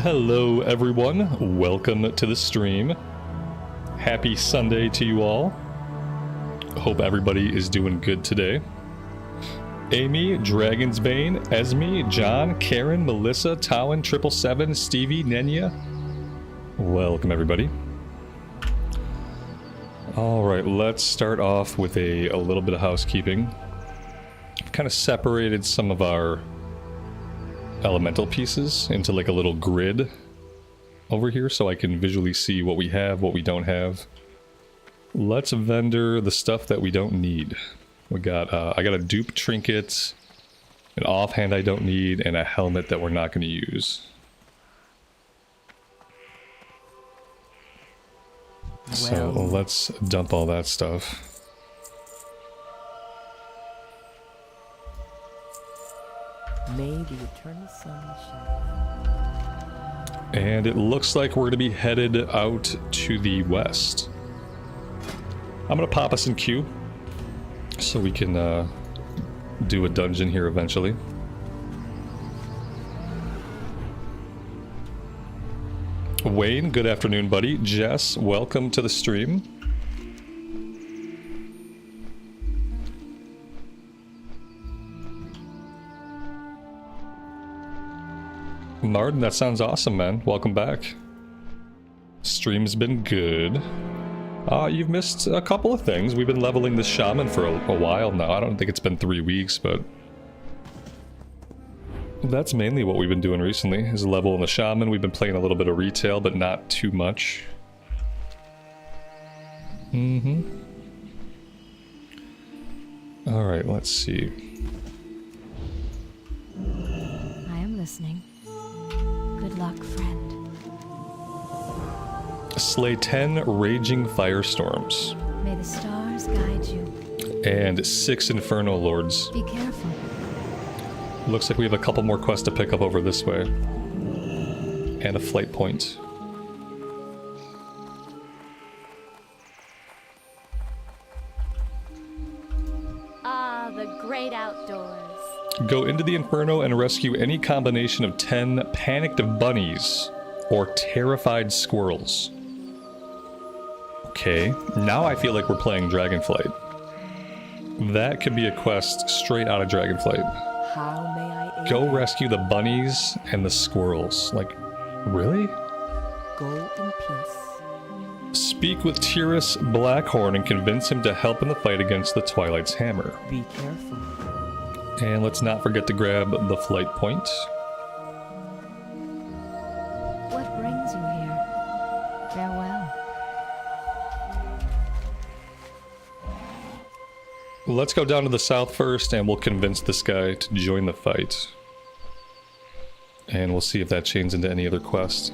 Hello everyone, welcome to the stream. Happy Sunday to you all. Hope everybody is doing good today. Amy, Dragon's Bane, Esme, John, Karen, Melissa, Towin, 777, Stevie, Nenya. Welcome everybody. Alright, let's start off with a little bit of housekeeping. I've kind of separated some of our elemental pieces into like a little grid over here so I can visually see what we have, what we don't have. Let's vendor the stuff that we don't need. We got I got a dupe trinket, an offhand I don't need, and a helmet that we're not going to use. So let's dump all that stuff. May the eternal sun shine. And it looks like we're going to be headed out to the west. I'm going to pop us in queue so we can do a dungeon here eventually. Wayne, good afternoon, buddy. Jess, welcome to the stream. Martin, that sounds awesome, man. Welcome back. Stream's been good. You've missed a couple of things. We've been leveling this Shaman for a while now. I don't think it's been 3 weeks, but that's mainly what we've been doing recently, is leveling the Shaman. We've been playing a little bit of retail, but not too much. Alright, let's see. I am listening. Good luck, friend. Slay 10 raging firestorms. May the stars guide you. And 6 Inferno Lords. Be careful. Looks like we have a couple more quests to pick up over this way. And a flight point. Ah, the great outdoors. Go into the Inferno and rescue any combination of 10 panicked bunnies or terrified squirrels. Okay, now I feel like we're playing Dragonflight. That could be a quest straight out of Dragonflight. How may I aid Go you? rescue the bunnies and the squirrels. Like, really? Go in peace. Speak with Tyrus Blackhorn and convince him to help in the fight against the Twilight's Hammer. Be careful. And let's not forget to grab the flight point. What brings you here? Farewell. Let's go down to the south first and we'll convince this guy to join the fight. And we'll see if that chains into any other quest.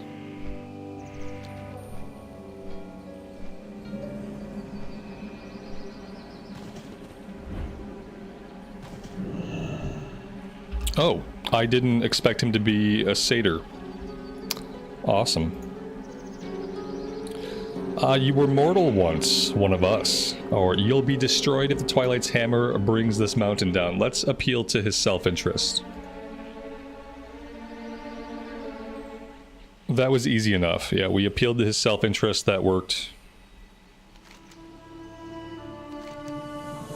Oh, I didn't expect him to be a satyr. Awesome. You were mortal once, one of us. Or you'll be destroyed if the Twilight's Hammer brings this mountain down. Let's appeal to his self-interest. That was easy enough. Yeah, we appealed to his self-interest. That worked.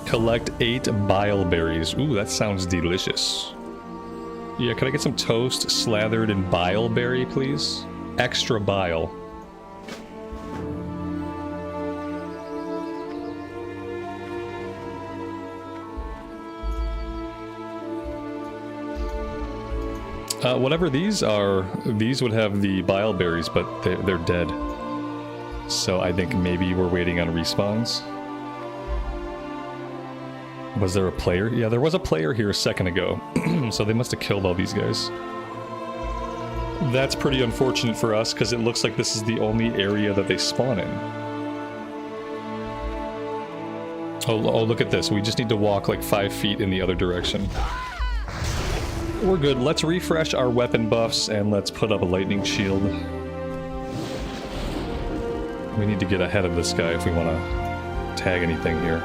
Collect 8 bile berries. Ooh, that sounds delicious. Yeah, can I get some toast slathered in bile berry, please? Extra bile. Whatever these are, these would have the bile berries, but they're dead. So I think maybe we're waiting on respawns. Was there a player? Yeah, there was a player here a second ago. So they must have killed all these guys. That's pretty unfortunate for us, because it looks like this is the only area that they spawn in. Oh, look at this. We just need to walk like 5 feet in the other direction. We're good. Let's refresh our weapon buffs and let's put up a lightning shield. We need to get ahead of this guy if we want to tag anything here.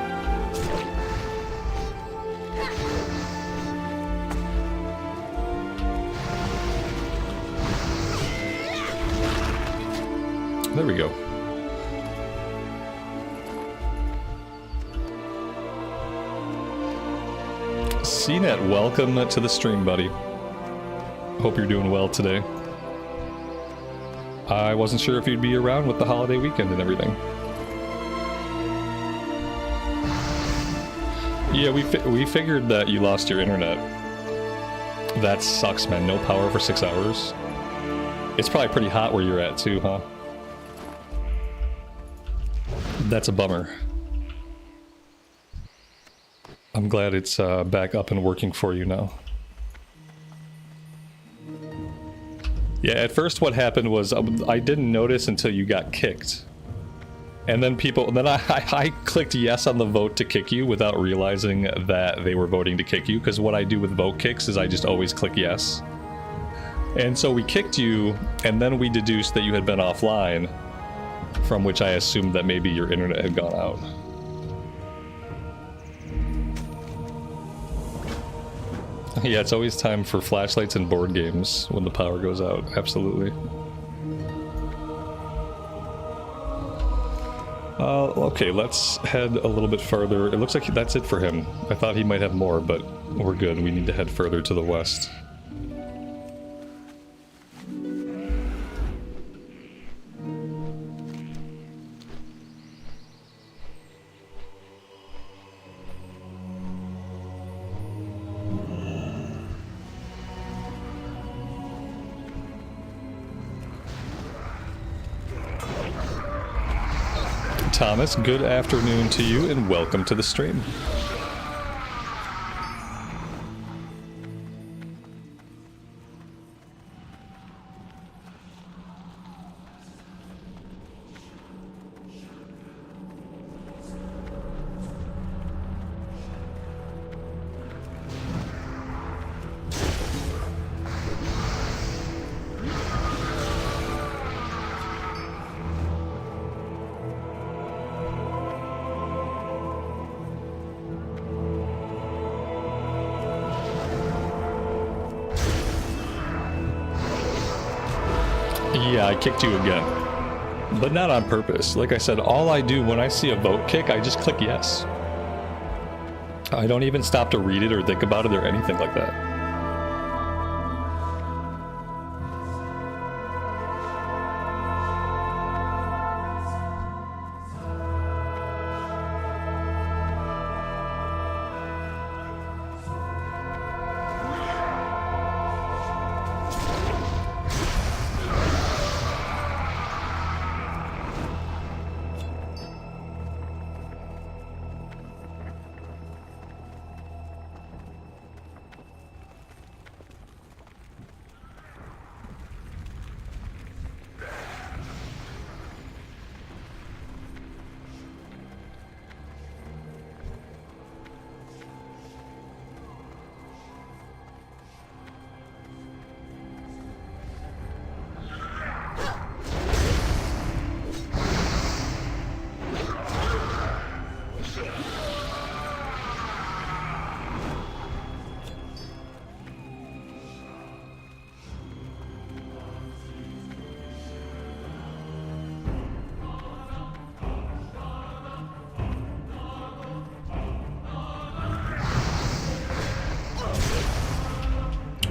There we go. CNET, welcome to the stream, buddy. Hope you're doing well today. I wasn't sure if you'd be around with the holiday weekend and everything. Yeah, we figured that you lost your internet. That sucks, man. No power for 6 hours. It's probably pretty hot where you're at too, huh? That's a bummer. I'm glad it's back up and working for you now. Yeah, at first what happened was I didn't notice until you got kicked. And then I clicked yes on the vote to kick you without realizing that they were voting to kick you, because what I do with vote kicks is I just always click yes. And so we kicked you, and then we deduced that you had been offline, from which I assumed that maybe your internet had gone out. Yeah, it's always time for flashlights and board games when the power goes out, absolutely. Okay, let's head a little bit further. It looks like that's it for him. I thought he might have more, but we're good. We need to head further to the west. Thomas, good afternoon to you and welcome to the stream. Yeah, I kicked you again. But not on purpose. Like I said, all I do when I see a vote kick, I just click yes. I don't even stop to read it or think about it or anything like that.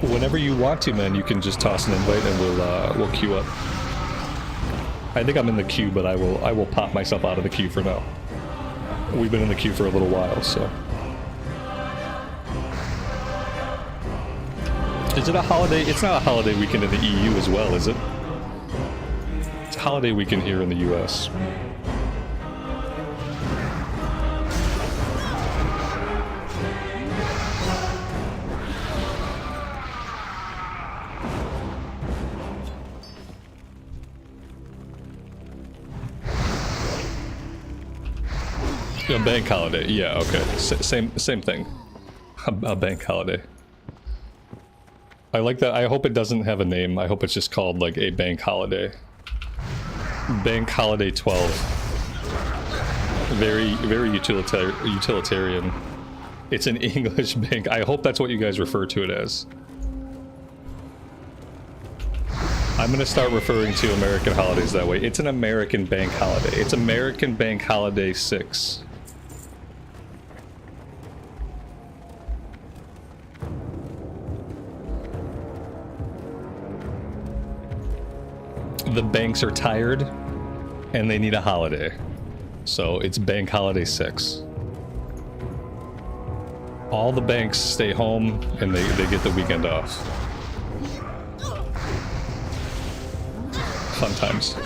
Whenever you want to, man, you can just toss an invite and we'll queue up. I think I'm in the queue, but I will pop myself out of the queue for now. We've been in the queue for a little while, so. Is it a holiday? It's not a holiday weekend in the EU as well, is it? It's a holiday weekend here in the US. A bank holiday, yeah, okay. Same thing. A bank holiday. I like that. I hope it doesn't have a name. I hope it's just called like a bank holiday. Bank Holiday 12. Very utilitarian. It's an English bank. I hope that's what you guys refer to it as. I'm gonna start referring to American holidays that way. It's an American bank holiday. It's American Bank Holiday 6. The banks are tired and they need a holiday. So it's Bank Holiday 6. All the banks stay home and they get the weekend off. Fun times.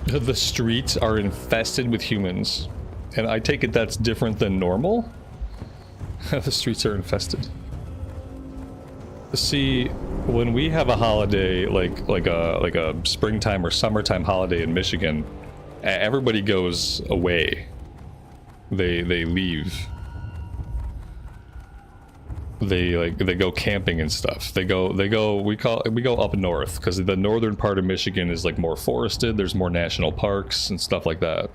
The streets are infested with humans, and I take it that's different than normal. The streets are infested. See, when we have a holiday like a springtime or summertime holiday in Michigan, everybody goes away. They leave. They go camping and stuff. We go up north because the northern part of Michigan is like more forested. There's more national parks and stuff like that.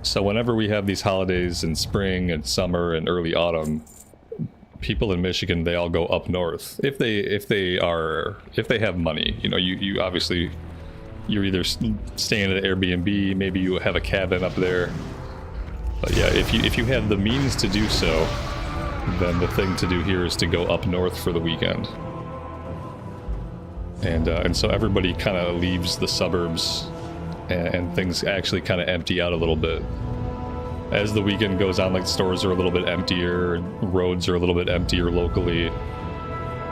So whenever we have these holidays in spring and summer and early autumn, people in Michigan, they all go up north. If they have money, you know, you obviously, you're either staying at an Airbnb, maybe you have a cabin up there. But yeah, if you have the means to do so, then the thing to do here is to go up north for the weekend. And so everybody kind of leaves the suburbs, and things actually kind of empty out a little bit. As the weekend goes on, like, stores are a little bit emptier, roads are a little bit emptier locally,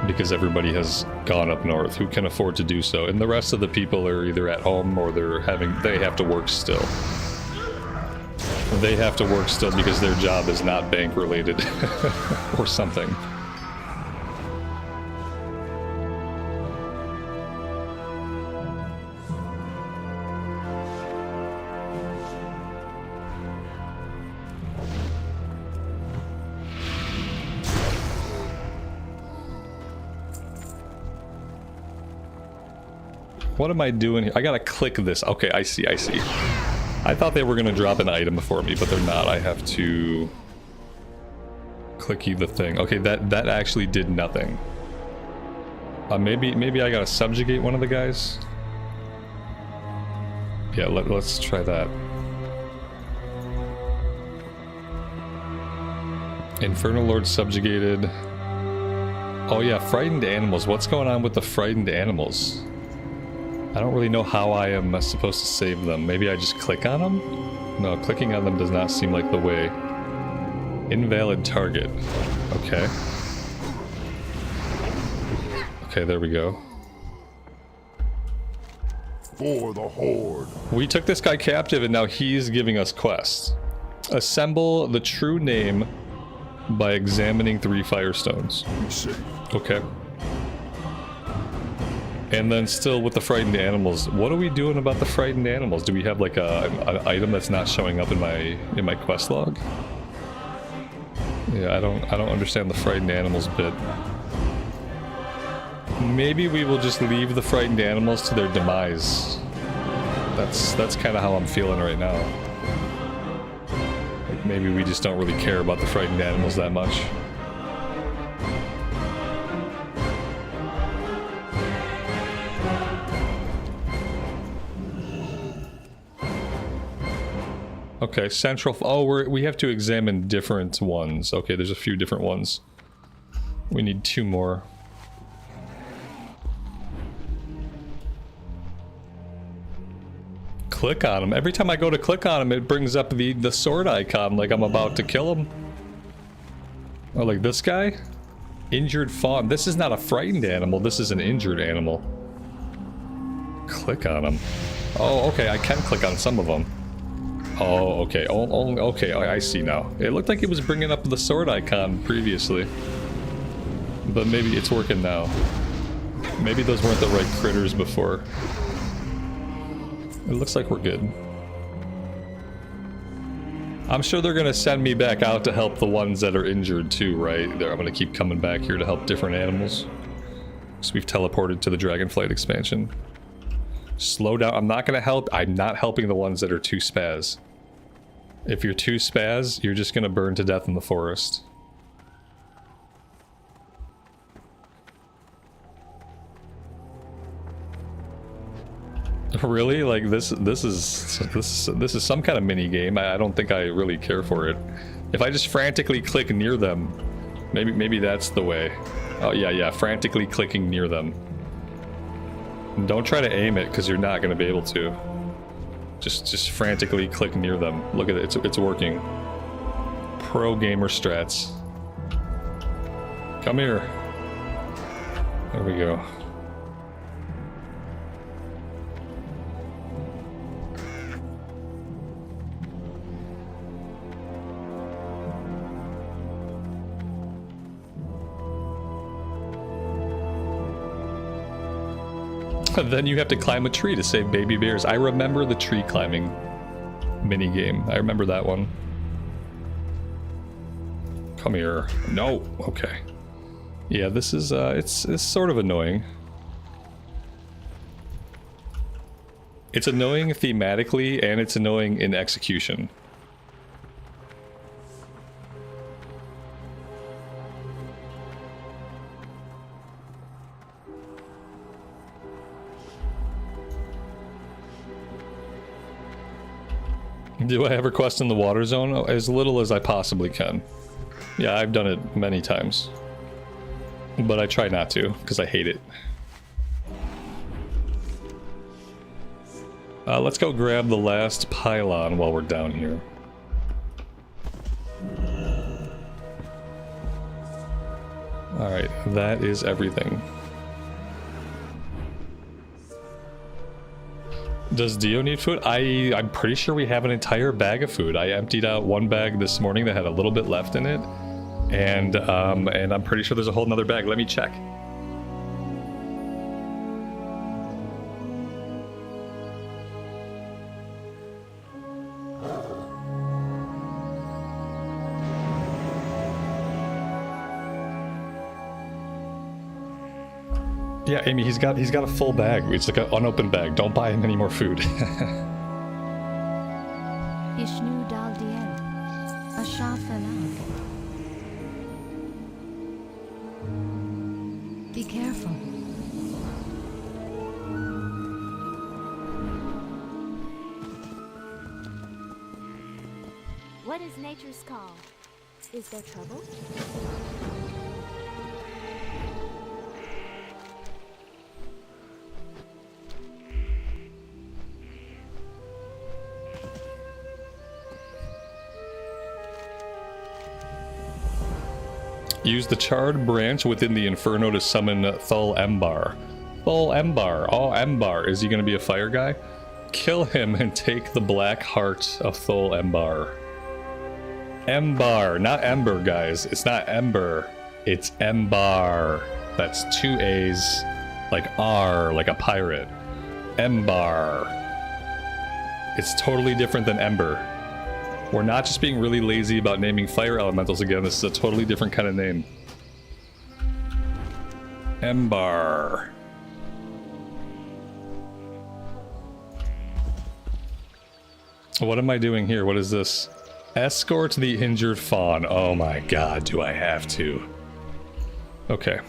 because everybody has gone up north who can afford to do so. And the rest of the people are either at home or they have to work still. They have to work still because their job is not bank related or something. What am I doing here? I gotta click this. Okay, I see. I thought they were gonna drop an item for me, but they're not. I have to clicky the thing. Okay, that actually did nothing. Maybe I gotta subjugate one of the guys. Yeah, let's try that. Infernal Lord subjugated. Oh yeah, frightened animals. What's going on with the frightened animals? I don't really know how I am supposed to save them. Maybe I just click on them? No, clicking on them does not seem like the way. Invalid target. Okay. Okay, there we go. For the Horde. We took this guy captive and now he's giving us quests. Assemble the true name by examining 3 firestones. Be safe. Okay. And then still with the frightened animals, what are we doing about the frightened animals? Do we have like an item that's not showing up in my quest log? Yeah, I don't understand the frightened animals bit. Maybe we will just leave the frightened animals to their demise. That's kind of how I'm feeling right now. Like maybe we just don't really care about the frightened animals that much. Okay, central. Oh, we have to examine different ones. Okay, there's a few different ones. We need 2 more. Click on him. Every time I go to click on him, it brings up the sword icon like I'm about to kill him. Oh, like this guy? Injured fawn. This is not a frightened animal. This is an injured animal. Click on him. Oh, okay. I can click on some of them. Oh, okay. Oh, okay. I see now. It looked like it was bringing up the sword icon previously. But maybe it's working now. Maybe those weren't the right critters before. It looks like we're good. I'm sure they're gonna send me back out to help the ones that are injured too, right? I'm gonna keep coming back here to help different animals. So we've teleported to the Dragonflight expansion. Slow down. I'm not gonna help. I'm not helping the ones that are too spaz. If you're too spaz, you're just gonna burn to death in the forest. Really? Like this is some kind of mini game. I don't think I really care for it. If I just frantically click near them, maybe that's the way. Oh yeah, frantically clicking near them. And don't try to aim it because you're not going to be able to. Just frantically click near them. Look at it. It's working. Pro gamer strats. Come here. There we go. Then you have to climb a tree to save baby bears. I remember the tree climbing mini game. I remember that one. Come here. No. Okay. Yeah, this is it's sort of annoying. It's annoying thematically and it's annoying in execution. Do I have a quest in the water zone? Oh, as little as I possibly can. Yeah, I've done it many times. But I try not to, because I hate it. Let's go grab the last pylon while we're down here. Alright, that is everything. Does Dio need food? I'm pretty sure we have an entire bag of food. I emptied out one bag this morning that had a little bit left in it. And I'm pretty sure there's a whole nother bag. Let me check. Yeah, Amy, he's got a full bag. It's like an unopened bag. Don't buy him any more food. Ishnu dal diel, ashafalag. Be careful. What is nature's call? Is there trouble? Use the charred branch within the inferno to summon Thul Embar. Thul Embar. Oh, Embar. Is he going to be a fire guy? Kill him and take the black heart of Thul Embar. Embar, not Ember, guys. It's not Ember. It's Embar. That's two A's, like R, like a pirate. Embar. It's totally different than Ember. We're not just being really lazy about naming fire elementals again. This is a totally different kind of name. Embar. What am I doing here? What is this? Escort the injured fawn. Oh my god, do I have to? Okay.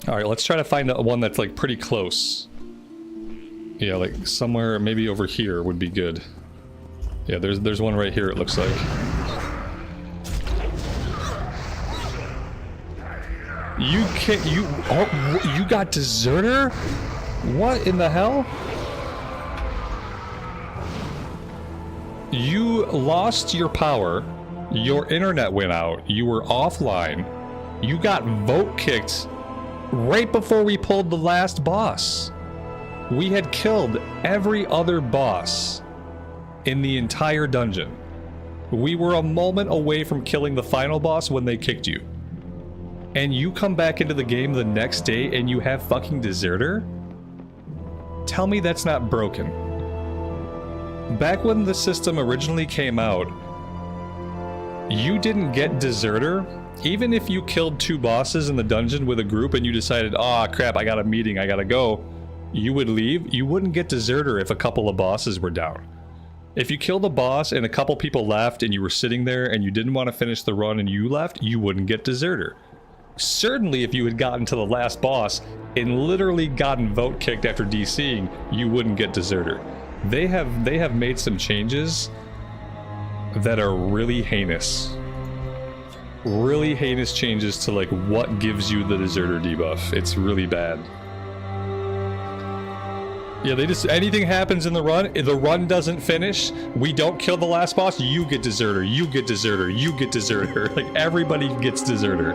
Alright, let's try to find one that's like pretty close. Yeah, like somewhere maybe over here would be good. Yeah, there's one right here, it looks like. You can't, you got deserter? What in the hell? You lost your power, your internet went out, you were offline, you got vote kicked right before we pulled the last boss. We had killed every other boss in the entire dungeon. We were a moment away from killing the final boss when they kicked you. And you come back into the game the next day and you have fucking Deserter? Tell me that's not broken. Back when the system originally came out, you didn't get Deserter. Even if you killed 2 bosses in the dungeon with a group and you decided, oh crap, I got a meeting, I gotta go, you would leave. You wouldn't get Deserter if a couple of bosses were down. If you killed a boss and a couple people left and you were sitting there and you didn't want to finish the run and you left, you wouldn't get Deserter. Certainly if you had gotten to the last boss and literally gotten vote kicked after DCing, you wouldn't get Deserter. They have made some changes that are really heinous. Really heinous changes to like what gives you the Deserter debuff. It's really bad. Yeah, they just, anything happens in the run doesn't finish, we don't kill the last boss, you get Deserter, you get Deserter, you get Deserter. Like, everybody gets Deserter.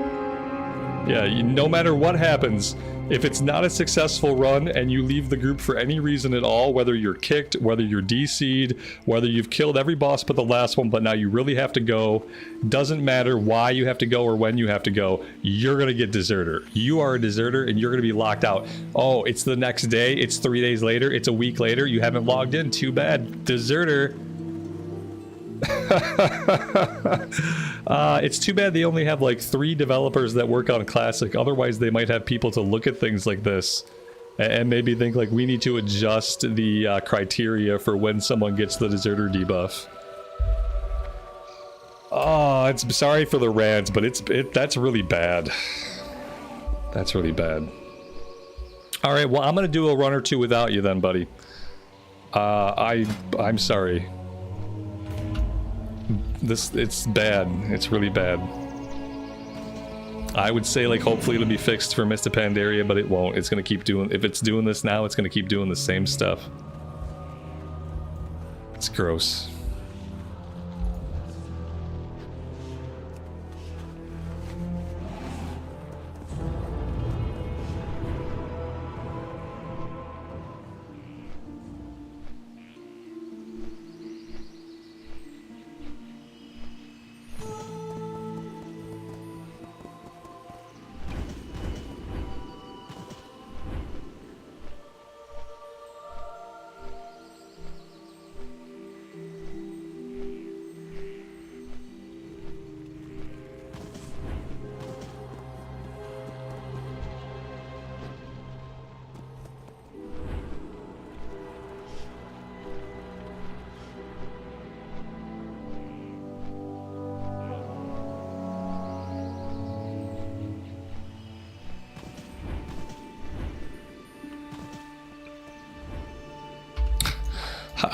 Yeah, no matter what happens, if it's not a successful run and you leave the group for any reason at all, whether you're kicked, whether you're DC'd, whether you've killed every boss but the last one, but now you really have to go, doesn't matter why you have to go or when you have to go, you're gonna get Deserter. You are a Deserter and you're gonna be locked out. Oh, it's the next day, it's 3 days later, it's a week later, you haven't logged in, too bad. Deserter. It's too bad they only have like 3 developers that work on Classic. Otherwise they might have people to look at things like this and maybe think like we need to adjust the criteria for when someone gets the Deserter debuff. Oh, it's sorry for the rant, but that's really bad. That's really bad. All right, well I'm gonna do a run or 2 without you then, buddy. I'm sorry. It's bad. It's really bad. I would say like hopefully it'll be fixed for Mr. Pandaria, but it won't. It's gonna keep doing, if it's doing this now, it's gonna keep doing the same stuff. It's gross.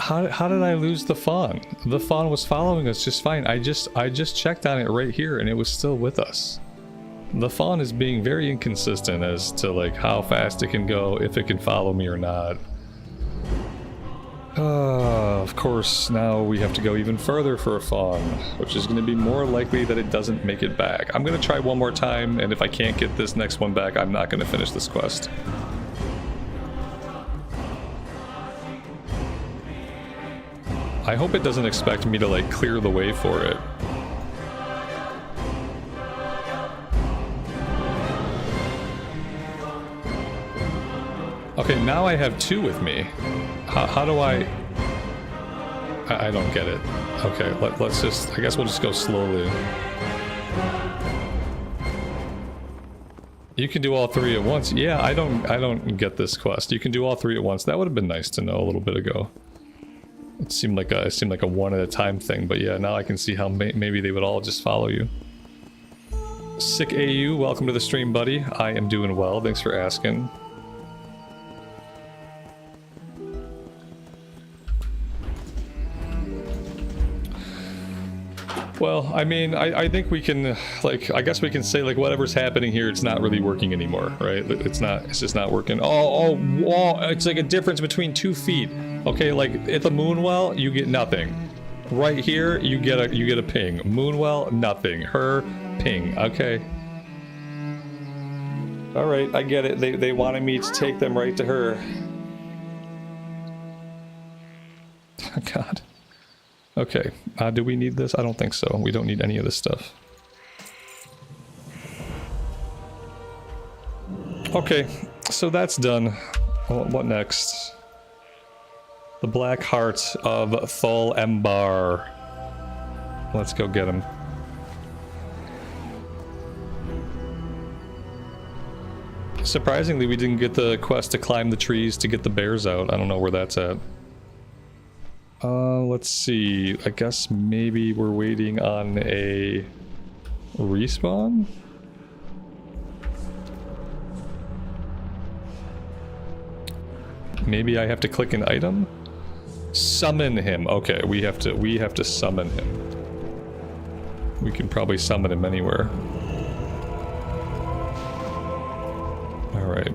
How did I lose the fawn? The fawn was following us just fine. I just checked on it right here and it was still with us. The fawn is being very inconsistent as to like how fast it can go, if it can follow me or not. Of course, now we have to go even further for a fawn, which is going to be more likely that it doesn't make it back. I'm going to try one more time, and if I can't get this next one back, I'm not going to finish this quest. I hope it doesn't expect me to like clear the way for it. Okay, now I have 2 with me. How do I don't get it. Okay, let's just, I guess we'll just go slowly. You can do all 3 at once. Yeah, I don't get this quest. You can do all 3 at once. That would have been nice to know a little bit ago. It seemed like a one at a time thing, but yeah, now I can see how maybe they would all just follow you. Sick AU, welcome to the stream, buddy. I am doing well, thanks for asking. Well, I mean, I think we can, like, I guess we can say, like, whatever's happening here, it's not really working anymore, right? It's just not working. Oh, it's like a difference between 2 feet. Okay, like, at the Moonwell, you get nothing. Right here, you get a ping. Moonwell, nothing. Her, ping. Okay. All right, I get it. They wanted me to take them right to her. Oh, God. Okay. Do we need this? I don't think so. We don't need any of this stuff. Okay, so that's done. What next? The Black Heart of Thul Embar. Let's go get him. Surprisingly, we didn't get the quest to climb the trees to get the bears out. I don't know where that's at. Let's see. I guess maybe we're waiting on a respawn? Maybe I have to click an item? Summon him. Okay, we have to summon him. We can probably summon him anywhere. All right.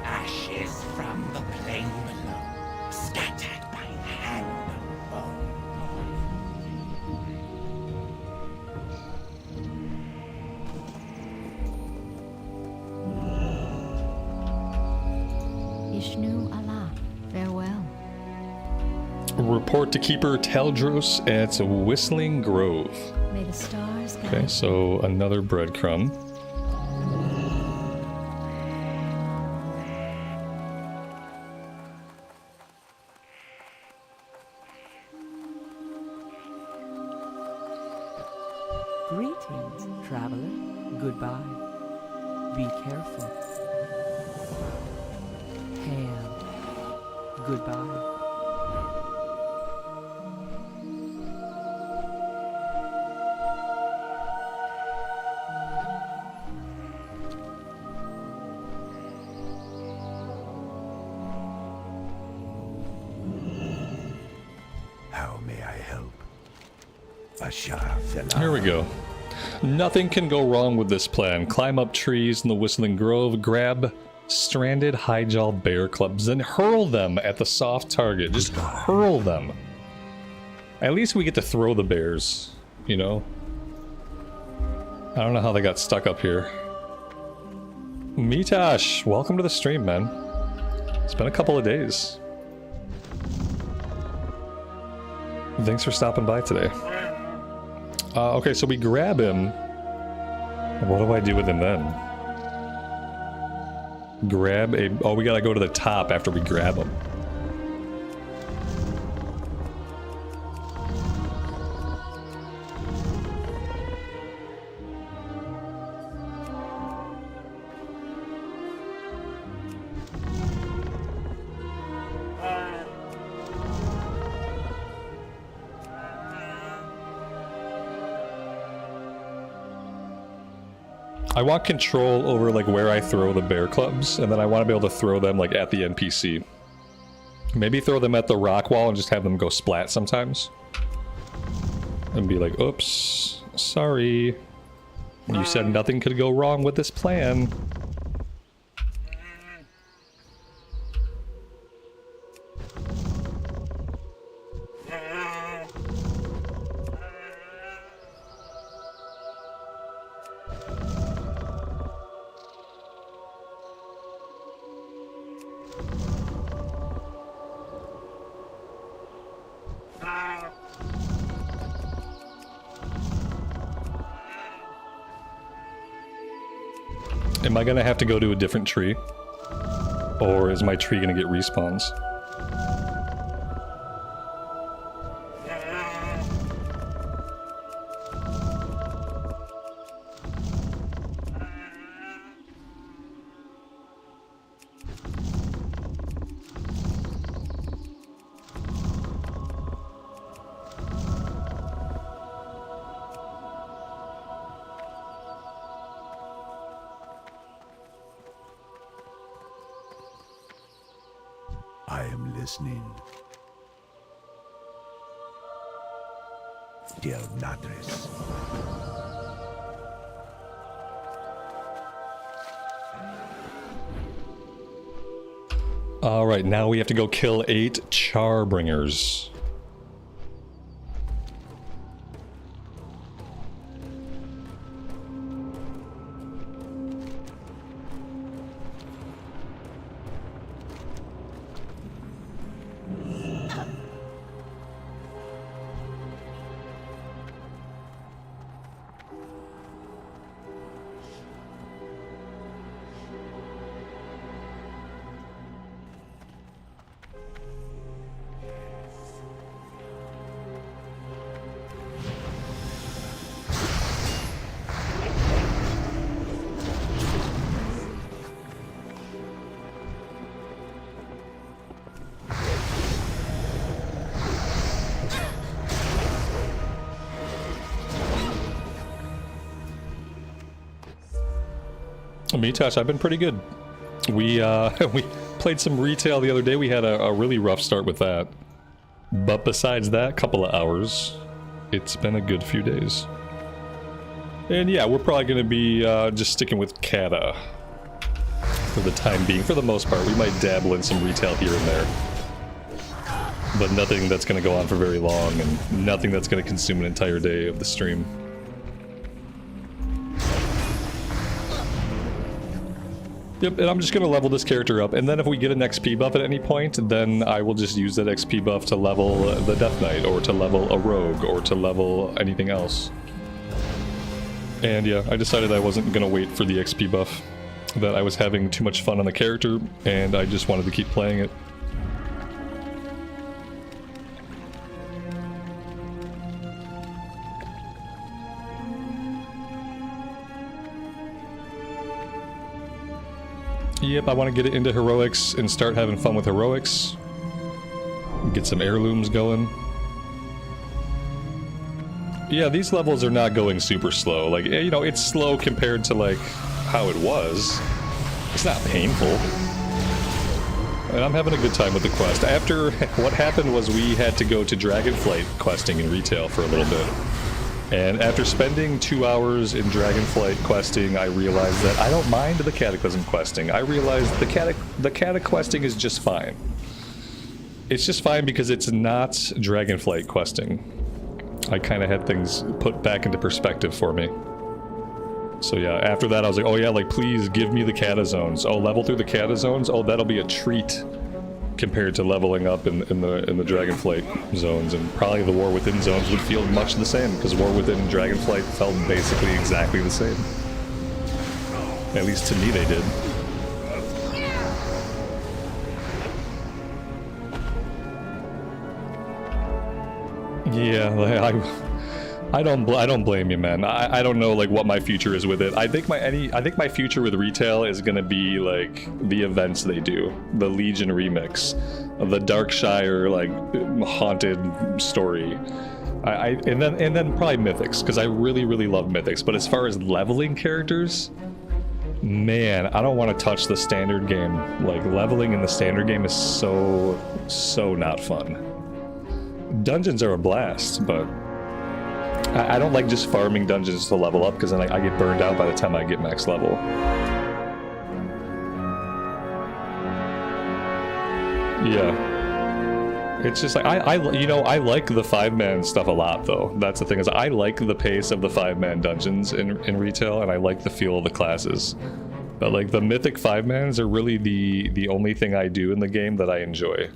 Ashes from the plain below, scattered by hand of bone. Ishnu Allah, farewell. Report to Keeper Teldros at Whistling Grove. May the stars guide. Okay, so another breadcrumb. Greetings, traveler. Goodbye. Be careful. Ham. Goodbye. How may I help? Here we go. Nothing can go wrong with this plan. Climb up trees in the Whistling Grove, grab stranded Hyjal bear clubs, and hurl them at the soft target. Just hurl them. At least we get to throw the bears, you know? I don't know how they got stuck up here. Mitash, welcome to the stream, man. It's been a couple of days. Thanks for stopping by today. Okay, so we grab him. What do I do with him then? Grab a... Oh, we gotta go to the top after we grab him. I want control over like where I throw the bear clubs, and then I want to be able to throw them like at the NPC. Maybe throw them at the rock wall and just have them go splat sometimes. And be like, oops, sorry. You said nothing could go wrong with this plan. Am I gonna have to go to a different tree? Or is my tree gonna get respawns? I am listening. Del Nadres. Alright, now we have to go kill 8 Charbringers. Me, Tosh, I've been pretty good. We we played some retail the other day. We had a really rough start with that. But besides that couple of hours, it's been a good few days. And yeah, we're probably going to be just sticking with Cata for the time being. For the most part, we might dabble in some retail here and there. But nothing that's going to go on for very long, and nothing that's going to consume an entire day of the stream. Yep, and I'm just going to level this character up, and then if we get an XP buff at any point, then I will just use that XP buff to level the Death Knight, or to level a Rogue, or to level anything else. And yeah, I decided I wasn't going to wait for the XP buff, that I was having too much fun on the character, and I just wanted to keep playing it. Yep, I want to get it into heroics and start having fun with heroics. Get some heirlooms going. Yeah, these levels are not going super slow. Like, you know, it's slow compared to, like, how it was. It's not painful. And I'm having a good time with the quest. After, what happened was we had to go to Dragonflight questing in retail for a little bit. And after spending 2 hours in Dragonflight questing, I realized that I don't mind the Cataclysm questing. I realized the Cata questing is just fine. It's just fine because it's not Dragonflight questing. I kind of had things put back into perspective for me. So yeah, after that I was like, oh yeah, like please give me the Cata zones. Oh, level through the Cata zones? Oh, that'll be a treat compared to leveling up in the Dragonflight zones, and probably the War Within zones would feel much the same, because War Within and Dragonflight felt basically exactly the same. At least to me they did. Yeah, like, I don't blame you, man. I don't know like what my future is with it. I think my future with retail is gonna be like the events they do, the Legion remix, the Darkshire like haunted story, and then probably Mythics, because I really love Mythics. But as far as leveling characters, man, I don't want to touch the standard game. Like leveling in the standard game is so not fun. Dungeons are a blast, but I don't like just farming dungeons to level up, because then I get burned out by the time I get max level. Yeah. It's just like, I like the 5-man stuff a lot, though. That's the thing, is I like the pace of the 5-man dungeons in retail, and I like the feel of the classes. But like, the mythic 5-mans are really the only thing I do in the game that I enjoy.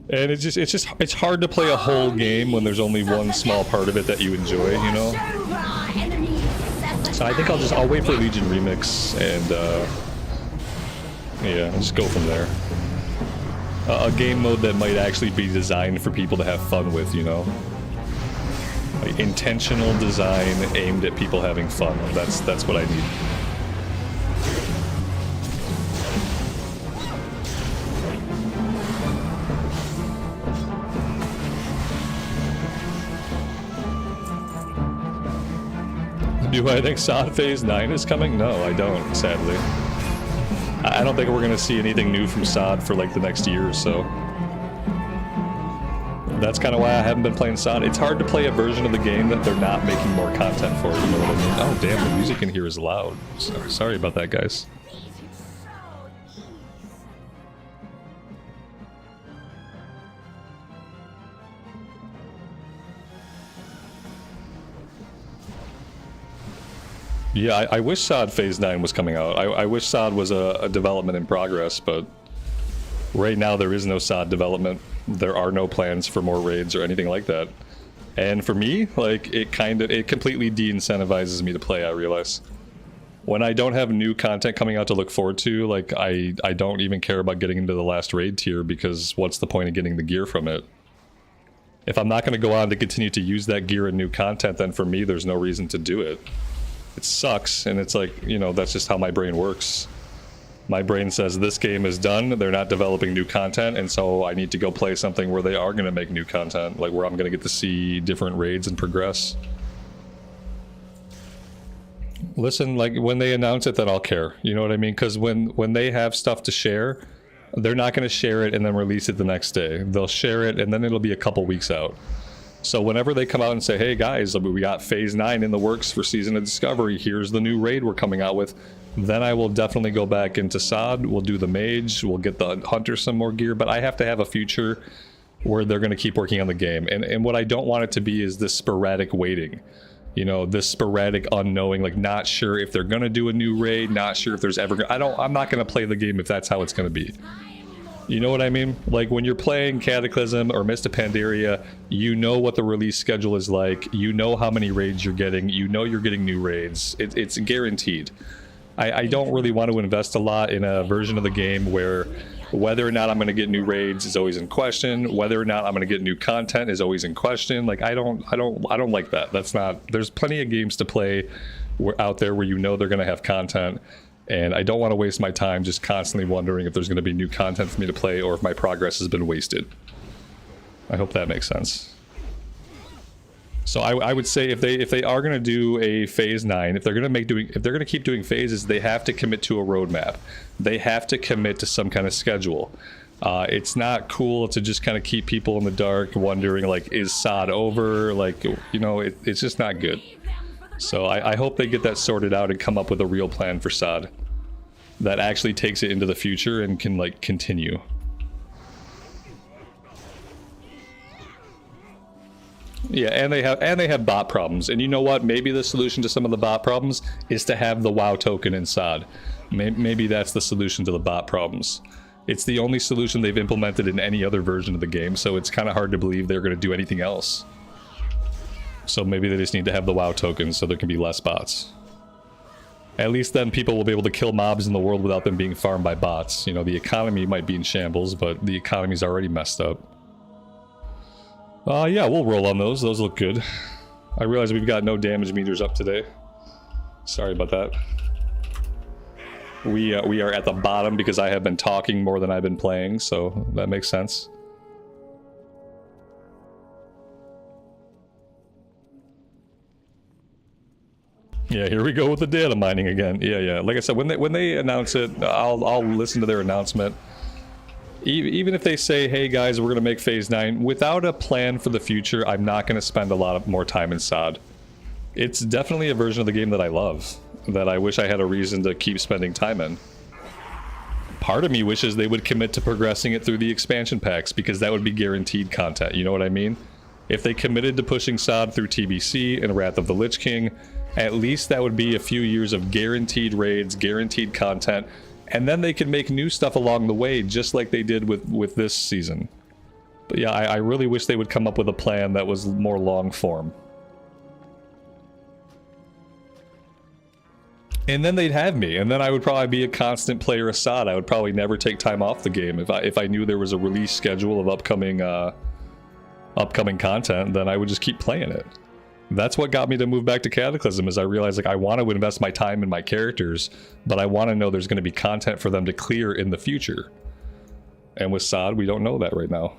And it's hard to play a whole game when there's only one small part of it that you enjoy, you know? So I think I'll wait for Legion Remix and yeah, I'll just go from there. A game mode that might actually be designed for people to have fun with, you know? Like intentional design aimed at people having fun. That's what I need. Do I think SOD Phase 9 is coming? No, I don't, sadly. I don't think we're gonna see anything new from SOD for like the next year or so. That's kind of why I haven't been playing SOD. It's hard to play a version of the game that they're not making more content for, you know what I mean? Oh damn, the music in here is loud. Sorry about that, guys. Yeah, I wish SOD Phase 9 was coming out. I wish SOD was a development in progress, but right now there is no SOD development. There are no plans for more raids or anything like that. And for me, like, it completely de-incentivizes me to play, I realize. When I don't have new content coming out to look forward to, like, I don't even care about getting into the last raid tier, because what's the point of getting the gear from it? If I'm not going to go on to continue to use that gear and new content, then for me there's no reason to do it. It sucks, and it's like, you know, that's just how my brain works. My brain says this game is done, they're not developing new content, and so I need to go play something where they are going to make new content, like where I'm going to get to see different raids and progress. Listen, like, when they announce it, then I'll care, you know what I mean? Because when they have stuff to share, they're not going to share it and then release it the next day. They'll share it, and then it'll be a couple weeks out. So whenever they come out and say, hey guys, we got Phase 9 in the works for Season of Discovery, here's the new raid we're coming out with, then I will definitely go back into SOD, we'll do the mage, we'll get the hunter some more gear, but I have to have a future where they're going to keep working on the game. And what I don't want it to be is this sporadic waiting. You know, this sporadic unknowing, like not sure if they're going to do a new raid, not sure if there's ever... I'm not going to play the game if that's how it's going to be. You know what I mean? Like when you're playing Cataclysm or Mist of Pandaria, you know what the release schedule is like, you know how many raids you're getting, you know you're getting new raids, it's guaranteed. I don't really want to invest a lot in a version of the game where whether or not I'm going to get new raids is always in question, whether or not I'm going to get new content is always in question. Like I don't like that. That's not... There's plenty of games to play out there where you know they're going to have content. And I don't want to waste my time just constantly wondering if there's going to be new content for me to play or if my progress has been wasted. I hope that makes sense. So I would say if they are going to do a Phase 9, if they're going to keep doing phases, they have to commit to a roadmap. They have to commit to some kind of schedule. It's not cool to just kind of keep people in the dark wondering, like, is SOD over? Like, you know, it's just not good. So I hope they get that sorted out and come up with a real plan for SOD that actually takes it into the future and can, like, continue. Yeah, and they have bot problems. And you know what? Maybe the solution to some of the bot problems is to have the WoW token in SOD. Maybe that's the solution to the bot problems. It's the only solution they've implemented in any other version of the game, so it's kind of hard to believe they're going to do anything else. So maybe they just need to have the WoW tokens so there can be less bots. At least then people will be able to kill mobs in the world without them being farmed by bots. You know, the economy might be in shambles, but the economy's already messed up. Yeah, we'll roll on those. Those look good. I realize we've got no damage meters up today. Sorry about that. We are at the bottom because I have been talking more than I've been playing, so that makes sense. Yeah, here we go with the data mining again. Yeah. Like I said, when they announce it, I'll listen to their announcement. Even if they say, hey guys, we're going to make Phase 9, without a plan for the future, I'm not going to spend a lot more time in SOD. It's definitely a version of the game that I love, that I wish I had a reason to keep spending time in. Part of me wishes they would commit to progressing it through the expansion packs, because that would be guaranteed content, you know what I mean? If they committed to pushing SOD through TBC and Wrath of the Lich King, at least that would be a few years of guaranteed raids, guaranteed content, and then they could make new stuff along the way, just like they did with this season. But yeah, I really wish they would come up with a plan that was more long form. And then they'd have me, and then I would probably be a constant player of SOD. I would probably never take time off the game. If I knew there was a release schedule of upcoming content, then I would just keep playing it. That's what got me to move back to Cataclysm, is I realized like I want to invest my time in my characters, but I want to know there's going to be content for them to clear in the future. And with SOD, we don't know that right now.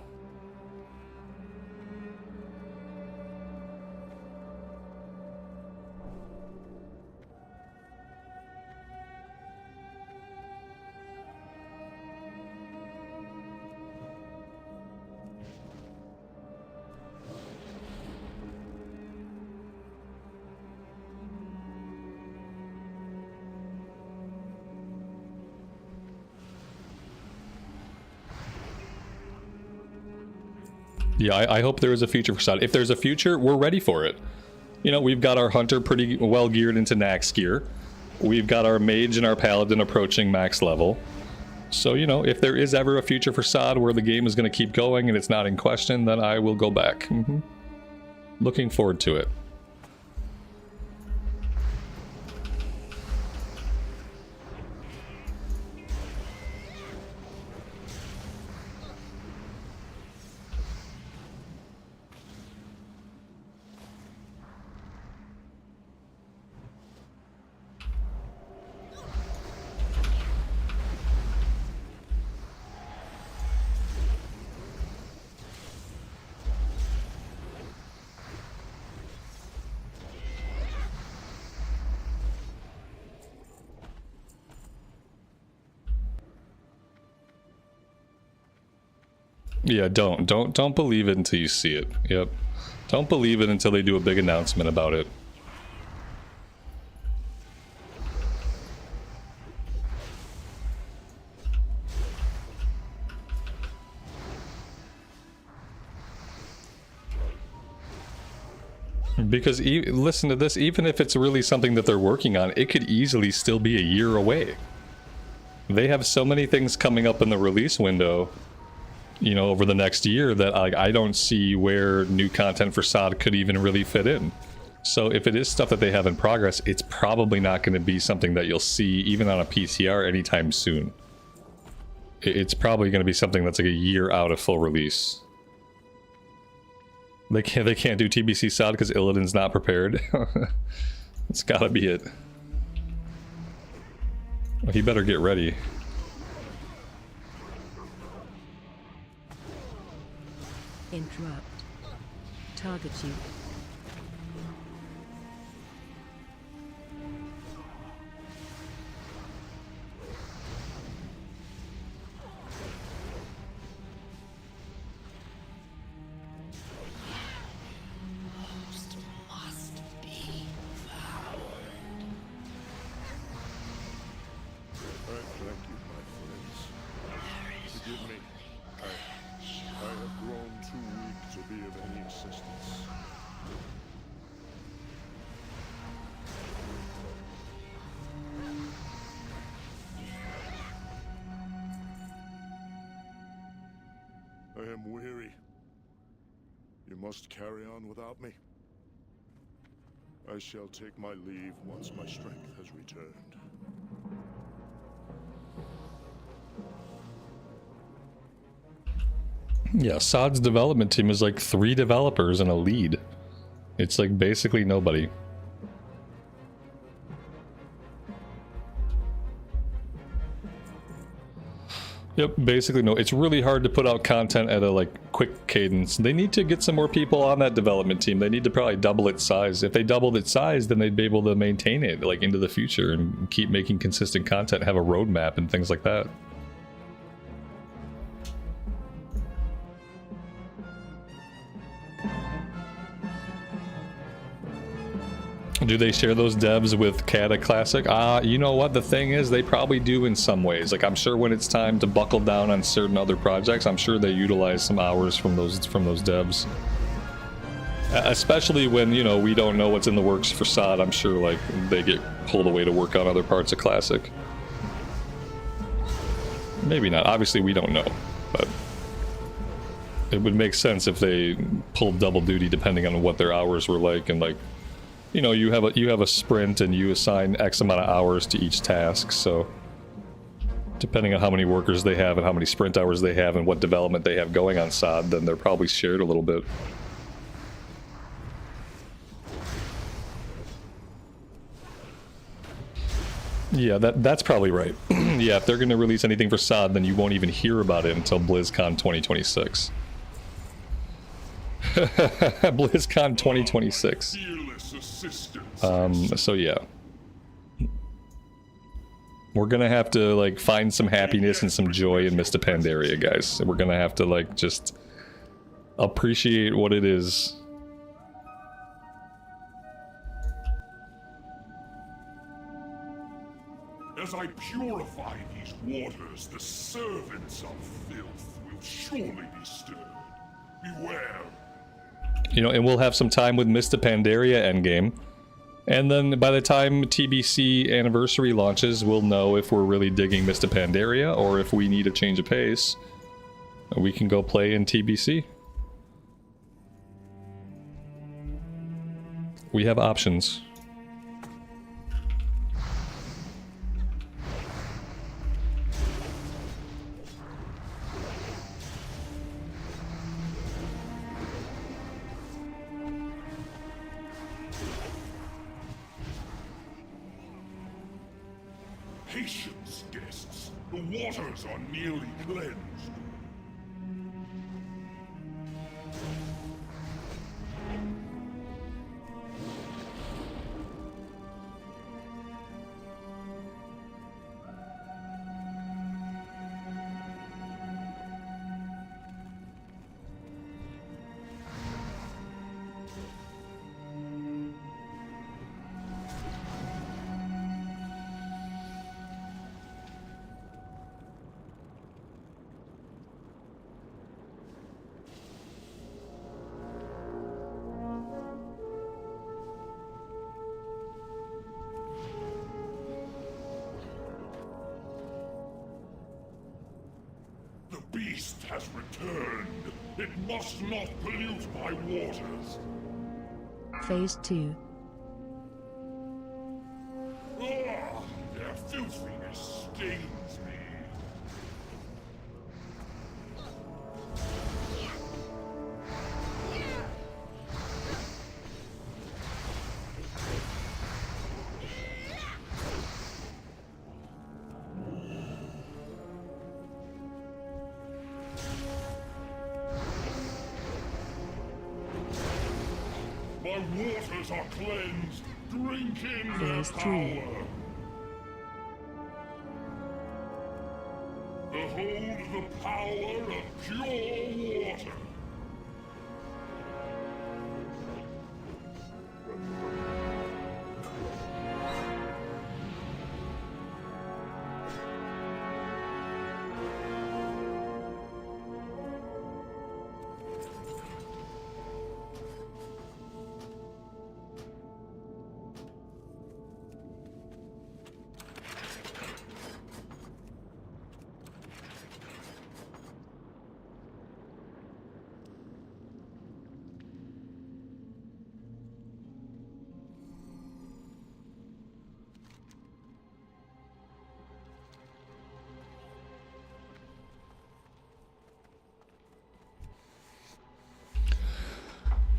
Yeah, I hope there is a future for SOD. If there's a future, we're ready for it. You know, we've got our hunter pretty well geared into Nax gear. We've got our mage and our paladin approaching max level. So, you know, if there is ever a future for SOD where the game is going to keep going and it's not in question, then I will go back. Looking forward to it. Yeah, don't believe it until you see it. Yep. Don't believe it until they do a big announcement about it. Because listen to this, even if it's really something that they're working on, it could easily still be a year away. They have so many things coming up in the release window, you know, over the next year that I don't see where new content for SOD could even really fit in. So if it is stuff that they have in progress, it's probably not going to be something that you'll see even on a PTR anytime soon. It's probably going to be something that's like a year out of full release. They can't do TBC SOD because Illidan's not prepared. It's gotta be it. Well, he better get ready. Interrupt. Target you. I am weary. You must carry on without me. I shall take my leave once my strength has returned. Yeah, SOD's development team is like 3 developers and a lead. It's like basically nobody. Yep, basically no. It's really hard to put out content at a like quick cadence. They need to get some more people on that development team. They need to probably double its size. If they doubled its size, then they'd be able to maintain it like into the future and keep making consistent content, have a roadmap and things like that. Do they share those devs with Cataclysm? You know what? The thing is, they probably do in some ways. Like, I'm sure when it's time to buckle down on certain other projects, I'm sure they utilize some hours from those devs. Especially when, you know, we don't know what's in the works for SOD. I'm sure, like, they get pulled away to work on other parts of Classic. Maybe not. Obviously, we don't know. But it would make sense if they pulled double duty depending on what their hours were like and, like, you know, you have a sprint and you assign X amount of hours to each task, so depending on how many workers they have and how many sprint hours they have and what development they have going on SOD, then they're probably shared a little bit. Yeah, that's probably right. Yeah, if they're going to release anything for SOD, then you won't even hear about it until BlizzCon 2026. BlizzCon 2026. So yeah. We're gonna have to, like, find some happiness and some joy in Mr. Pandaria, guys. We're gonna have to, like, just appreciate what it is. As I purify these waters, the servants of filth will surely be stirred. Beware. You know, and we'll have some time with Mr. Pandaria endgame. And then by the time TBC Anniversary launches, we'll know if we're really digging Mr. Pandaria or if we need a change of pace. We can go play in TBC. We have options. Patience, guests. The waters are nearly cleansed. The beast has returned. It must not pollute my waters. Phase 2. Ah, their filthiness stains me. My waters are cleansed. Drink in their Phase 3. power. Behold the power of pure water.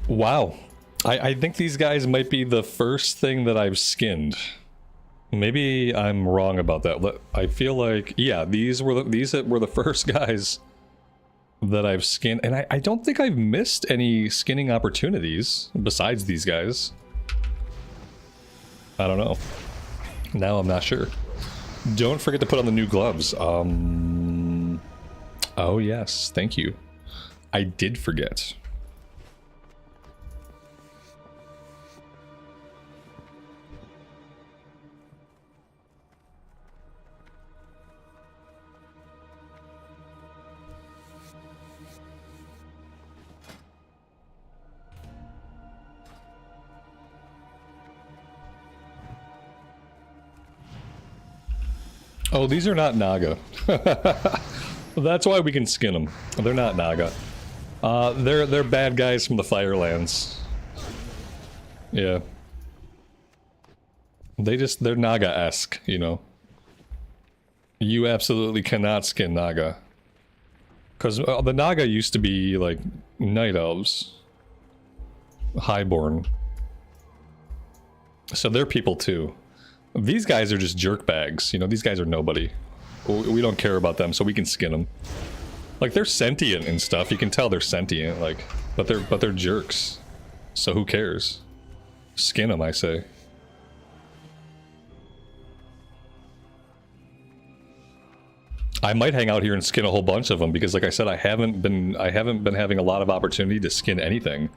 Wow. I think these guys might be the first thing that I've skinned. Maybe I'm wrong about that. I feel like, yeah, these were the first guys that I've skinned, and I don't think I've missed any skinning opportunities besides these guys. I don't know. Now I'm not sure. Don't forget to put on the new gloves. Oh yes, thank you. I did forget. Oh, these are not Naga. That's why we can skin them. They're not Naga. They're bad guys from the Firelands. Yeah. They're Naga-esque, you know. You absolutely cannot skin Naga. Because the Naga used to be, like, night elves. Highborn. So they're people too. These guys are just jerkbags, you know, these guys are nobody. We don't care about them, so we can skin them. Like, they're sentient and stuff, you can tell they're sentient, like, but they're jerks. So who cares? Skin them, I say. I might hang out here and skin a whole bunch of them because, like I said, I haven't been having a lot of opportunity to skin anything.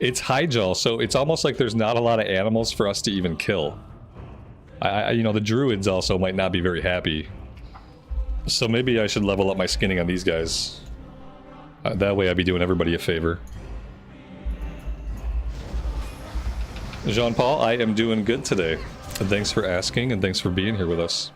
It's Hyjal, so it's almost like there's not a lot of animals for us to even kill. You know, the druids also might not be very happy. So maybe I should level up my skinning on these guys. That way I'd be doing everybody a favor. Jean-Paul, I am doing good today. And thanks for asking, and thanks for being here with us.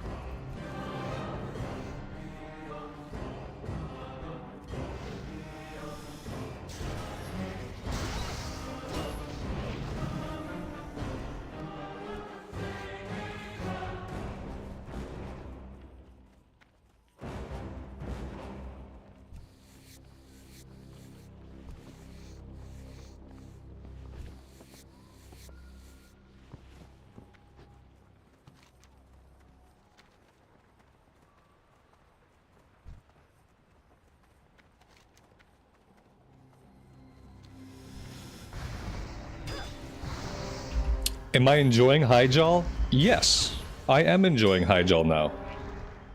Am I enjoying Hyjal? Yes, I am enjoying Hyjal now.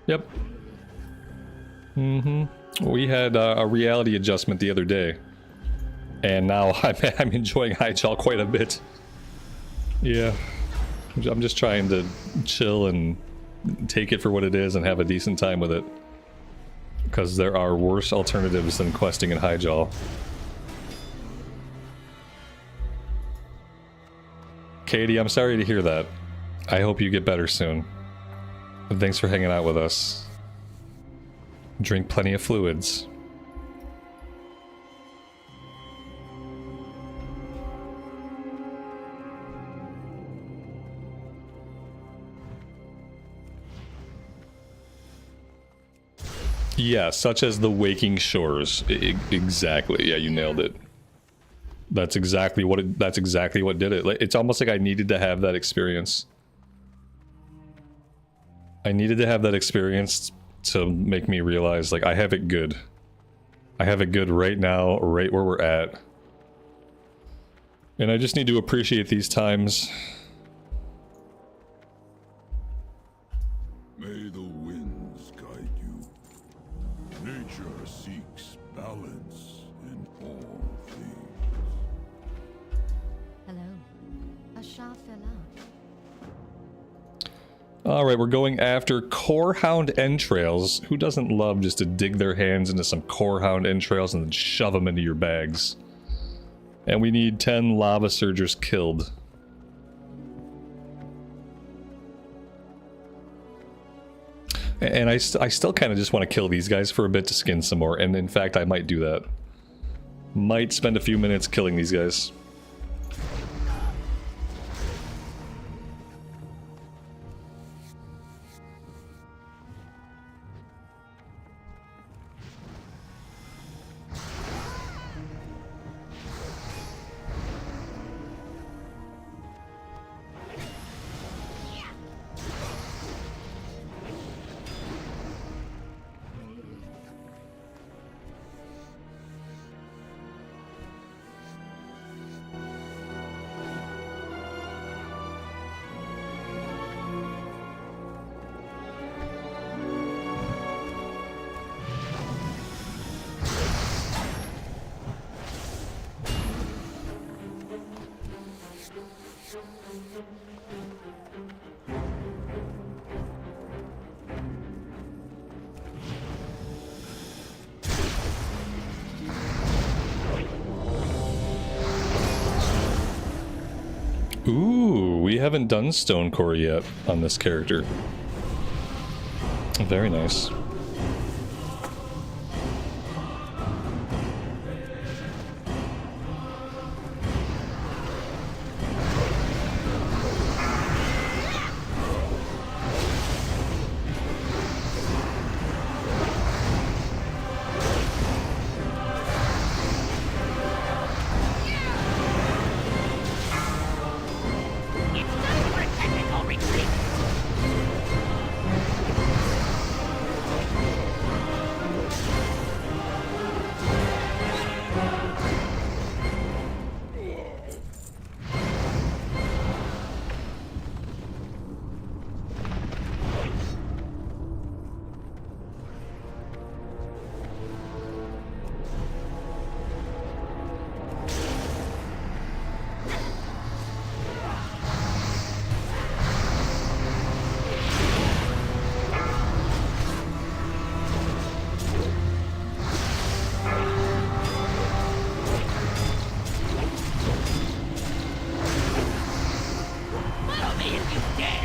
Yep. We had a reality adjustment the other day. And now I'm enjoying Hyjal quite a bit. Yeah. I'm just trying to chill and take it for what it is and have a decent time with it. Because there are worse alternatives than questing in Hyjal. Katie, I'm sorry to hear that. I hope you get better soon. Thanks for hanging out with us. Drink plenty of fluids. Yeah, such as the waking shores. Exactly. Yeah, you nailed it. That's exactly what did it. It's almost like I needed to have that experience. I needed to have that experience to make me realize, like, I have it good. I have it good right now, right where we're at. And I just need to appreciate these times. May the winds guide you. Nature seeks balance in all things. Hello. A shot fell out. Alright, we're going after Corehound entrails. Who doesn't love just to dig their hands into some Corehound entrails and then shove them into your bags? And we need 10 lava surgers killed. And I still kind of just want to kill these guys for a bit to skin some more, and in fact I might do that. Might spend a few minutes killing these guys. Ooh, we haven't done Stonecore yet on this character. Very nice. if you dare!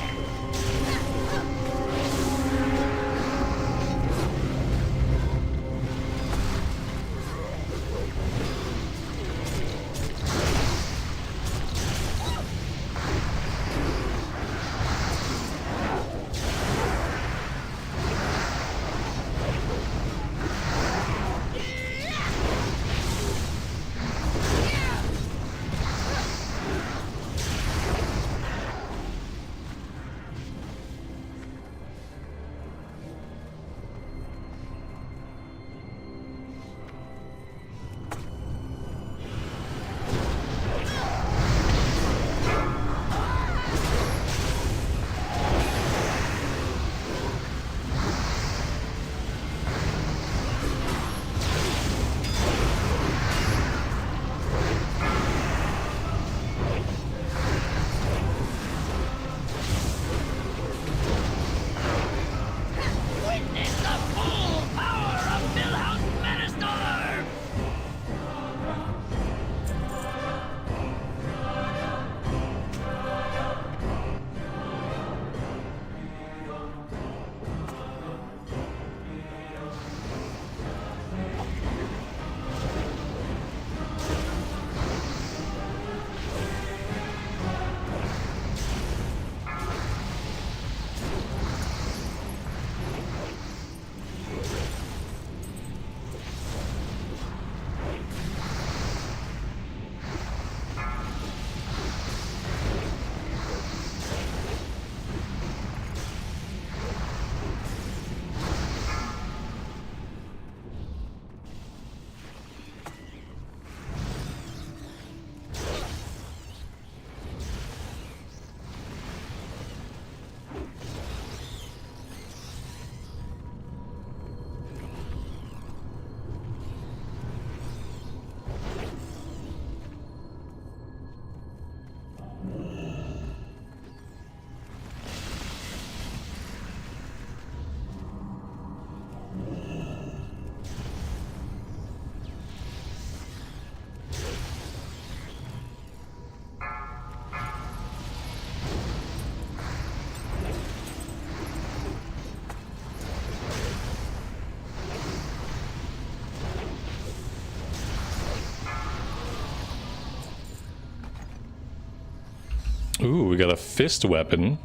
Ooh, we got a fist weapon.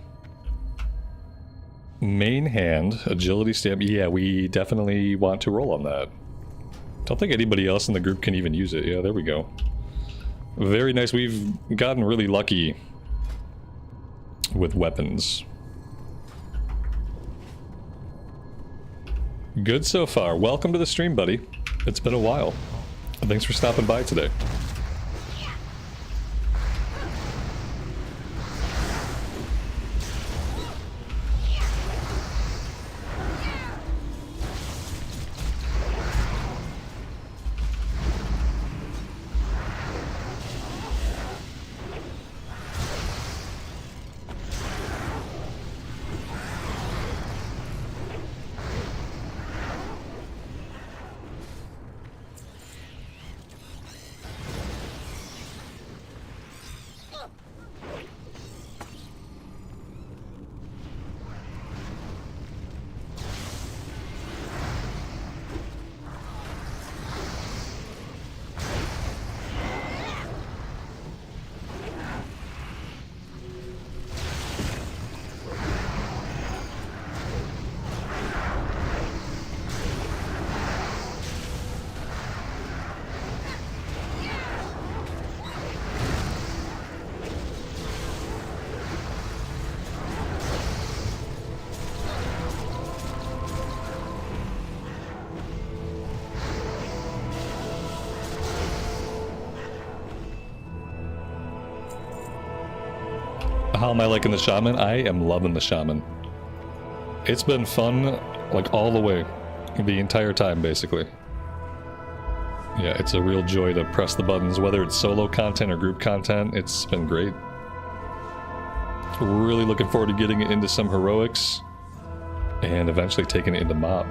Main hand, agility stamp. Yeah, we definitely want to roll on that. Don't think anybody else in the group can even use it. Yeah, there we go. Very nice. We've gotten really lucky with weapons. Good so far. Welcome to the stream, buddy. It's been a while. Thanks for stopping by today. How am I liking the Shaman? I am loving the Shaman. It's been fun, like, all the way. The entire time, basically. Yeah, it's a real joy to press the buttons, whether it's solo content or group content. It's been great. Really looking forward to getting it into some heroics, and eventually taking it into mob.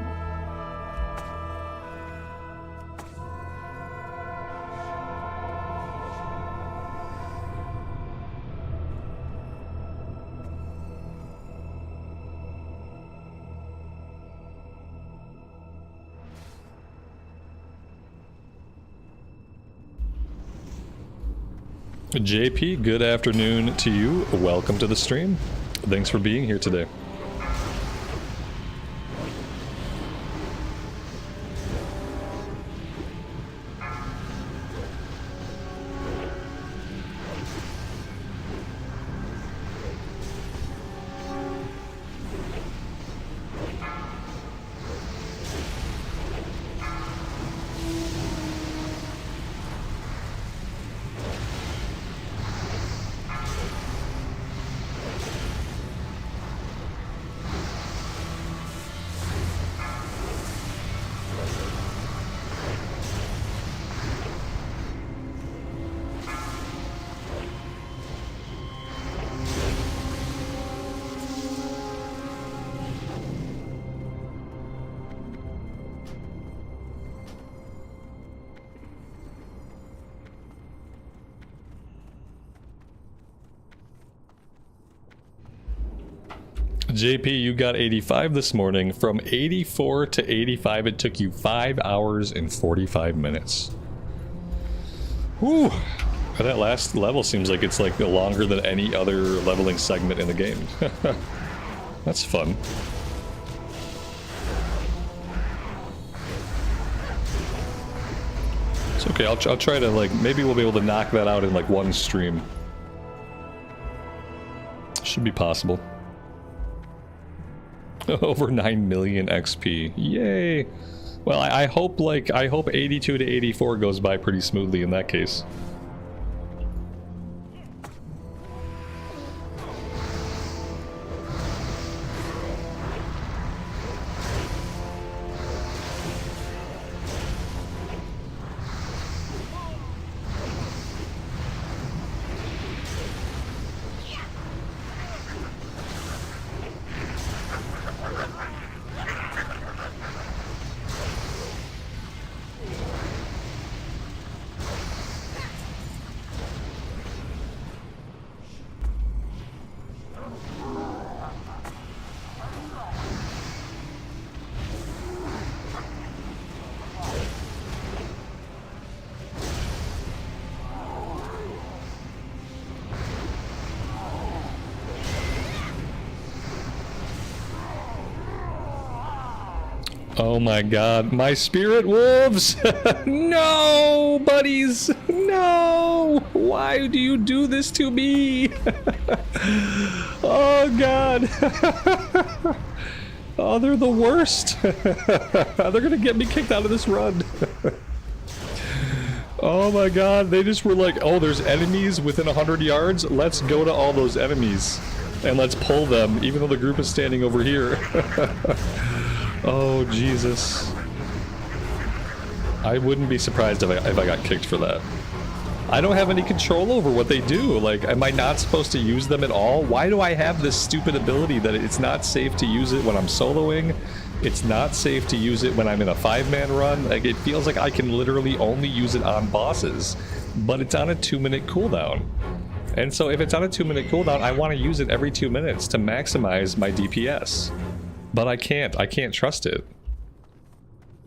JP, good afternoon to you. Welcome to the stream. Thanks for being here today. JP, you got 85 this morning. From 84 to 85, it took you 5 hours and 45 minutes. Whew. That last level seems like it's like longer than any other leveling segment in the game. That's fun. It's okay, I'll try to, like, maybe we'll be able to knock that out in like one stream. Should be possible. Over 9 million XP. Yay! Well, I hope 82 to 84 goes by pretty smoothly in that case. Oh my god, my spirit wolves! No, buddies! No! Why do you do this to me? Oh god! Oh, they're the worst! They're gonna get me kicked out of this run! Oh my god, they just were like, oh, there's enemies within 100 yards? Let's go to all those enemies. And let's pull them, even though the group is standing over here. Oh, Jesus. I wouldn't be surprised if I got kicked for that. I don't have any control over what they do. Like, am I not supposed to use them at all? Why do I have this stupid ability that it's not safe to use it when I'm soloing? It's not safe to use it when I'm in a 5-man run. Like, it feels like I can literally only use it on bosses. But it's on a 2-minute cooldown. And so if it's on a 2-minute cooldown, I want to use it every 2 minutes to maximize my DPS. But I can't trust it.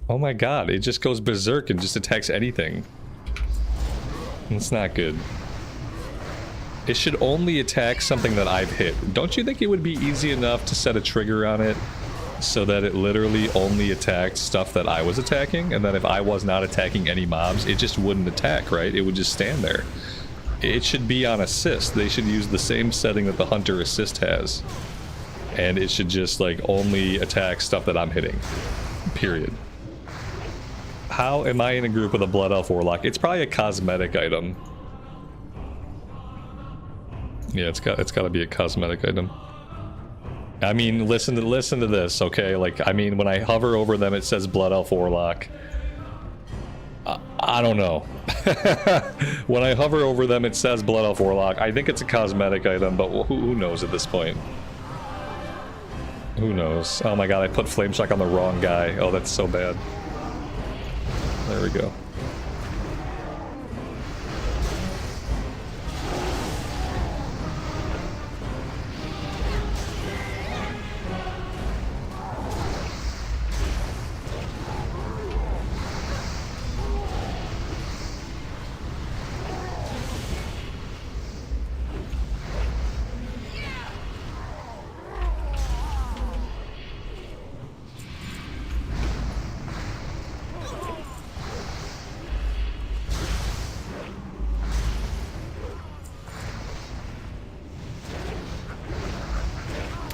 Oh my god, it just goes berserk and just attacks anything. It's not good. It should only attack something that I've hit. Don't you think it would be easy enough to set a trigger on it so that it literally only attacked stuff that I was attacking, and that if I was not attacking any mobs, it just wouldn't attack, right? It would just stand there. It should be on assist. They should use the same setting that the hunter assist has. And it should just, like, only attack stuff that I'm hitting. Period. How am I in a group with a Blood Elf Warlock? It's probably a cosmetic item. Yeah, it's got to be a cosmetic item. I mean, listen to this, okay? Like, I mean, when I hover over them, it says Blood Elf Warlock. I don't know. When I hover over them, it says Blood Elf Warlock. I think it's a cosmetic item, but who knows at this point? Who knows? Oh my god, I put Flame Shock on the wrong guy. Oh, that's so bad. There we go.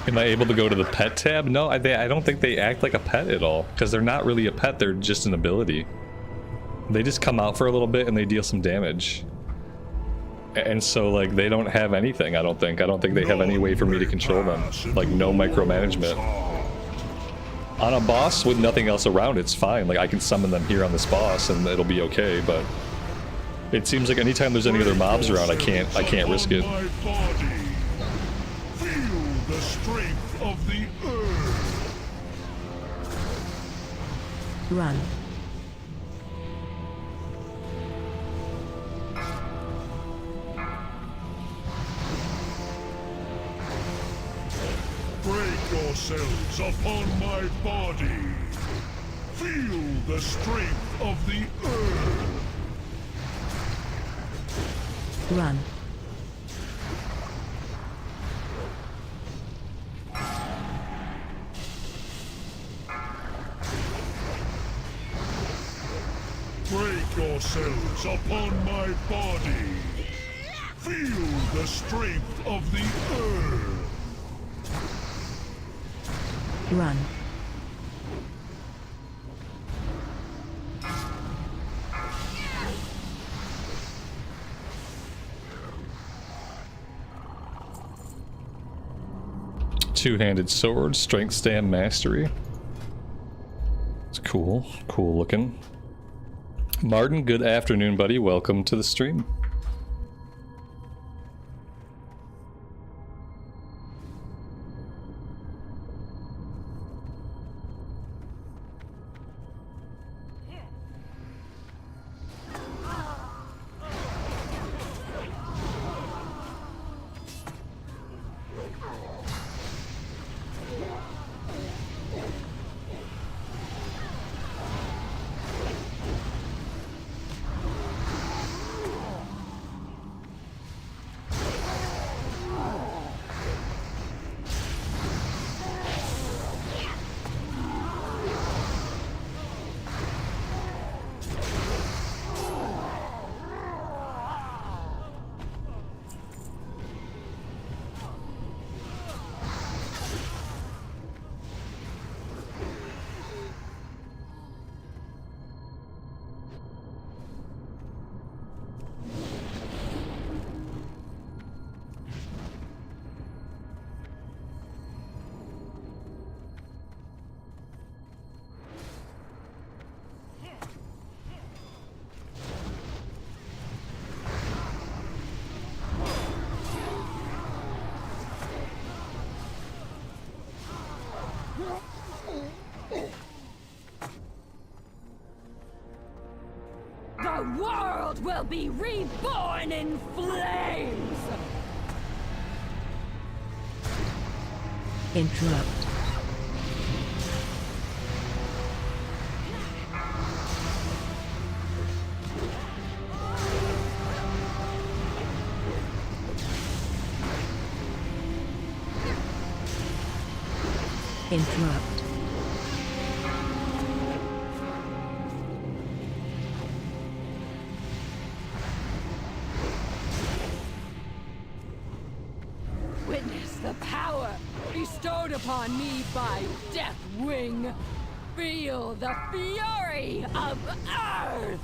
Am I able to go to the pet tab? No, I don't think they act like a pet at all, because they're not really a pet, they're just an ability. They just come out for a little bit and they deal some damage. And so, like, they don't have anything, I don't think. I don't think they have any way for me to control them. Like, no micromanagement. On a boss with nothing else around, it's fine. Like, I can summon them here on this boss and it'll be okay, but it seems like anytime there's any other mobs around, I can't risk it. The strength of the earth. Run. Break yourselves upon my body. Feel the strength of the earth. Run. Break yourselves upon my body. Feel the strength of the earth. Run. Two-handed sword, strength stand mastery. It's cool. Cool looking. Martin, good afternoon, buddy. Welcome to the stream. The world will be reborn in flames! Interrupt. Interrupt. Witness the power bestowed upon me by Deathwing. Feel the fury of Earth!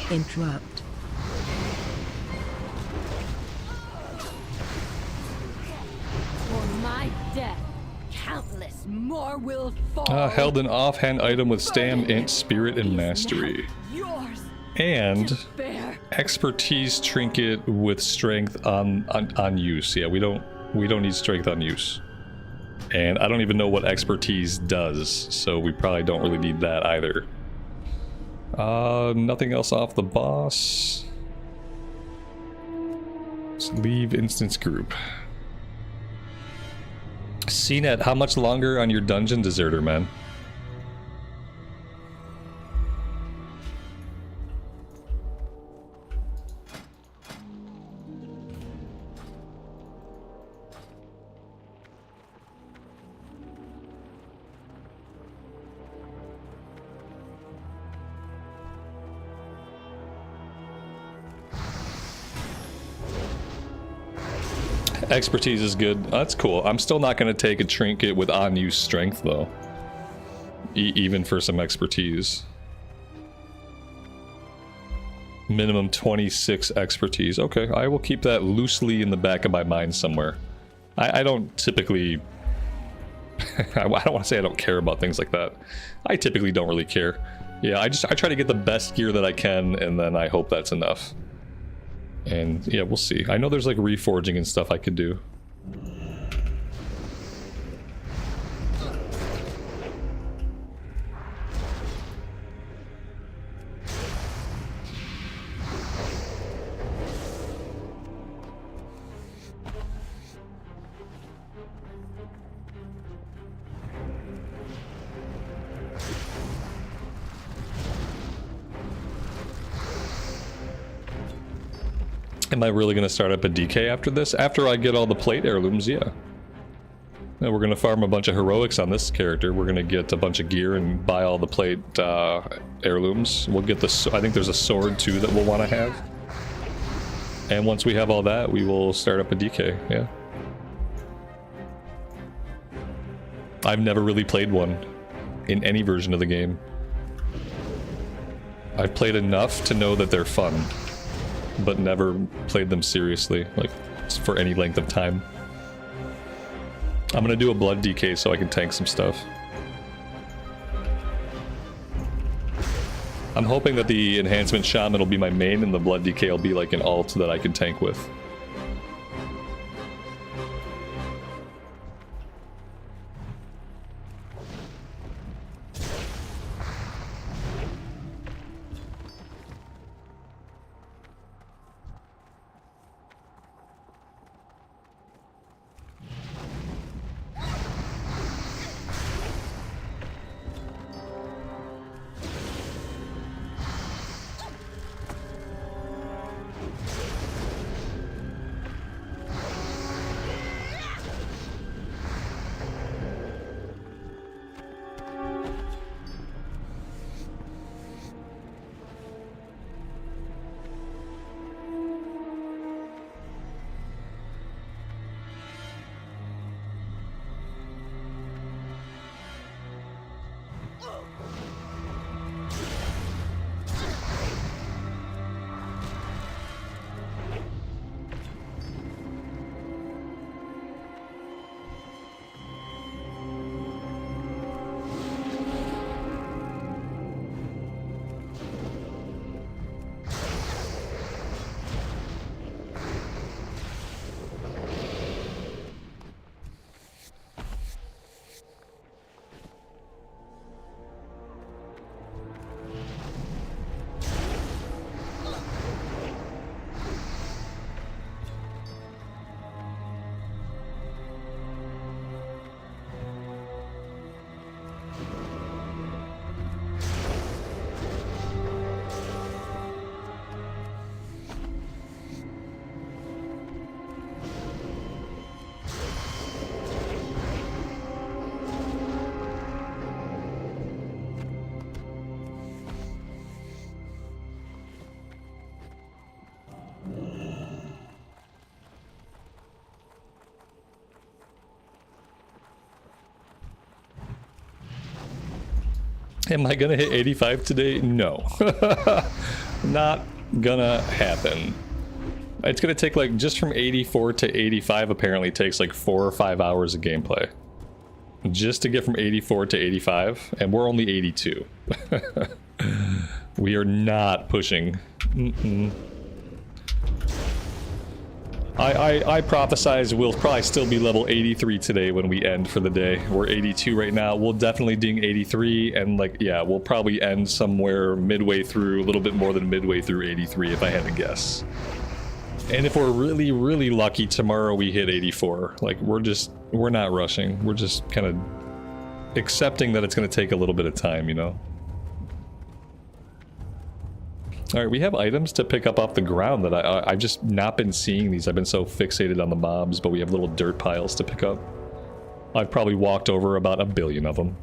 Interrupt. For my death, countless more will fall. Held an offhand item with stam, int, spirit, and mastery. Yours And to bear. expertise trinket with strength on use. Yeah, we don't need strength on use. And I don't even know what expertise does, so we probably don't really need that either. Nothing else off the boss. Let's leave instance group. CNET, how much longer on your dungeon deserter, man? Expertise is good. That's cool. I'm still not going to take a trinket with on-use strength, though. Even for some expertise. Minimum 26 expertise. Okay, I will keep that loosely in the back of my mind somewhere. I don't typically... I don't want to say I don't care about things like that. I typically don't really care. Yeah, I try to get the best gear that I can, and then I hope that's enough. And yeah, we'll see. I know there's like reforging and stuff I could do. Am I really going to start up a DK after this? After I get all the plate heirlooms, yeah. And we're going to farm a bunch of heroics on this character. We're going to get a bunch of gear and buy all the plate heirlooms. We'll get the... I think there's a sword, too, that we'll want to have. And once we have all that, we will start up a DK, yeah. I've never really played one in any version of the game. I've played enough to know that they're fun, but never played them seriously, like, for any length of time. I'm gonna do a blood DK so I can tank some stuff. I'm hoping that the enhancement shaman will be my main and the blood DK will be like an alt that I can tank with. Am I gonna hit 85 today? No. Not gonna happen. It's gonna take like, just from 84 to 85 apparently takes like 4 or 5 hours of gameplay. Just to get from 84 to 85, and we're only 82. We are not pushing. I prophesize we'll probably still be level 83 today when we end for the day. We're 82 right now. We'll definitely ding 83, and like, yeah, we'll probably end somewhere midway through, a little bit more than midway through 83 if I had to guess. And if we're really, really lucky, tomorrow we hit 84. Like, we're not rushing. We're just kind of accepting that it's going to take a little bit of time, you know? Alright, we have items to pick up off the ground that I've just not been seeing these. I've been so fixated on the mobs, but we have little dirt piles to pick up. I've probably walked over about 1 billion of them.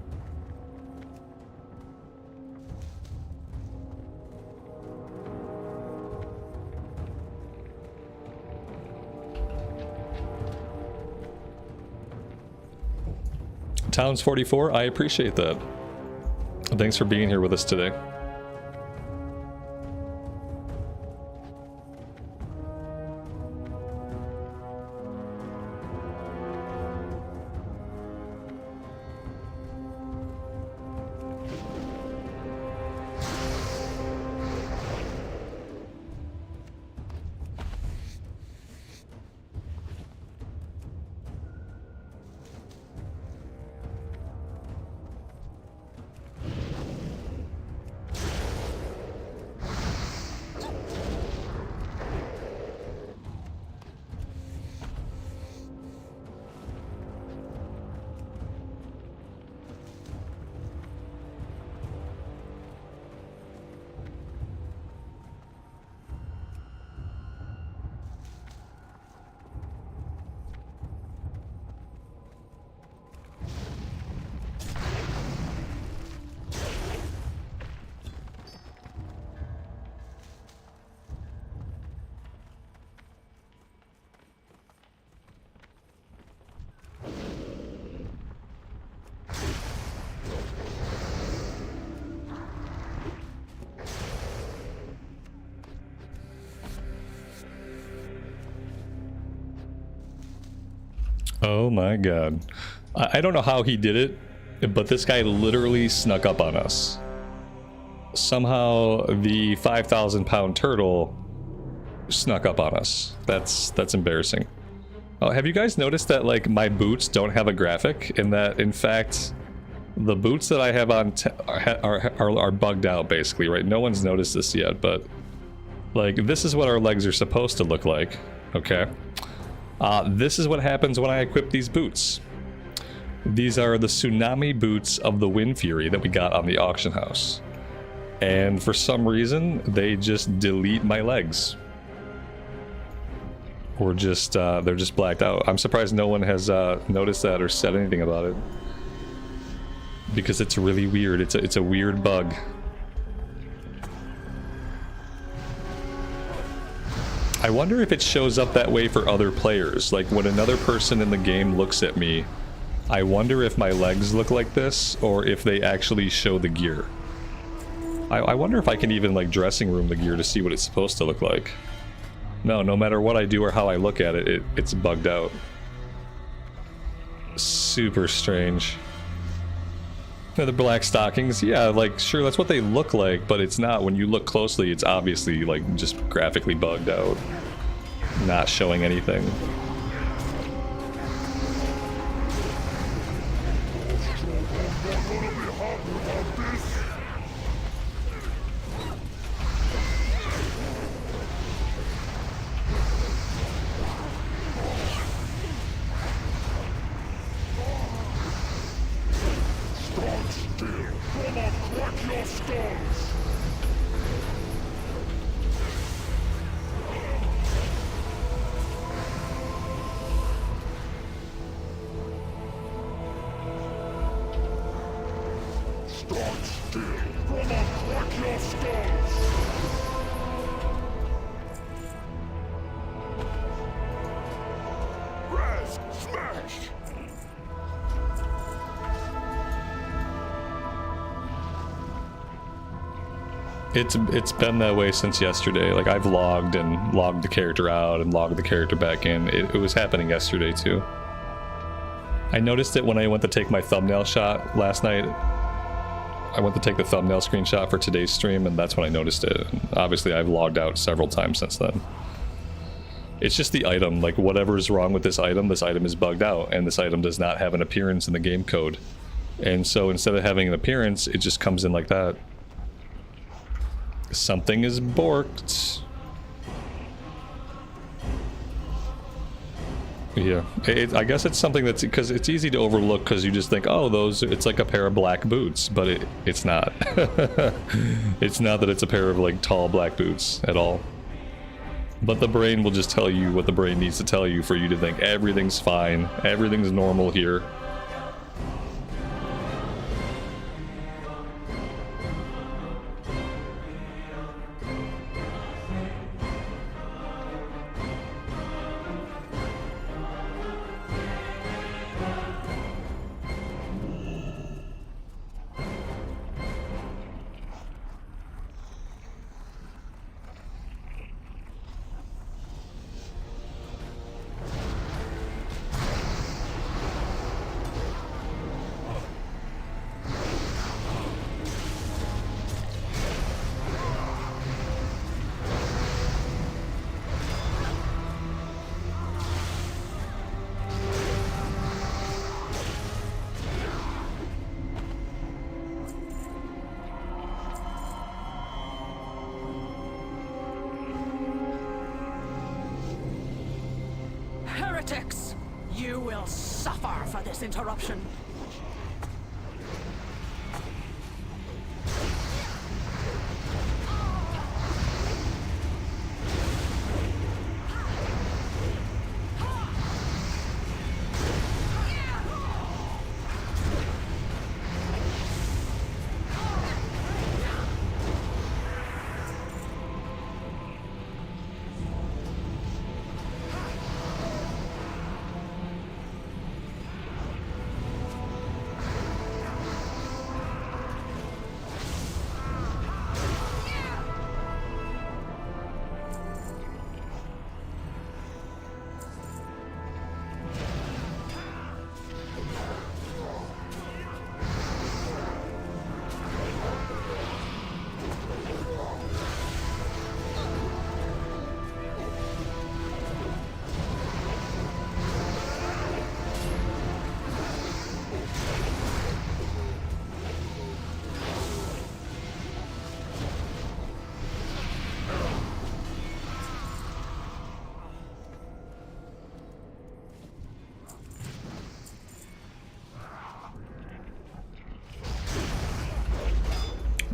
Towns 44, I appreciate that. Thanks for being here with us today. Oh my god. I don't know how he did it, but this guy literally snuck up on us. Somehow the 5,000 pound turtle snuck up on us. That's embarrassing. Oh, have you guys noticed that like my boots don't have a graphic, and that in fact the boots that I have on are bugged out basically, right? No one's noticed this yet, but like this is what our legs are supposed to look like, okay? This is what happens when I equip these boots. These are the tsunami boots of the Wind Fury that we got on the auction house. And for some reason, they just delete my legs. Or just, they're just blacked out. I'm surprised no one has noticed that or said anything about it. Because it's really weird. It's a weird bug. I wonder if it shows up that way for other players. Like when another person in the game looks at me, I wonder if my legs look like this or if they actually show the gear. I wonder if I can even like dressing room the gear to see what it's supposed to look like. No matter what I do or how I look at it, it's bugged out. Super strange. The black stockings, yeah, like sure that's what they look like, but it's not. When you look closely, it's obviously like just graphically bugged out, not showing anything. It's been that way since yesterday. Like I've logged and logged the character out and logged the character back in. It was happening yesterday too. I noticed it when I went to take my thumbnail shot last night. I went to take the thumbnail screenshot for today's stream, and that's when I noticed it. And obviously I've logged out several times since then. It's just the item. Like, whatever is wrong with this item is bugged out, and this item does not have an appearance in the game code. And so instead of having an appearance, it just comes in like that. Something is borked. Yeah, I guess it's something that's, because it's easy to overlook because you just think, oh, those, it's like a pair of black boots, but it's not. It's not that it's a pair of like tall black boots at all. But the brain will just tell you what the brain needs to tell you for you to think everything's fine, everything's normal here. Heretics! You will suffer for this interruption.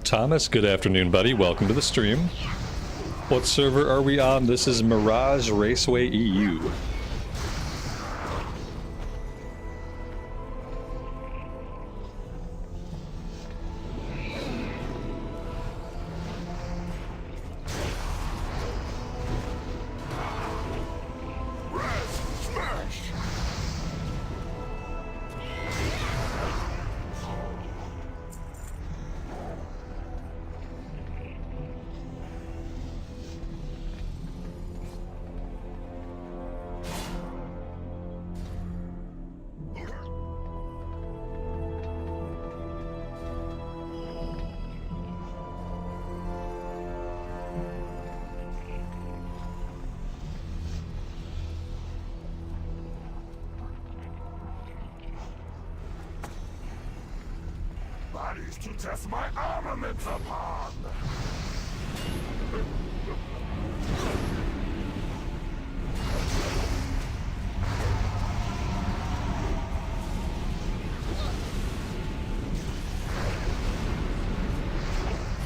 Thomas, good afternoon, buddy. Welcome to the stream. What server are we on? This is Mirage Raceway EU. To test my armaments upon!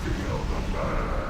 Feel the burn!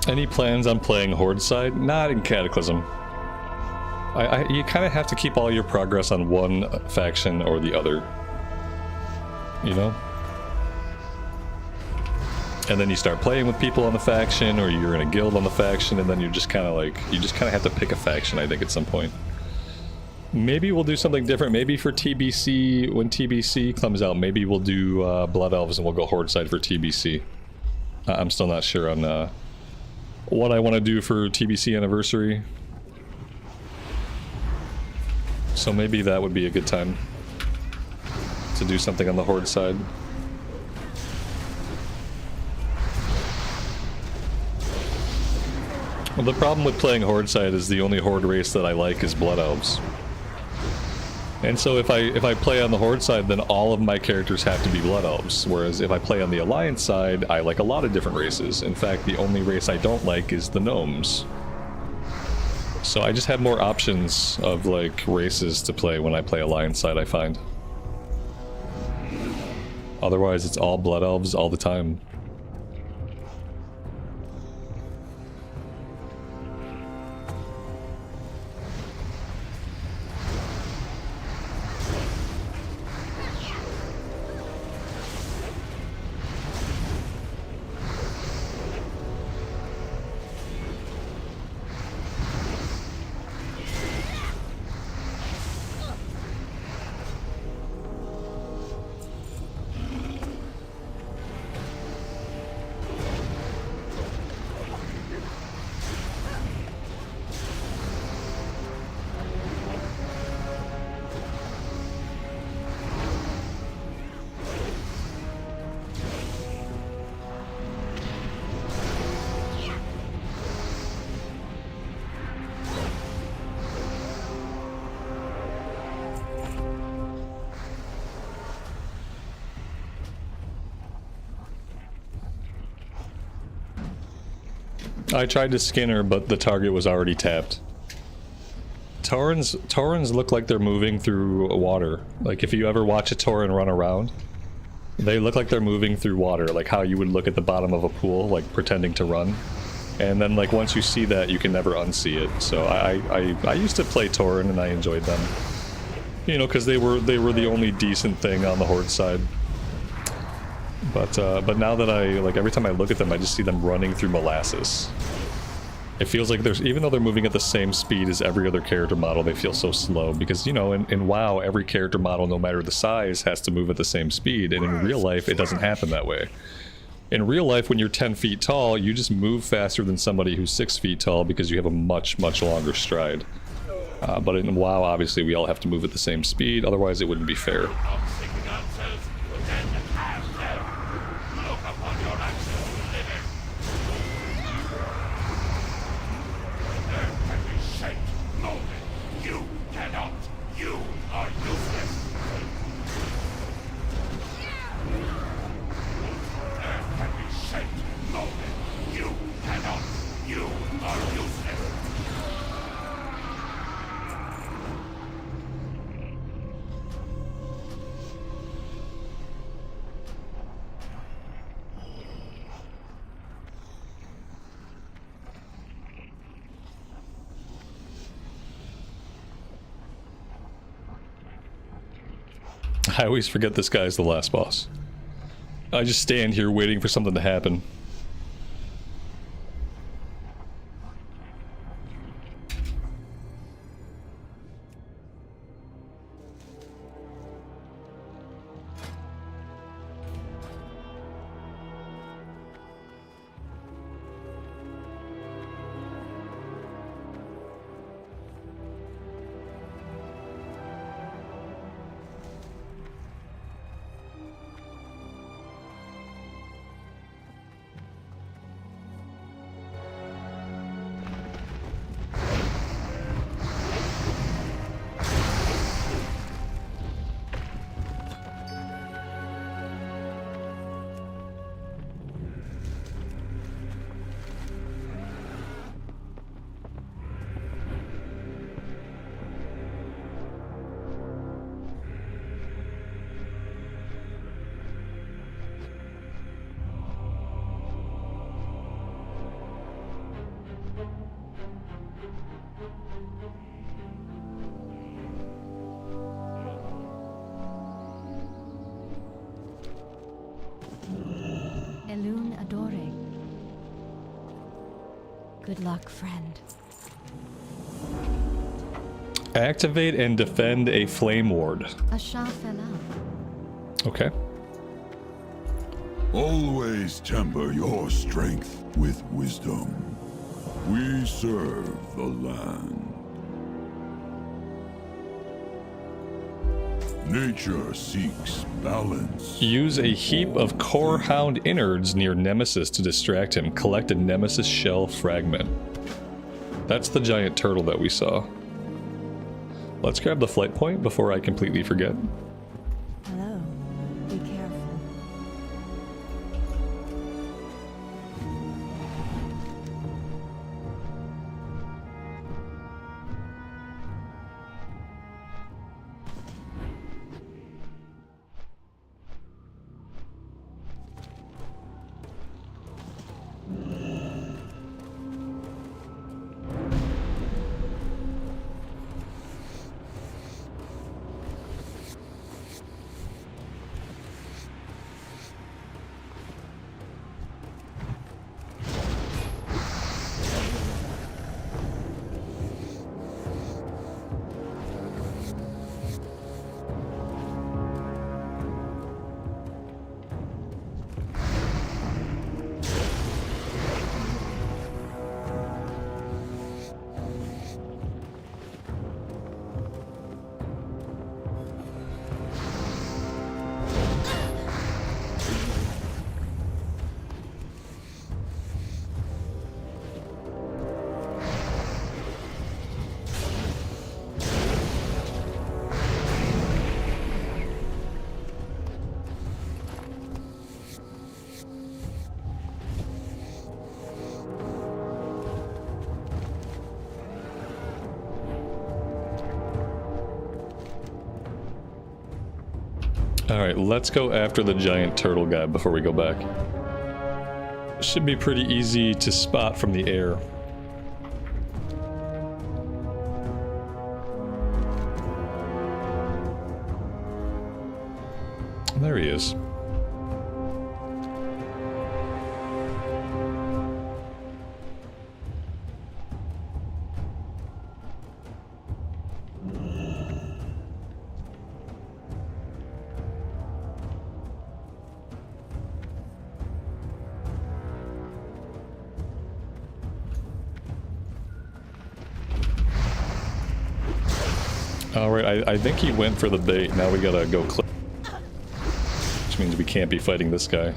Any plans on playing Horde side? Not in Cataclysm. You kind of have to keep all your progress on one faction or the other. You know? And then you start playing with people on the faction, or you're in a guild on the faction, and then you're just kind of like, you just kind of have to pick a faction, I think, at some point. Maybe we'll do something different. Maybe for TBC, when TBC comes out, maybe we'll do Blood Elves and we'll go Horde side for TBC. I'm still not sure on what I want to do for TBC anniversary. So maybe that would be a good time to do something on the Horde side. Well, the problem with playing Horde side is the only Horde race that I like is Blood Elves. And so if I play on the Horde side, then all of my characters have to be Blood Elves. Whereas if I play on the Alliance side, I like a lot of different races. In fact, the only race I don't like is the Gnomes. So I just have more options of like races to play when I play Alliance side, I find. Otherwise, it's all Blood Elves all the time. I tried to skin her, but the target was already tapped. Taurens look like they're moving through water. Like if you ever watch a Tauren run around, they look like they're moving through water, like how you would look at the bottom of a pool, like pretending to run. And then like once you see that, you can never unsee it. So I used to play Tauren and I enjoyed them. You know, because they were the only decent thing on the Horde side. But now that like every time I look at them, I just see them running through molasses. It feels like even though they're moving at the same speed as every other character model, they feel so slow. Because, you know, in WoW, every character model, no matter the size, has to move at the same speed. And in real life, it doesn't happen that way. In real life, when you're 10 feet tall, you just move faster than somebody who's 6 feet tall because you have a much, much longer stride. But in WoW, obviously, we all have to move at the same speed. Otherwise, it wouldn't be fair. I always forget this guy's the last boss. I just stand here waiting for something to happen. Good luck, friend. Activate and defend a flame ward. A shot fell out. Okay. Always temper your strength with wisdom. We serve the land. Nature seeks balance. Use a heap of core hound innards near Nemesis to distract him. Collect a Nemesis shell fragment. That's the giant turtle that we saw. Let's grab the flight point before I completely forget. Hello. Be careful. Alright, let's go after the giant turtle guy before we go back. Should be pretty easy to spot from the air. There he is. Alright, I think he went for the bait. Now we gotta go click. Which means we can't be fighting this guy.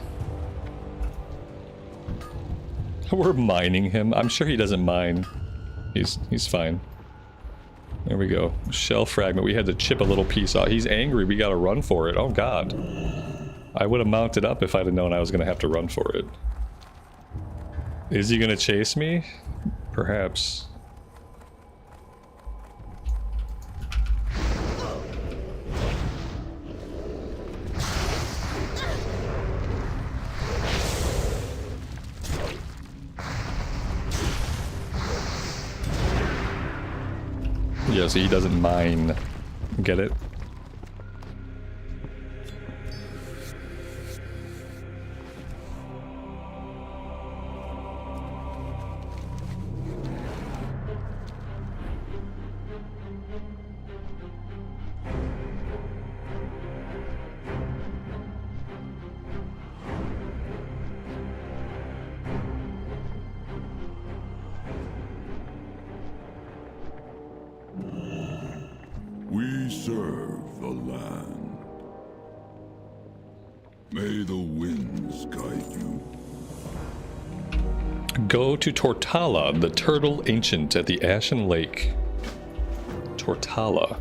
We're mining him. I'm sure he doesn't mine. He's fine. There we go. Shell fragment. We had to chip a little piece off. He's angry. We gotta run for it. Oh god. I would have mounted up if I'd have known I was gonna have to run for it. Is he gonna chase me? Perhaps. Yeah, so he doesn't mine. Get it? We serve the land. May the winds guide you. Go to Tortala, the turtle ancient at the Ashen Lake. Tortala.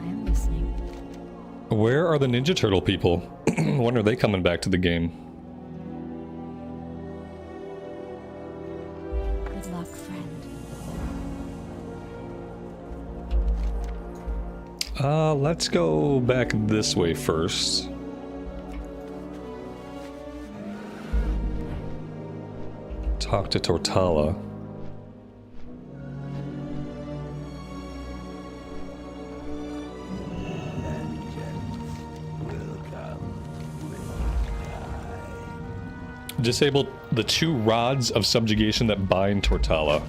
I am listening. Where are the Ninja Turtle people? When are they coming back to the game? Good luck, friend. Let's go back this way first. Talk to Tortala. Disable the 2 rods of subjugation that bind Tortalla.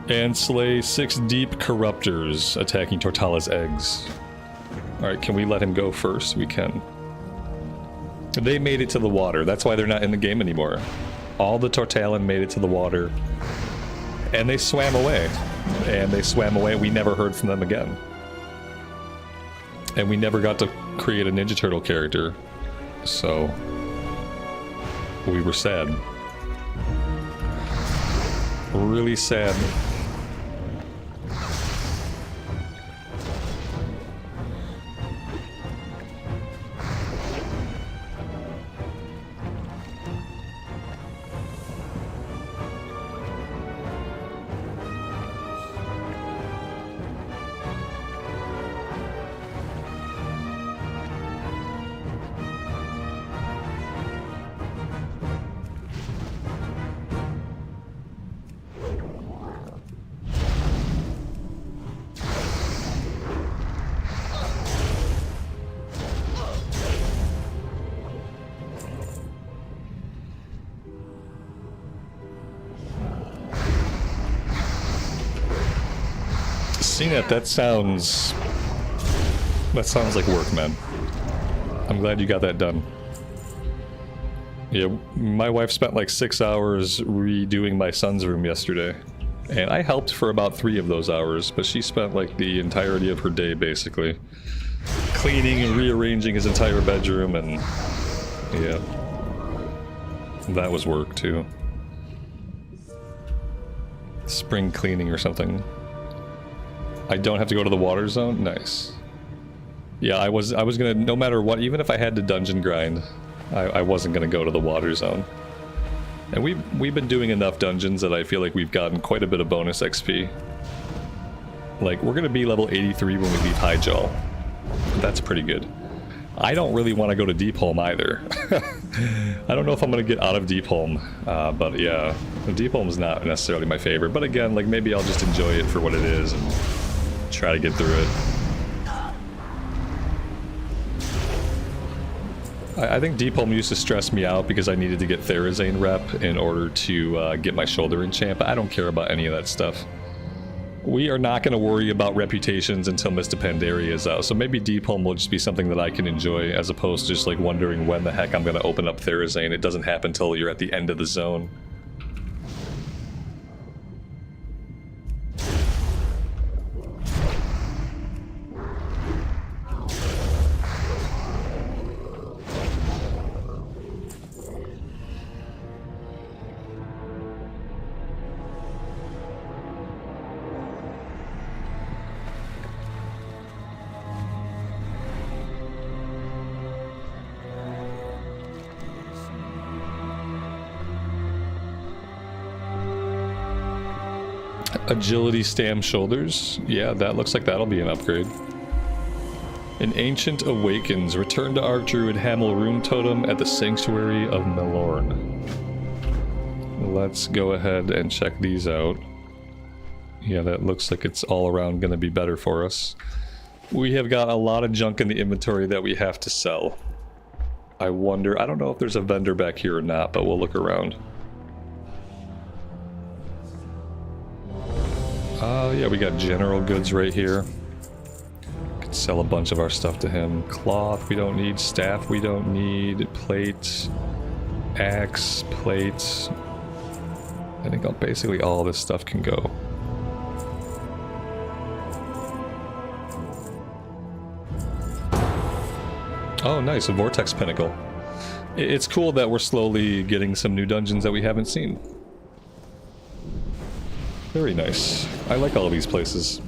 And slay 6 deep corruptors attacking Tortalla's eggs. Alright, can we let him go first? We can. They made it to the water. That's why they're not in the game anymore. All the Tortallan made it to the water. And they swam away. And they swam away. We never heard from them again. And we never got to create a Ninja Turtle character. So we were sad. Really sad. That sounds like work, man. I'm glad you got that done. Yeah, my wife spent like 6 hours redoing my son's room yesterday. And I helped for about 3 of those hours, but she spent like the entirety of her day basically cleaning and rearranging his entire bedroom, and yeah. That was work too. Spring cleaning or something. I don't have to go to the water zone? Nice. Yeah, I was gonna, no matter what, even if I had to dungeon grind, I wasn't gonna go to the water zone. And we've been doing enough dungeons that I feel like we've gotten quite a bit of bonus XP. Like, we're gonna be level 83 when we leave Hyjal. That's pretty good. I don't really want to go to Deepholm either. I don't know if I'm gonna get out of Deepholm, but yeah, Deepholm's not necessarily my favorite. But again, like, maybe I'll just enjoy it for what it is and try to get through it. I think Deepholm used to stress me out because I needed to get Therazane rep in order to get my shoulder enchant, but I don't care about any of that stuff. We are not going to worry about reputations until Mist of Pandaria is out, so maybe Deepholm will just be something that I can enjoy as opposed to just like wondering when the heck I'm going to open up Therazane. It doesn't happen until you're at the end of the zone. Agility stam shoulders. Yeah, that looks like that'll be an upgrade. An Ancient Awakens. Return to Archdruid Hamel Rune Totem at the Sanctuary of Melorn. Let's go ahead and check these out. Yeah, that looks like it's all around gonna be better for us. We have got a lot of junk in the inventory that we have to sell. I wonder, I don't know if there's a vendor back here or not, but we'll look around. Yeah, we got general goods right here. Could sell a bunch of our stuff to him. Cloth we don't need, staff we don't need, plate, axe, plate. I think basically all this stuff can go. Oh, nice, a Vortex Pinnacle. It's cool that we're slowly getting some new dungeons that we haven't seen. Very nice. I like all of these places.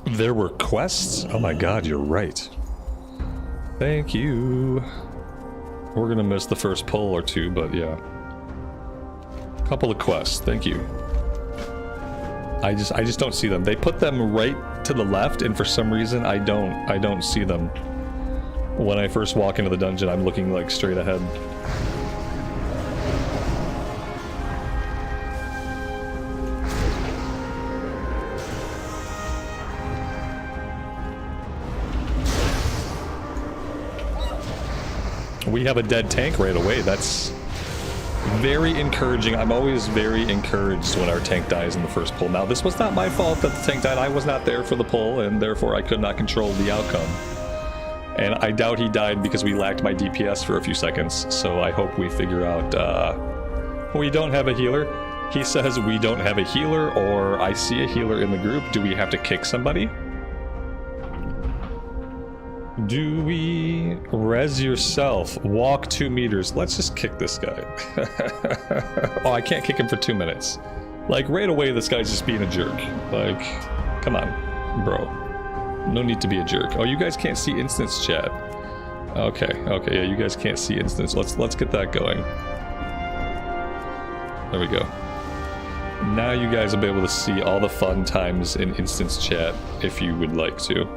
There were quests? Oh my god, you're right. Thank you. We're gonna miss the first pull or two, but yeah. Couple of quests, thank you. I just don't see them. They put them right to the left, and for some reason I don't see them. When I first walk into the dungeon, I'm looking like straight ahead. We have a dead tank right away. That's very encouraging. I'm always very encouraged when our tank dies in the first pull. Now, this was not my fault that the tank died. I was not there for the pull, and therefore I could not control the outcome. And I doubt he died because we lacked my DPS for a few seconds. So I hope we figure out... we don't have a healer. He says we don't have a healer, or I see a healer in the group. Do we have to kick somebody? Do we res yourself? Walk 2 meters. Let's just kick this guy. Oh, I can't kick him for 2 minutes. Like, right away, this guy's just being a jerk. Like, come on, bro. No need to be a jerk. Oh, you guys can't see instance chat. Okay, yeah, you guys can't see instance. Let's get that going. There we go. Now you guys will be able to see all the fun times in instance chat if you would like to.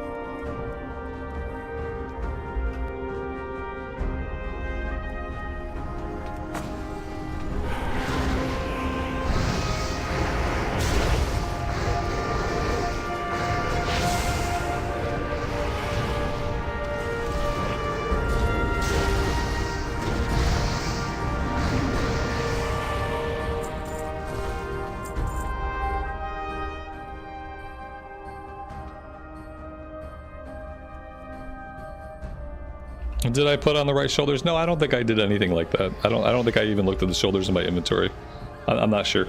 Did I put on the right shoulders? No, I don't think I did anything like that. I don't think I even looked at the shoulders in my inventory. I'm not sure.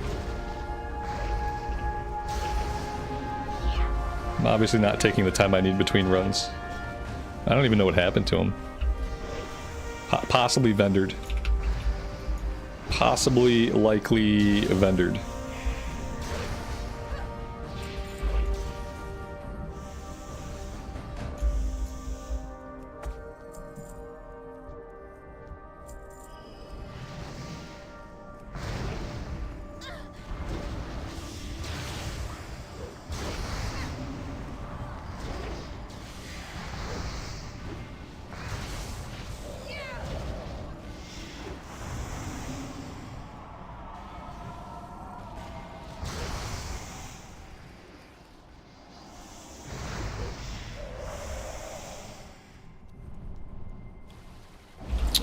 I'm obviously not taking the time I need between runs. I don't even know what happened to him. Possibly vendored. Possibly, likely vendored.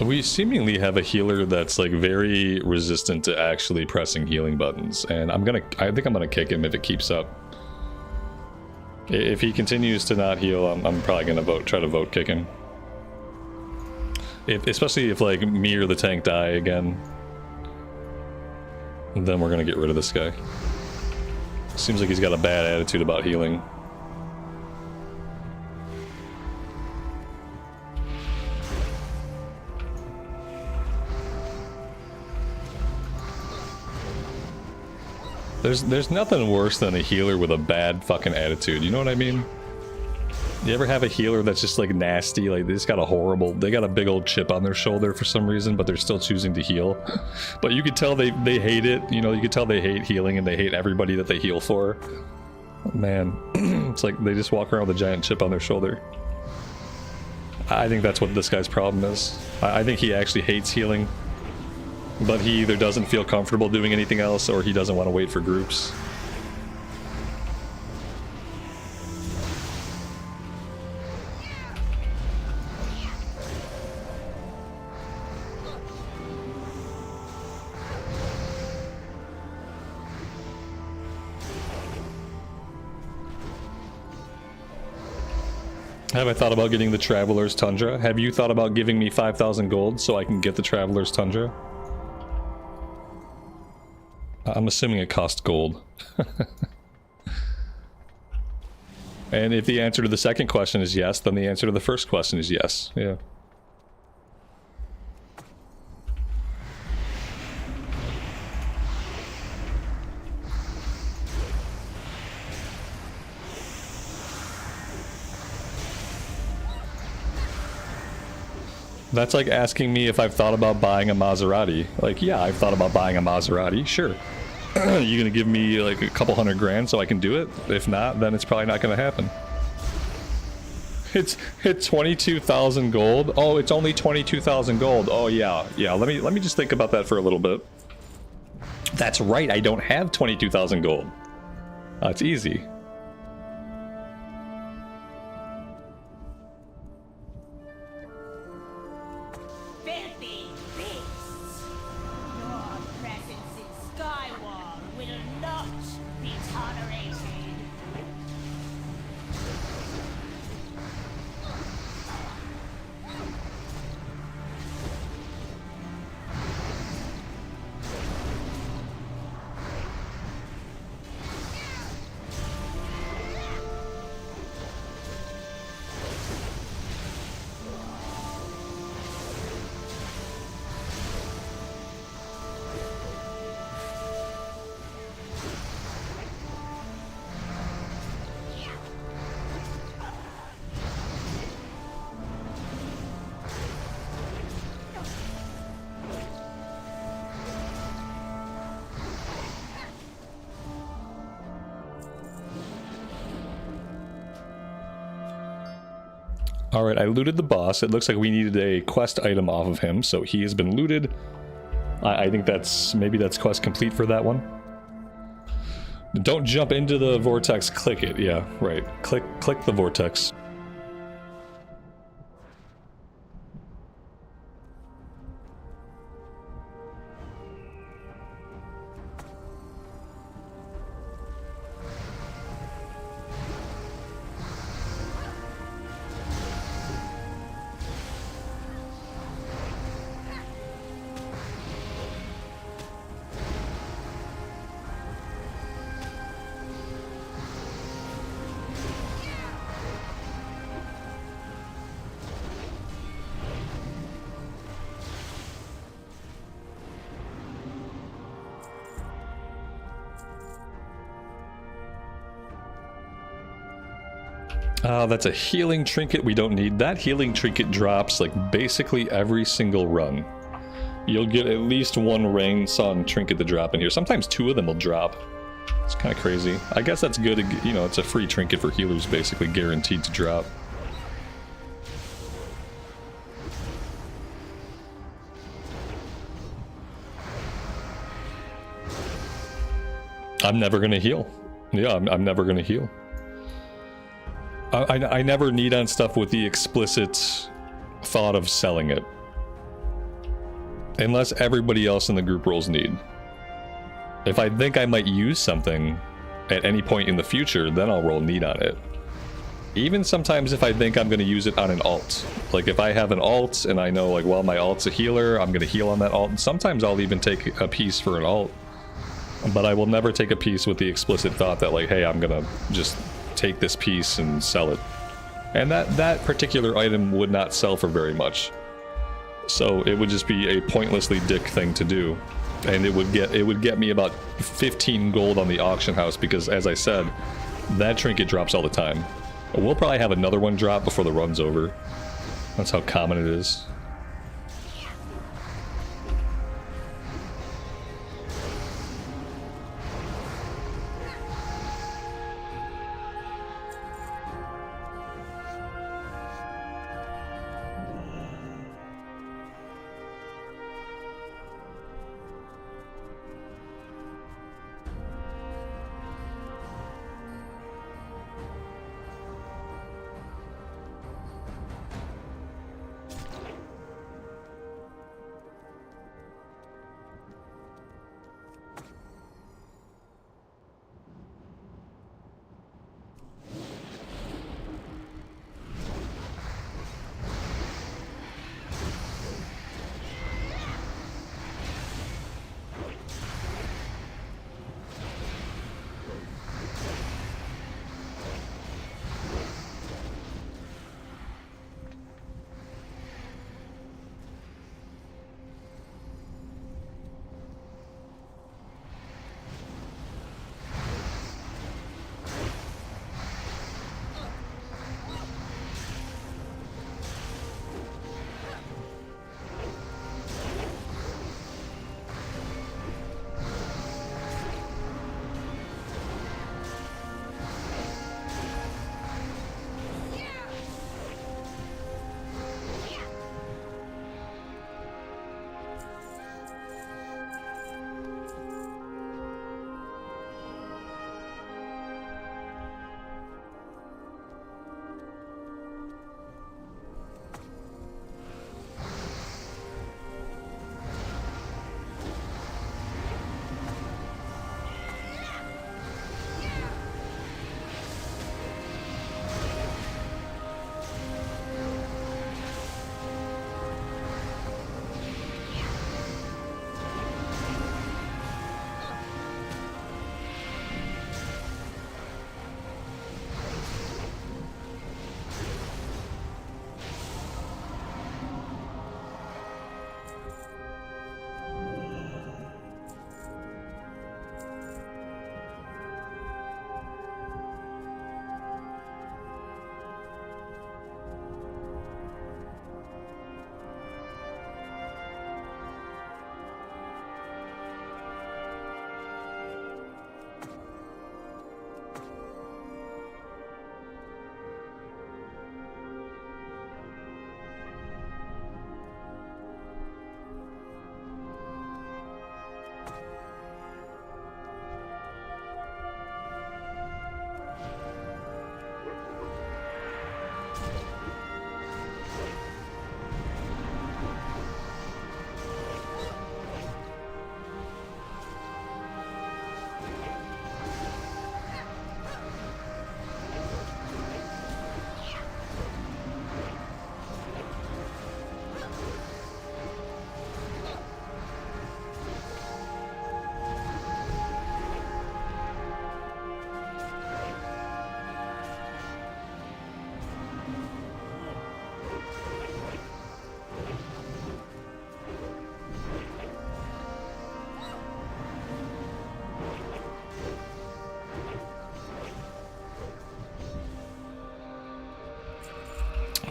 We seemingly have a healer that's like very resistant to actually pressing healing buttons, and I think I'm gonna kick him if it keeps up. If he continues to not heal, I'm probably gonna try to vote kick him. Especially if like me or the tank die again, then we're gonna get rid of this guy. Seems like he's got a bad attitude about healing. There's nothing worse than a healer with a bad fucking attitude, you know what I mean? You ever have a healer that's just like nasty, like they got a big old chip on their shoulder for some reason, but they're still choosing to heal. But you could tell they hate it, you know, you could tell they hate healing and they hate everybody that they heal for. Man, it's like they just walk around with a giant chip on their shoulder. I think that's what this guy's problem is. I think he actually hates healing. But he either doesn't feel comfortable doing anything else, or he doesn't want to wait for groups. Have I thought about getting the Traveler's Tundra? Have you thought about giving me 5,000 gold so I can get the Traveler's Tundra? I'm assuming it costs gold. And if the answer to the second question is yes, then the answer to the first question is yes. Yeah. That's like asking me if I've thought about buying a Maserati. Like, yeah, I've thought about buying a Maserati, sure. You gonna give me like a couple $100 grand so I can do it? If not, then it's probably not gonna happen. It's hit 22,000 gold. Oh, it's only 22,000 gold. Oh yeah, yeah. Let me just think about that for a little bit. That's right. I don't have 22,000 gold. It's easy. Filthy beasts! Your presence in Skywall will not be tolerated. Alright, I looted the boss. It looks like we needed a quest item off of him, so he has been looted. I think maybe that's quest complete for that one. Don't jump into the vortex, click it. Yeah, right. Click the vortex. That's a healing trinket. We don't need that. Healing trinket drops like basically every single run. You'll get at least one Rain Sun trinket to drop in here. Sometimes two of them will drop. It's kind of crazy. I guess that's good. You know, it's a free trinket for healers, basically guaranteed to drop. I'm never gonna heal. Yeah, I'm never gonna heal. I never need on stuff with the explicit thought of selling it. Unless everybody else in the group rolls need. If I think I might use something at any point in the future, then I'll roll need on it. Even sometimes if I think I'm going to use it on an alt. Like if I have an alt and I know like, well, my alt's a healer, I'm going to heal on that alt. And sometimes I'll even take a piece for an alt. But I will never take a piece with the explicit thought that like, hey, I'm going to just take this piece and sell it. And that particular item would not sell for very much. So it would just be a pointlessly dick thing to do. And it would get me about 15 gold on the auction house because, as I said, that trinket drops all the time. We'll probably have another one drop before the run's over. That's how common it is.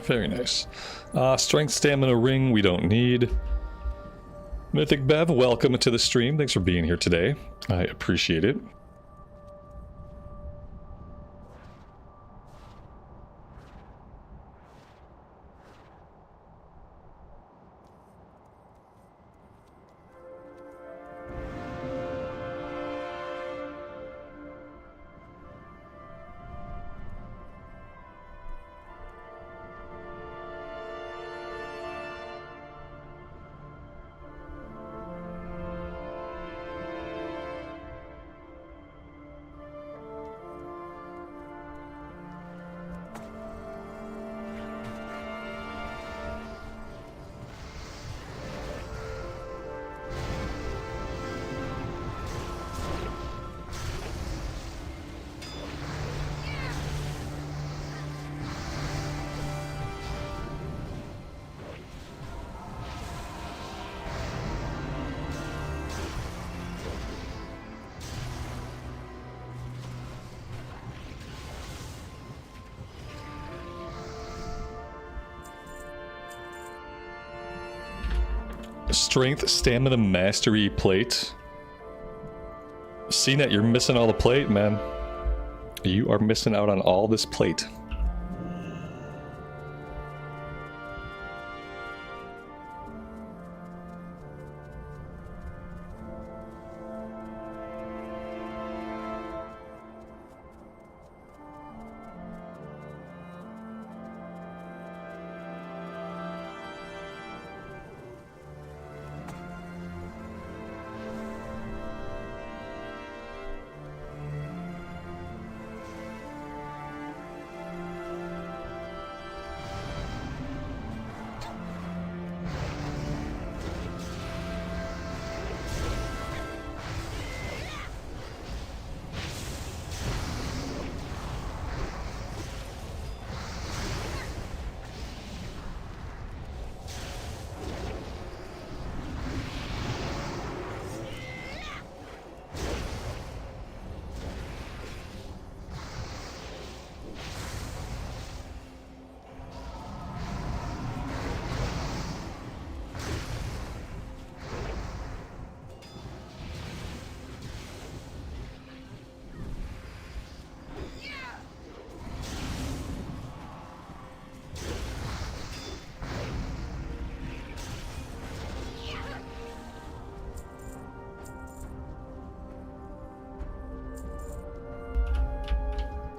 Very nice. Strength, stamina, ring, we don't need. Mythic Bev, welcome to the stream. Thanks for being here today. I appreciate it. Strength, stamina, mastery, plate. CNET, you're missing all the plate, man. You are missing out on all this plate.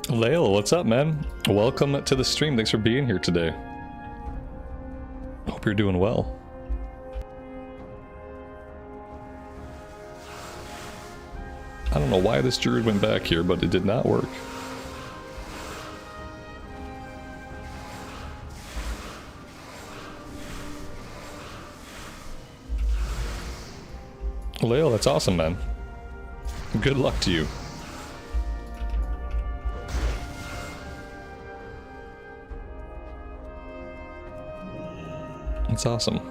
Lael, what's up, man? Welcome to the stream. Thanks for being here today. Hope you're doing well. I don't know why this druid went back here, but it did not work. Lael, that's awesome, man. Good luck to you. That's awesome.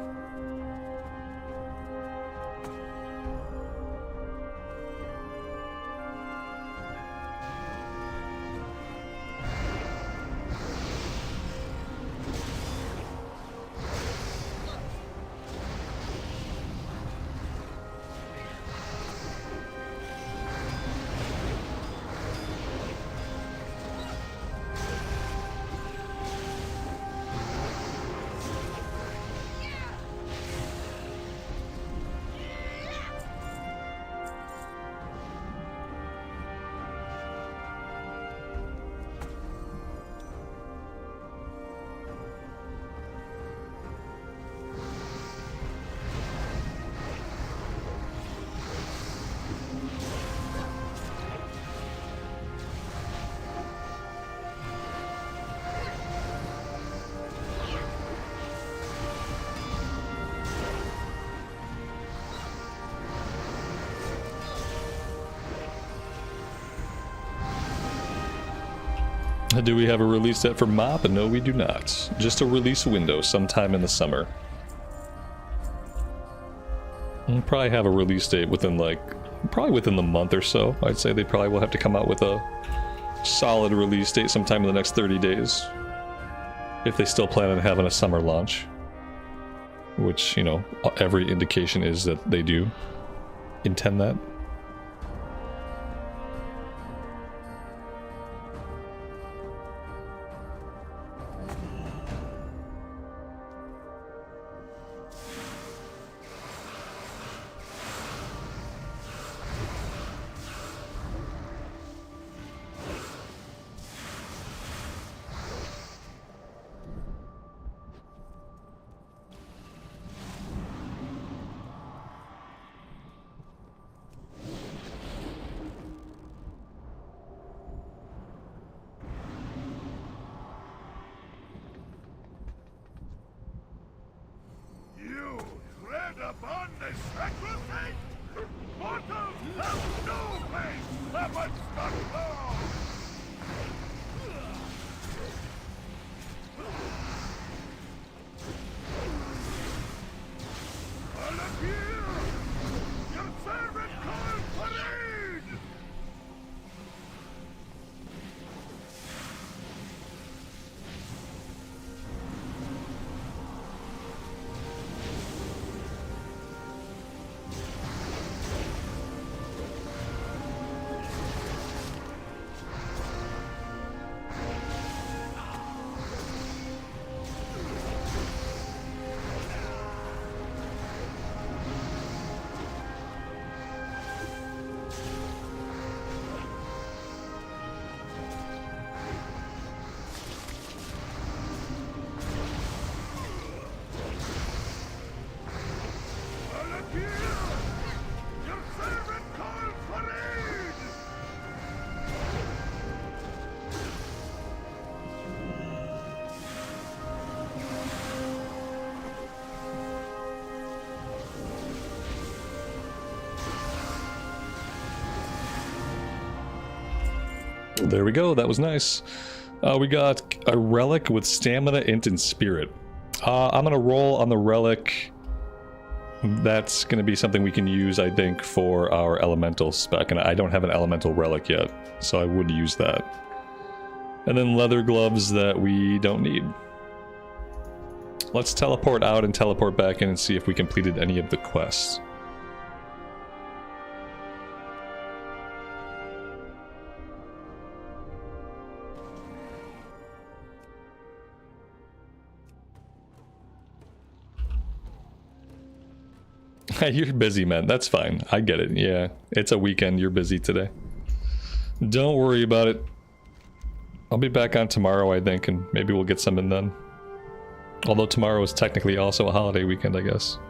Do we have a release date for MOP? No, we do not. Just a release window sometime in the summer. We'll probably have a release date within probably within the month or so. I'd say they probably will have to come out with a solid release date sometime in the next 30 days. If they still plan on having a summer launch. Which, you know, every indication is that they do intend that. Upon this sacrifice, mortals have no place amongst the law. All of you, your servant calls for aid. There we go, that was nice. We got a relic with stamina, int, and spirit. I'm gonna roll on the relic. That's gonna be something we can use, I think, for our elemental spec, and I don't have an elemental relic yet, so I would use that. And then leather gloves that we don't need. Let's teleport out and teleport back in and see if we completed any of the quests. You're busy, man. That's fine. I get it. Yeah, it's a weekend. You're busy today. Don't worry about it. I'll be back on tomorrow, I think, and maybe we'll get something done. Although tomorrow is technically also a holiday weekend, I guess.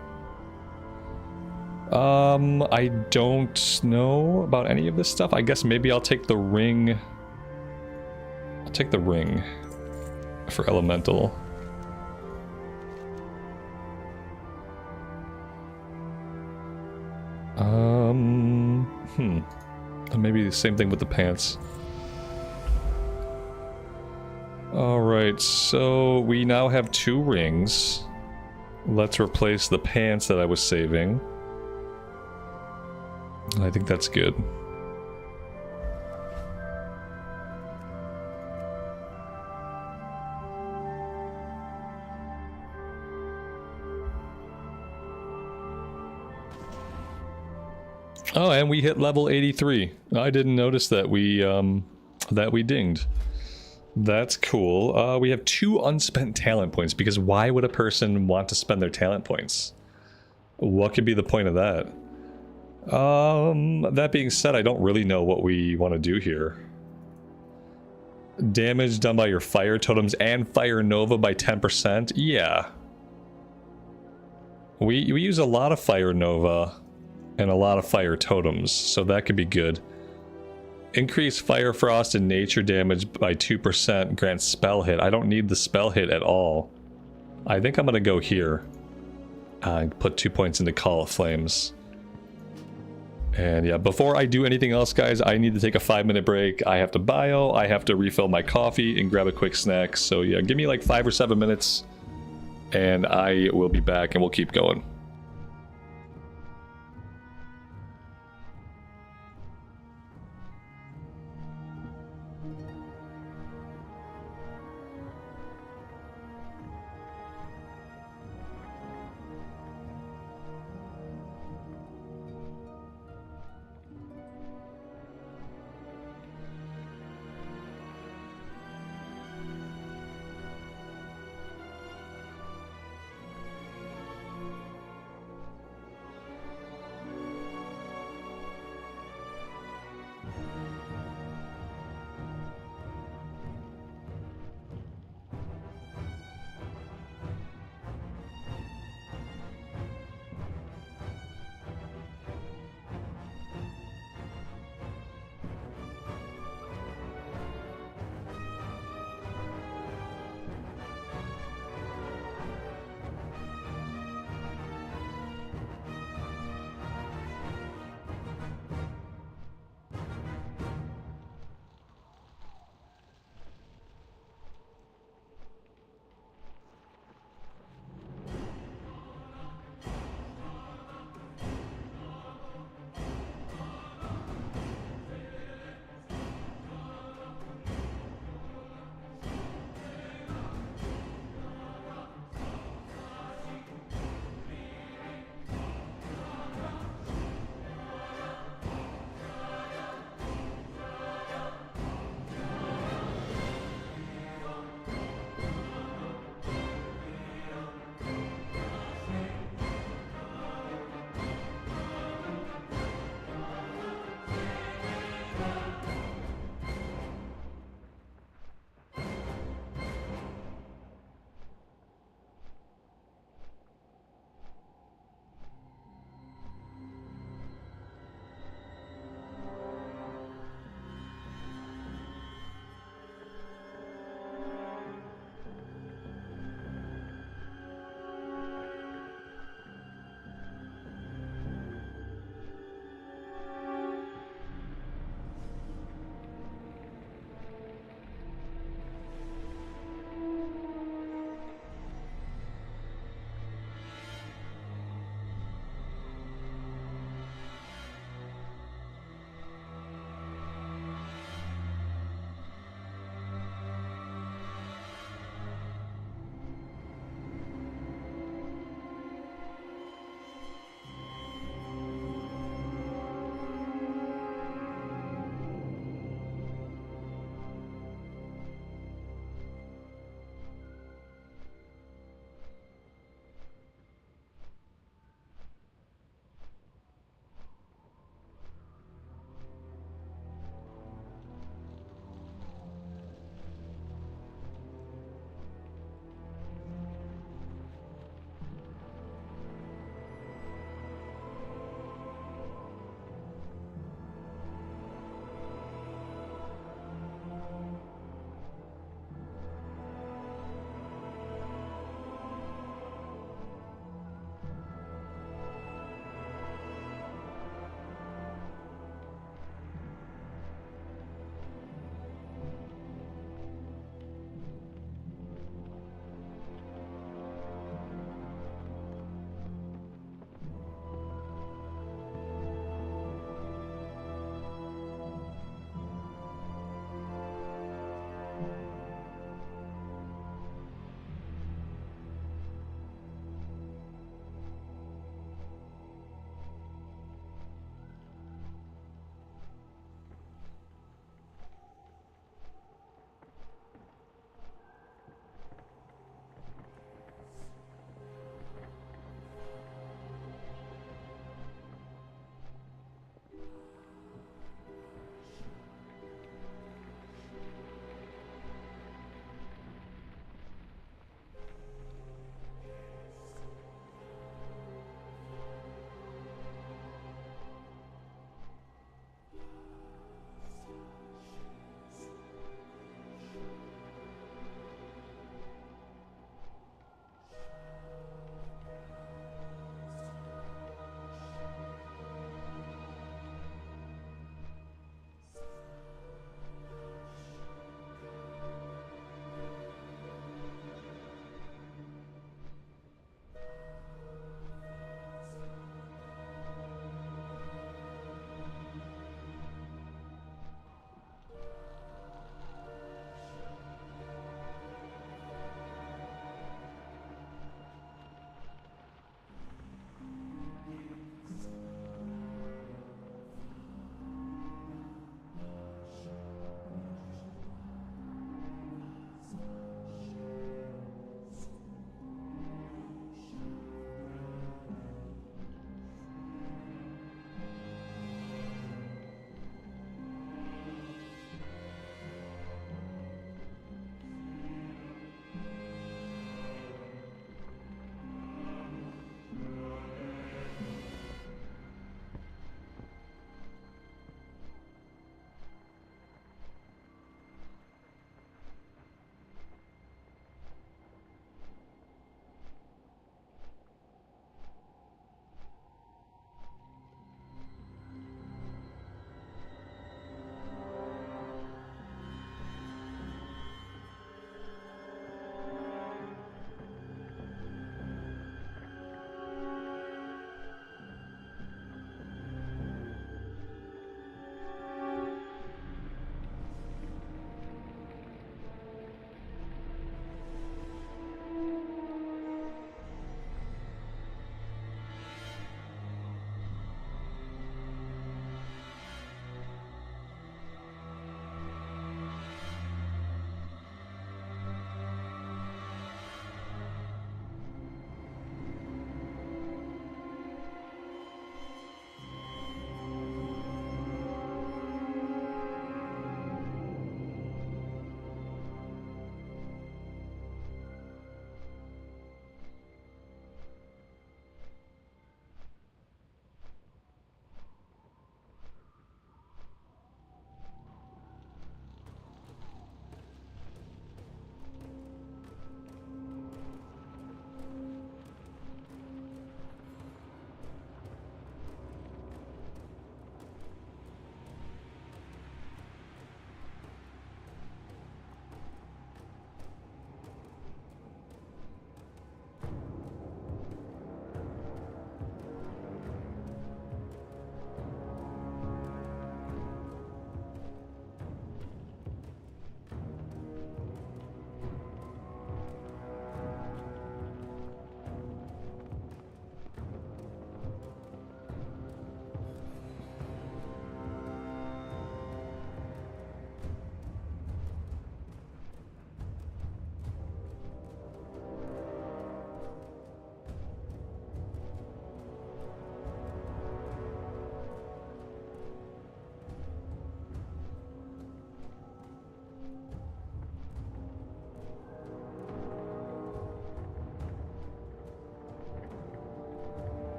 I don't know about any of this stuff. I guess maybe I'll take the ring. I'll take the ring for elemental. Maybe the same thing with the pants. Alright, so we now have 2 rings. Let's replace the pants that I was saving. I think that's good. Oh, and we hit level 83. I didn't notice that we dinged. That's cool. We have 2 unspent talent points, because why would a person want to spend their talent points? What could be the point of that? That being said, I don't really know what we want to do here. Damage done by your fire totems and fire nova by 10%? Yeah. We use a lot of fire nova and a lot of fire totems, so that could be good. Increase fire, frost, and nature damage by 2%, grants spell hit. I don't need the spell hit at all. I think I'm gonna go here. Put 2 points into Call of Flames. And yeah, before I do anything else, guys, I need to take a 5-minute break. I have to bio, I have to refill my coffee, and grab a quick snack. So yeah, give me like 5 or 7 minutes, and I will be back, and we'll keep going.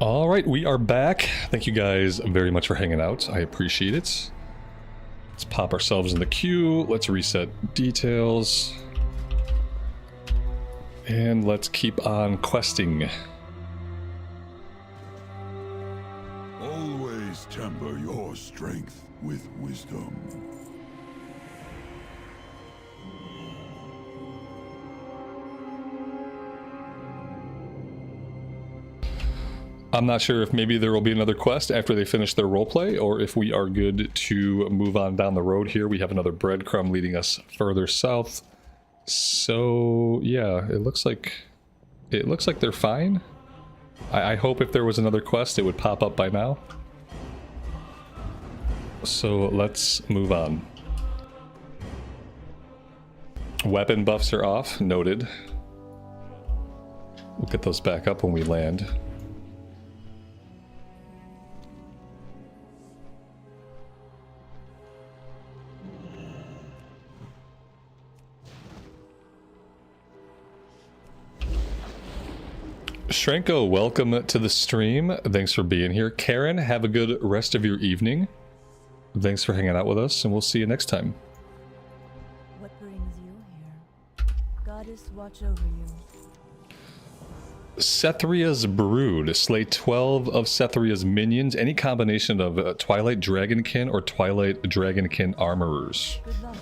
All right, we are back. Thank you guys very much for hanging out. I appreciate it. Let's pop ourselves in the queue. Let's reset details. And let's keep on questing. Always temper your strength with wisdom. I'm not sure if maybe there will be another quest after they finish their roleplay, or if we are good to move on down the road here. We have another breadcrumb leading us further south. So yeah, it looks like they're fine. I hope if there was another quest, it would pop up by now. So let's move on. Weapon buffs are off, noted. We'll get those back up when we land. Shrenko, welcome to the stream. Thanks for being here. Karen, have a good rest of your evening. Thanks for hanging out with us, and we'll see you next time. What brings you here? Goddess watch over you. Sethria's Brood. Slay 12 of Sethria's minions. Any combination of Twilight Dragonkin or Twilight Dragonkin armorers. Good luck,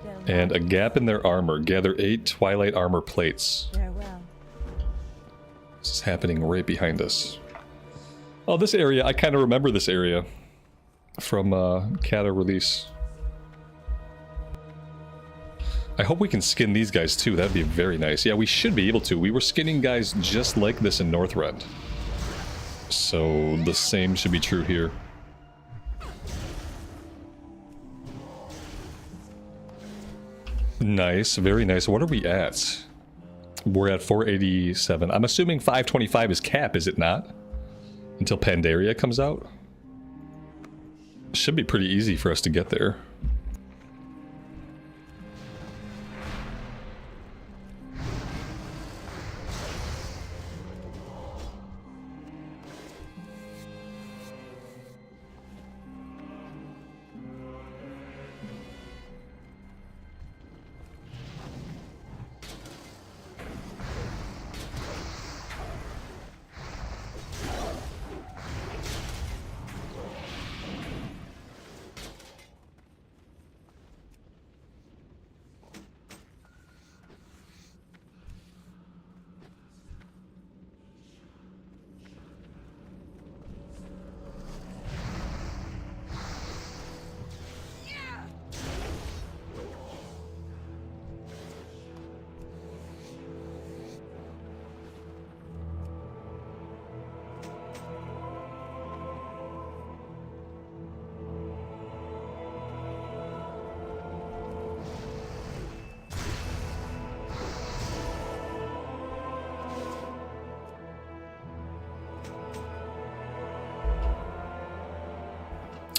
friend. And a gap in their armor. Gather 8 Twilight armor plates. Farewell. This is happening right behind us. Oh, this area, I kind of remember this area from Cata release. I hope we can skin these guys too. That'd be very nice. Yeah, we should be able to. We were skinning guys just like this in Northrend. So the same should be true here. Nice, very nice. What are we at? We're at 487. I'm assuming 525 is cap, is it not? Until Pandaria comes out? Should be pretty easy for us to get there.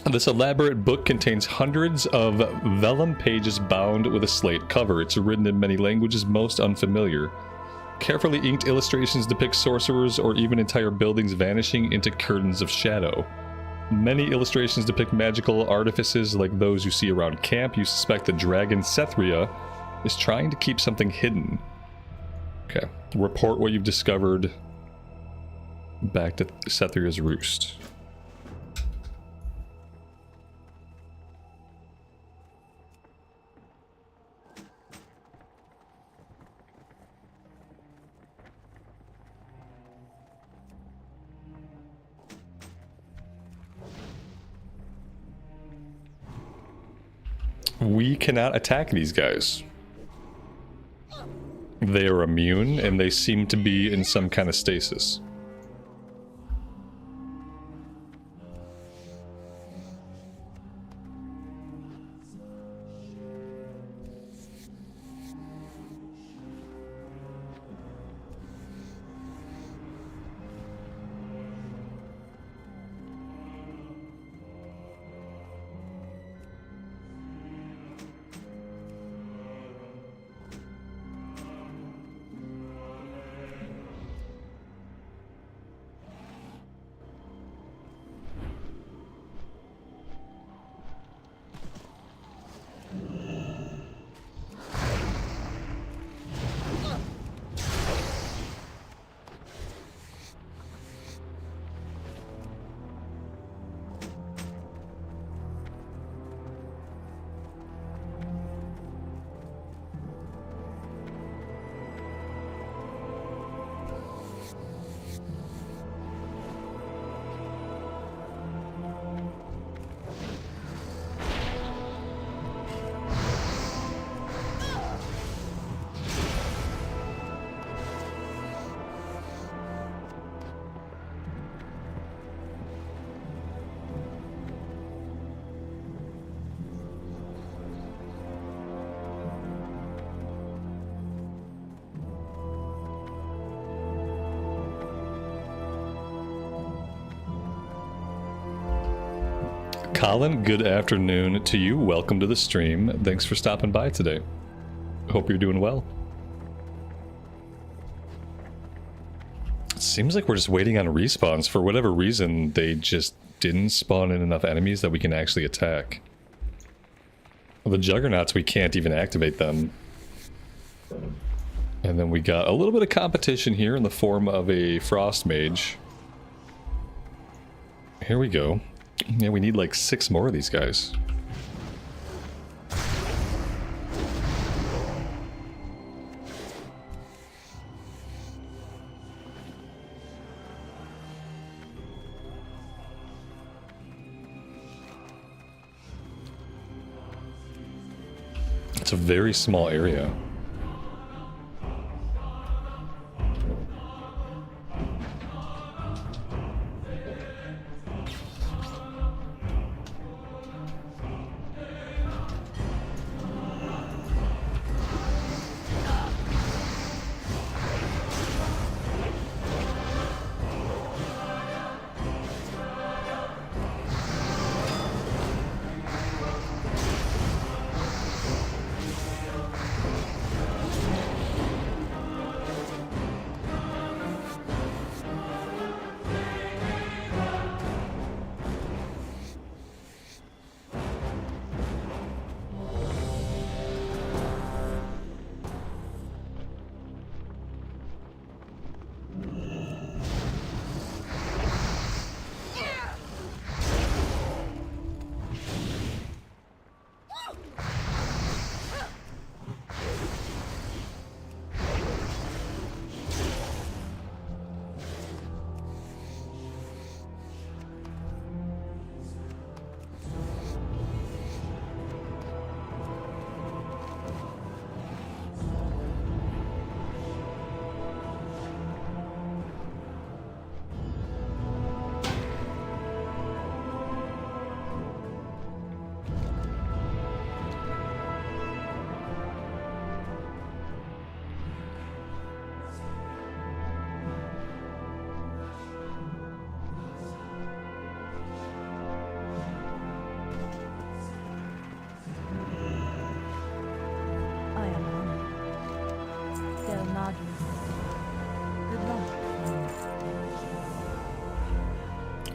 This elaborate book contains hundreds of vellum pages bound with a slate cover. It's written in many languages most unfamiliar. Carefully inked illustrations depict sorcerers or even entire buildings vanishing into curtains of shadow. Many illustrations depict magical artifices like those you see around camp. You suspect the dragon Sethria is trying to keep something hidden. Okay. Report what you've discovered back to Sethria's roost. We cannot attack these guys. They are immune, and they seem to be in some kind of stasis. Colin, good afternoon to you. Welcome to the stream. Thanks for stopping by today. Hope you're doing well. It seems like we're just waiting on respawns. For whatever reason, they just didn't spawn in enough enemies that we can actually attack. The Juggernauts, we can't even activate them. And then we got a little bit of competition here in the form of a Frost Mage. Here we go. Yeah, we need like 6 more of these guys. It's a very small area.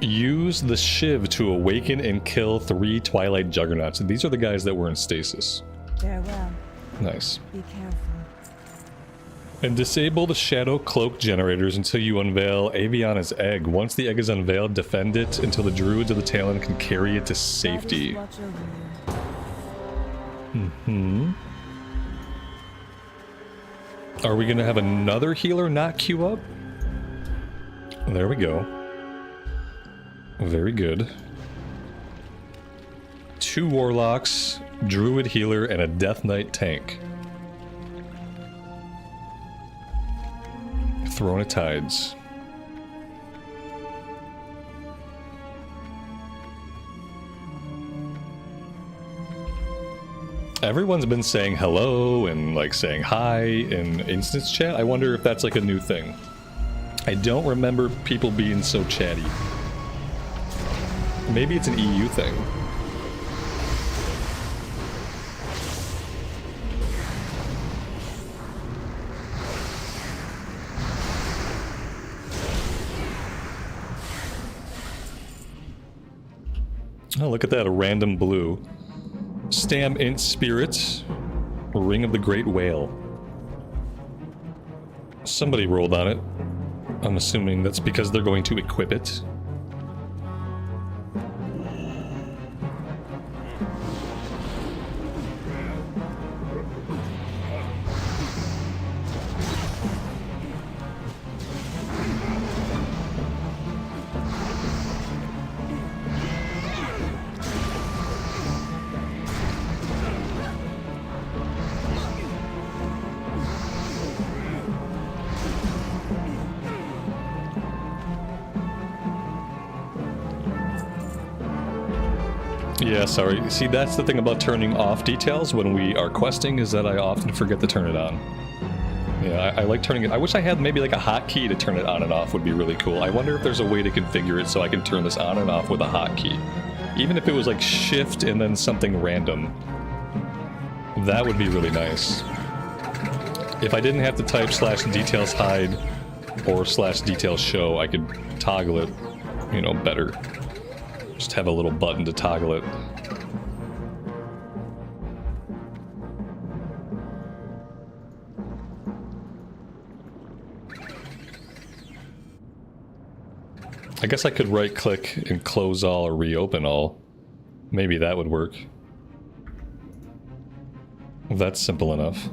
Use the Shiv to awaken and kill 3 Twilight Juggernauts. These are the guys that were in stasis. Farewell. Nice. Be careful. And disable the Shadow Cloak generators until you unveil Aviana's egg. Once the egg is unveiled, defend it until the Druids of the Talon can carry it to safety. Watch over you. Mm-hmm. Are we gonna have another healer not queue up? There we go. Very good. 2 Warlocks, Druid Healer, and a Death Knight tank. Throne of Tides. Everyone's been saying hello and like saying hi in instance chat. I wonder if that's like a new thing. I don't remember people being so chatty. Maybe it's an EU thing. Oh, look at that, a random blue. Stam Int Spirit, Ring of the Great Whale. Somebody rolled on it. I'm assuming that's because they're going to equip it. Yeah, sorry. See, that's the thing about turning off details when we are questing, is that I often forget to turn it on. Yeah, I like turning it. I wish I had maybe like a hotkey to turn it on and off would be really cool. I wonder if there's a way to configure it so I can turn this on and off with a hotkey. Even if it was like shift and then something random. That would be really nice. If I didn't have to type /details hide or /details show, I could toggle it, you know, better. Just have a little button to toggle it. I guess I could right click and close all or reopen all. Maybe that would work. That's simple enough.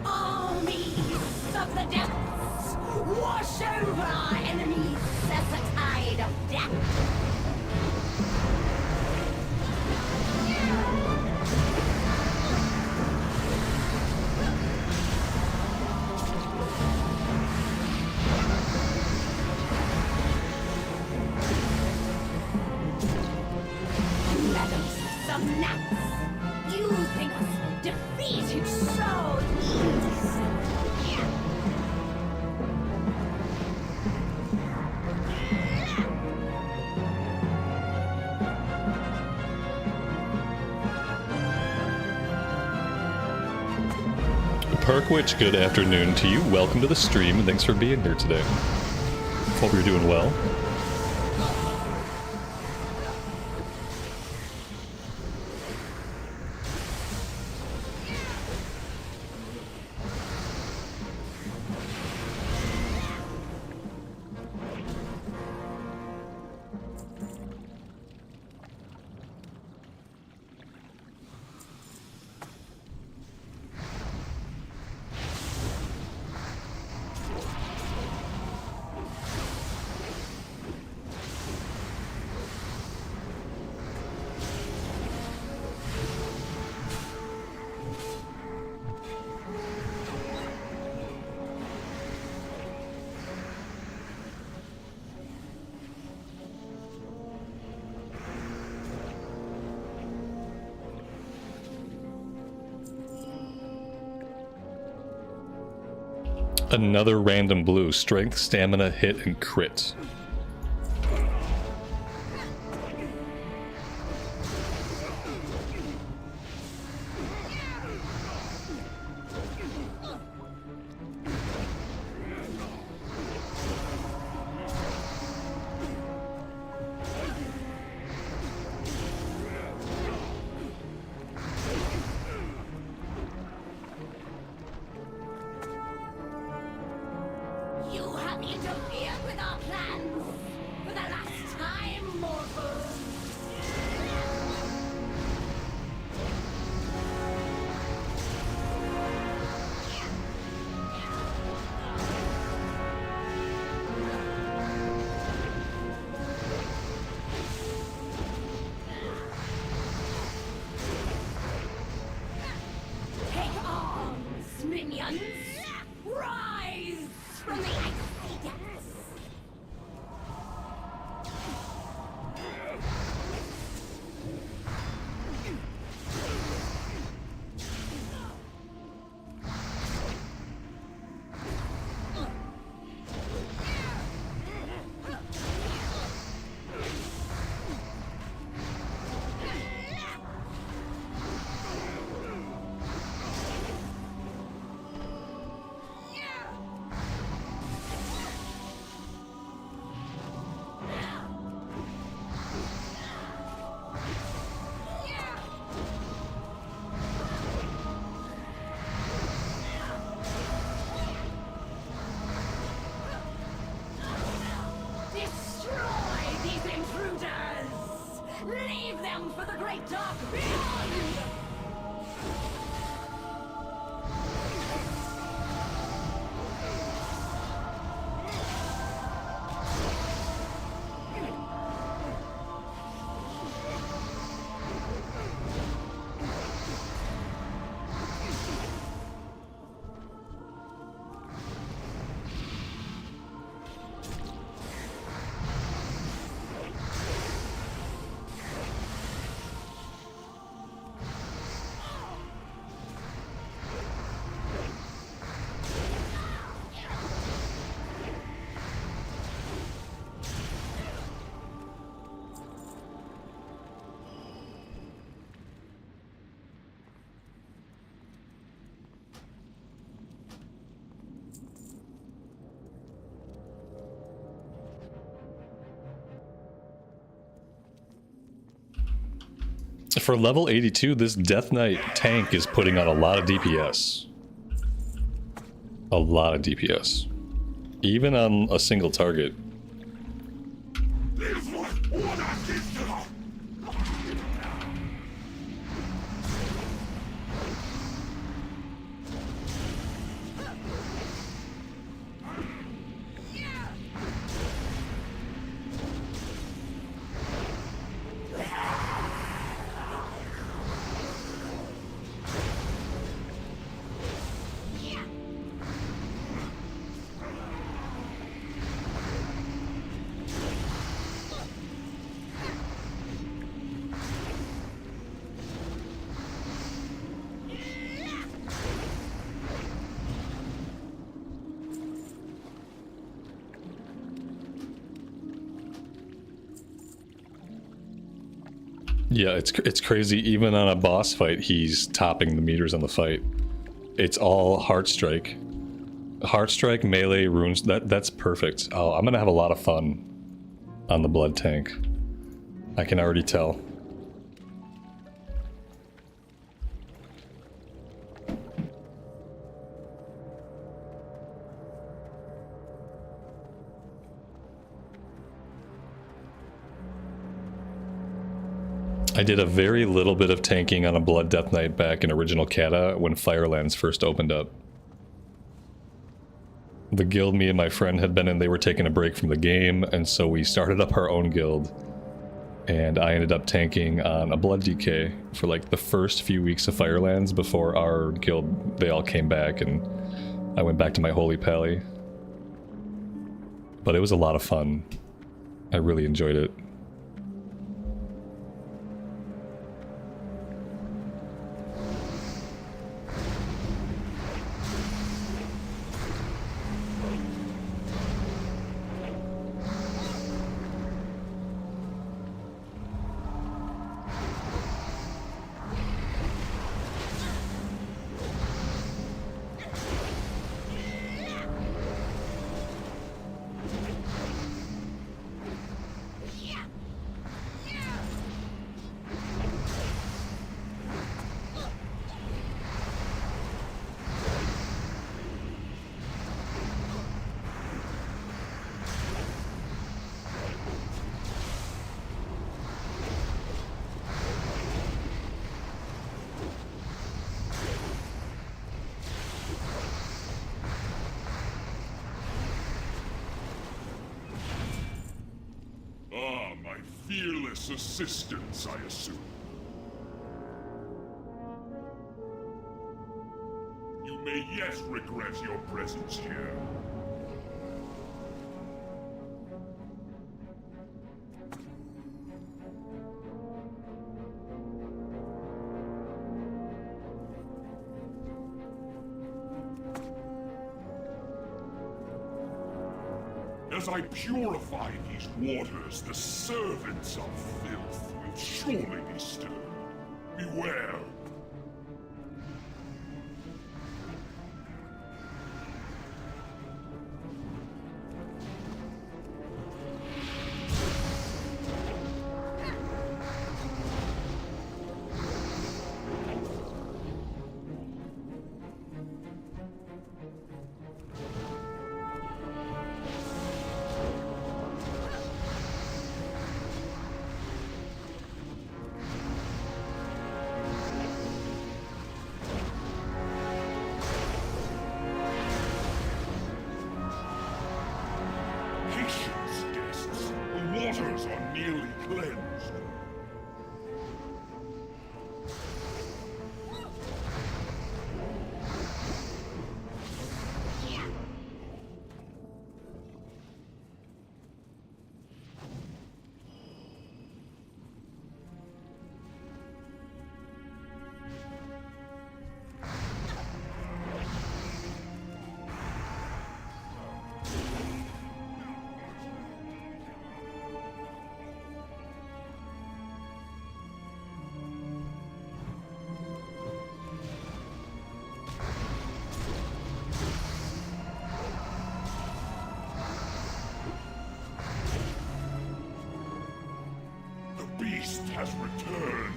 Armies of the depths, wash over our enemies as a tide of death. Some gnats! You think us defeated so easily! Parkwitch, good afternoon to you. Welcome to the stream, and thanks for being here today. Hope you're doing well. Another random blue. Strength, stamina, hit, and crit. For level 82, this Death Knight tank is putting on a lot of DPS. A lot of DPS. Even on a single target. Yeah, it's crazy. Even on a boss fight, he's topping the meters on the fight. It's all Heartstrike. Heartstrike, melee, runes, that's perfect. Oh, I'm gonna have a lot of fun on the blood tank. I can already tell. I did a very little bit of tanking on a Blood Death Knight back in original Cata when Firelands first opened up. The guild me and my friend had been in, they were taking a break from the game, and so we started up our own guild. And I ended up tanking on a Blood DK for like the first few weeks of Firelands before our guild, they all came back and I went back to my Holy Pally. But it was a lot of fun. I really enjoyed it. Fearless assistance, I assume. You may yet regret your presence here. As I purify these waters, the servants of filth will surely be stirred. Beware. Waters are nearly cleansed. Has returned.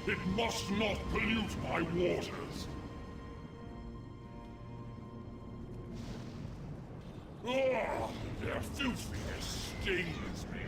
It must not pollute my waters. Ah, their filthiness stings me.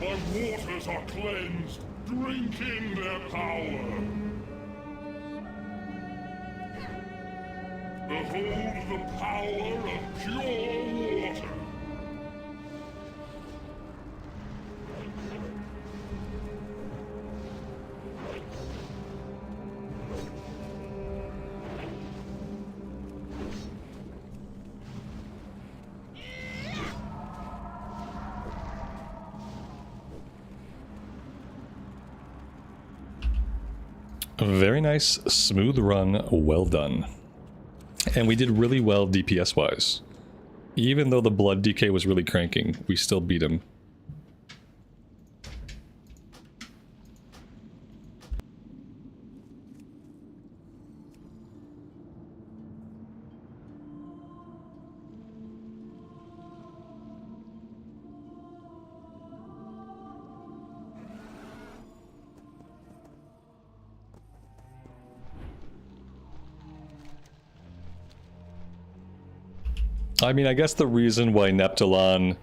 My waters are cleansed. Drink in their power. Behold the power of pure water. Very nice, smooth run, well done. And we did really well DPS wise. Even though the blood DK was really cranking, we still beat him. I mean, I guess the reason why Neptulon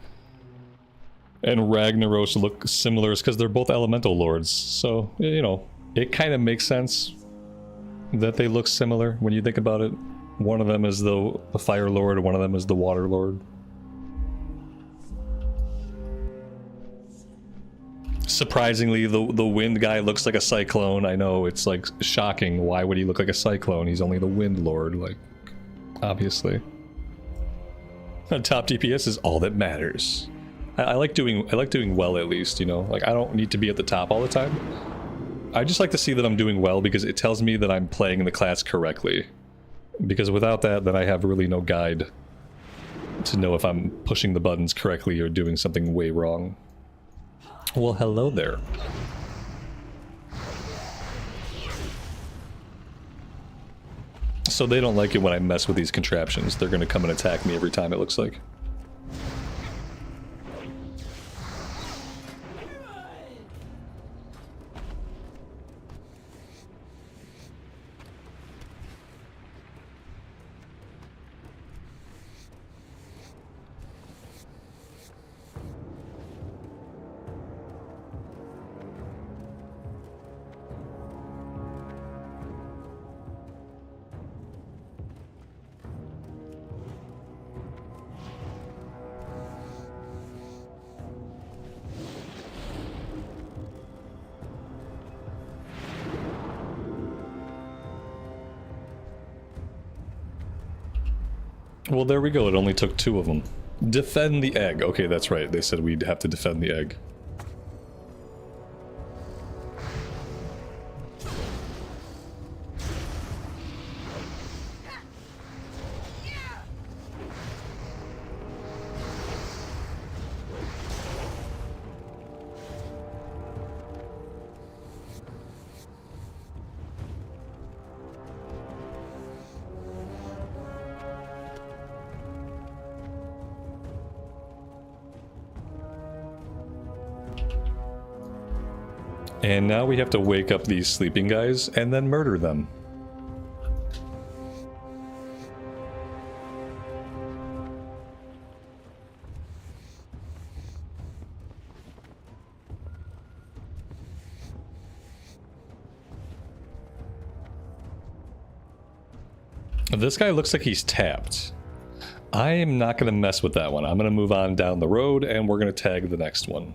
and Ragnaros look similar is because they're both elemental lords. So, you know, it kind of makes sense that they look similar when you think about it. One of them is the Fire Lord, one of them is the Water Lord. Surprisingly, the wind guy looks like a cyclone. I know, it's like shocking. Why would he look like a cyclone? He's only the Wind Lord, like, obviously. Top DPS is all that matters. I like doing well, at least, you know. Like, I don't need to be at the top all the time. I just like to see that I'm doing well because it tells me that I'm playing the class correctly. Because without that, then I have really no guide to know if I'm pushing the buttons correctly or doing something way wrong. Well, hello there. So they don't like it when I mess with these contraptions. They're gonna come and attack me every time, it looks like. Well, there we go. It only took 2 of them. Defend the egg. Okay, that's right. They said we'd have to defend the egg. And now we have to wake up these sleeping guys and then murder them. This guy looks like he's tapped. I am not going to mess with that one. I'm going to move on down the road and we're going to tag the next one.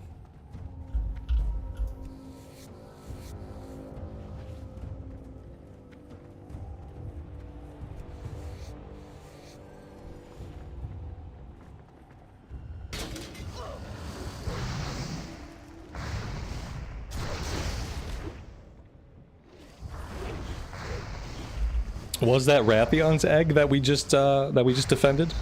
Was that Rathion's egg that we just defended?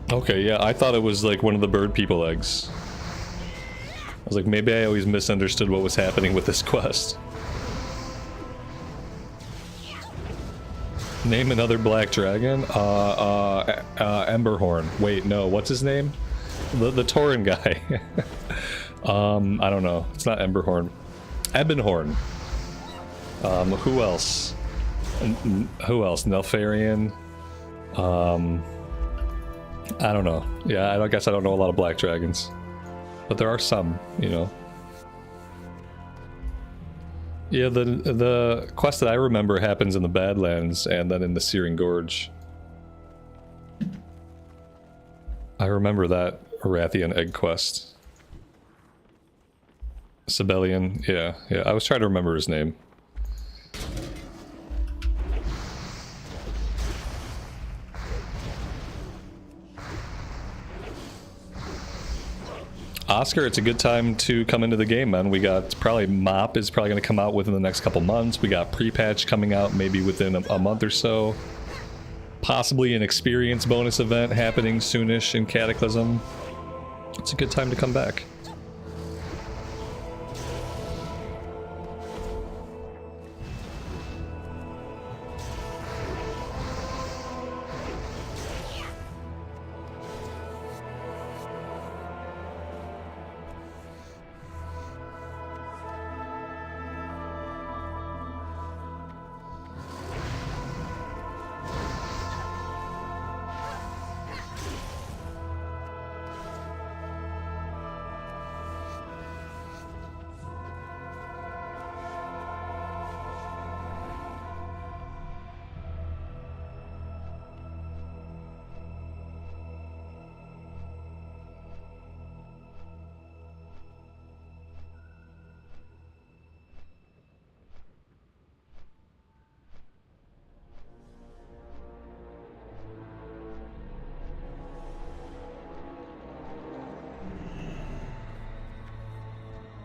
Okay, yeah, I thought it was like one of the bird people eggs. I was like, maybe I always misunderstood what was happening with this quest. Name another black dragon? Emberhorn. Wait, no, what's his name? The Tauren guy. I don't know. It's not Emberhorn. Ebonhorn. Who else? Who else? Nelfarian. I don't know. Yeah, I guess I don't know a lot of black dragons. But there are some, you know. Yeah, the quest that I remember happens in the Badlands and then in the Searing Gorge. I remember that Arathian egg quest. Sibelian, yeah. I was trying to remember his name. Oscar, it's a good time to come into the game, man. We got probably Mop is probably going to come out within the next couple months. We got pre-patch coming out maybe within a month or so. Possibly an experience bonus event happening soonish in Cataclysm. It's a good time to come back.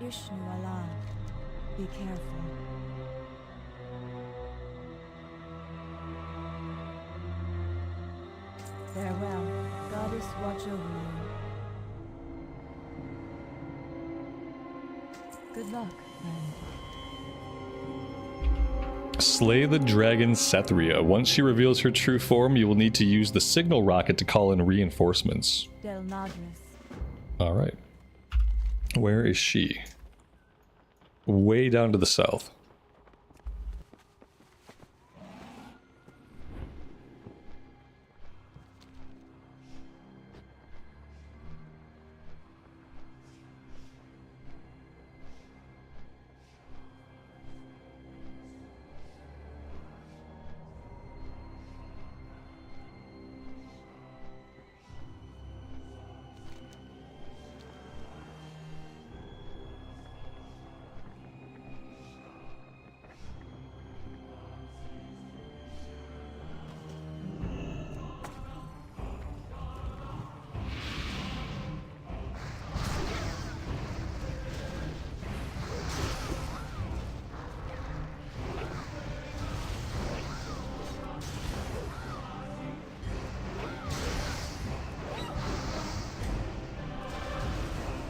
Ishnu Allah, be careful. Farewell, goddess watch over you. Good luck, friend. Slay the dragon Sethria. Once she reveals her true form, you will need to use the signal rocket to call in reinforcements. Del Nadris. Alright. Where is she? Way down to the south.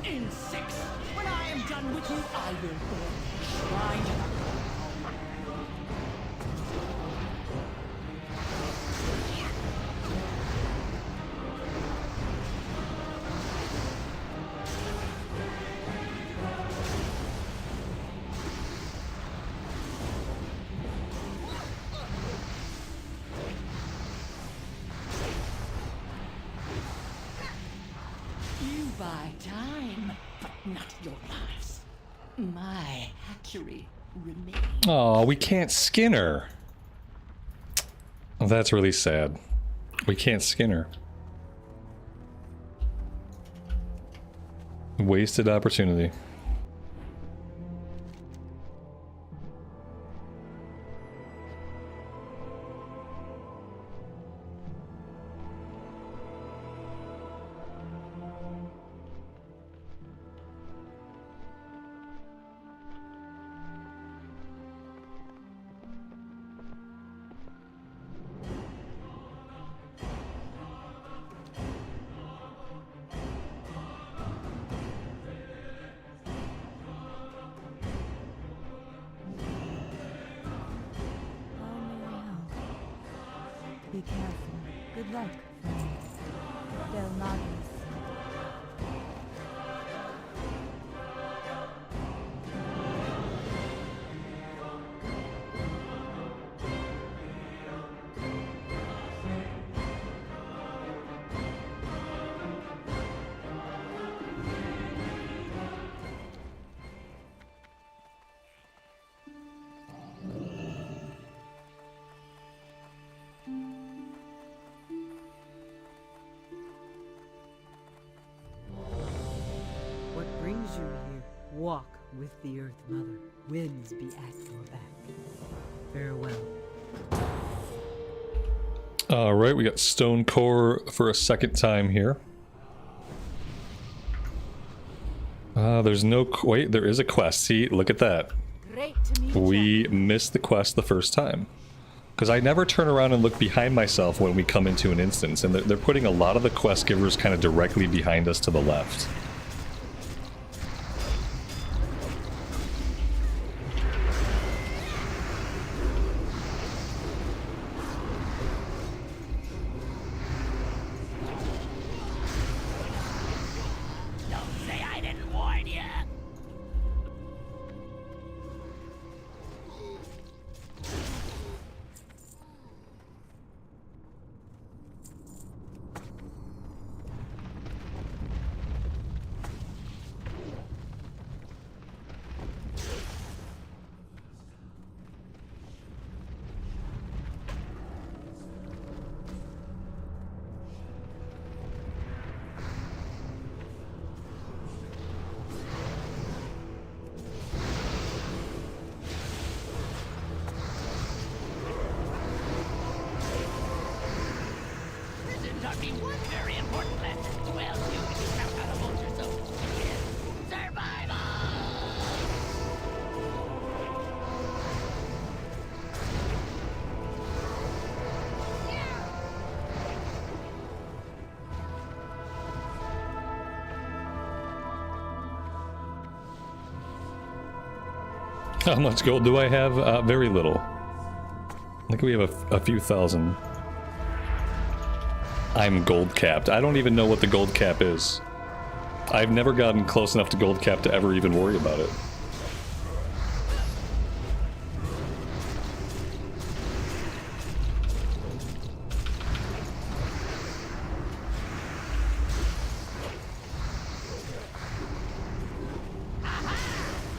Insects! When I am done with you, I will burn the shrine to the buy time, but not your lives. My hatchery remains. Oh, we can't skin her. That's really sad. We can't skin her. Wasted opportunity. Be careful. Good luck, friend. Del Magus. What brings you here? Walk with the Earth Mother. Winds be at your back. Farewell. Alright, we got stone core for a second time here. There's no... wait, there is a quest. See, look at that. Great to meet We missed the quest the first time. Because I never turn around and look behind myself when we come into an instance, and they're putting a lot of the quest givers kind of directly behind us to the left. Don't say I didn't warn you. Prison taught me one very important lesson. Well, you can count how to hold yourself. Survival! How much gold do I have? Very little. I think we have a few thousand. I'm gold capped. I don't even know what the gold cap is. I've never gotten close enough to gold cap to ever even worry about it.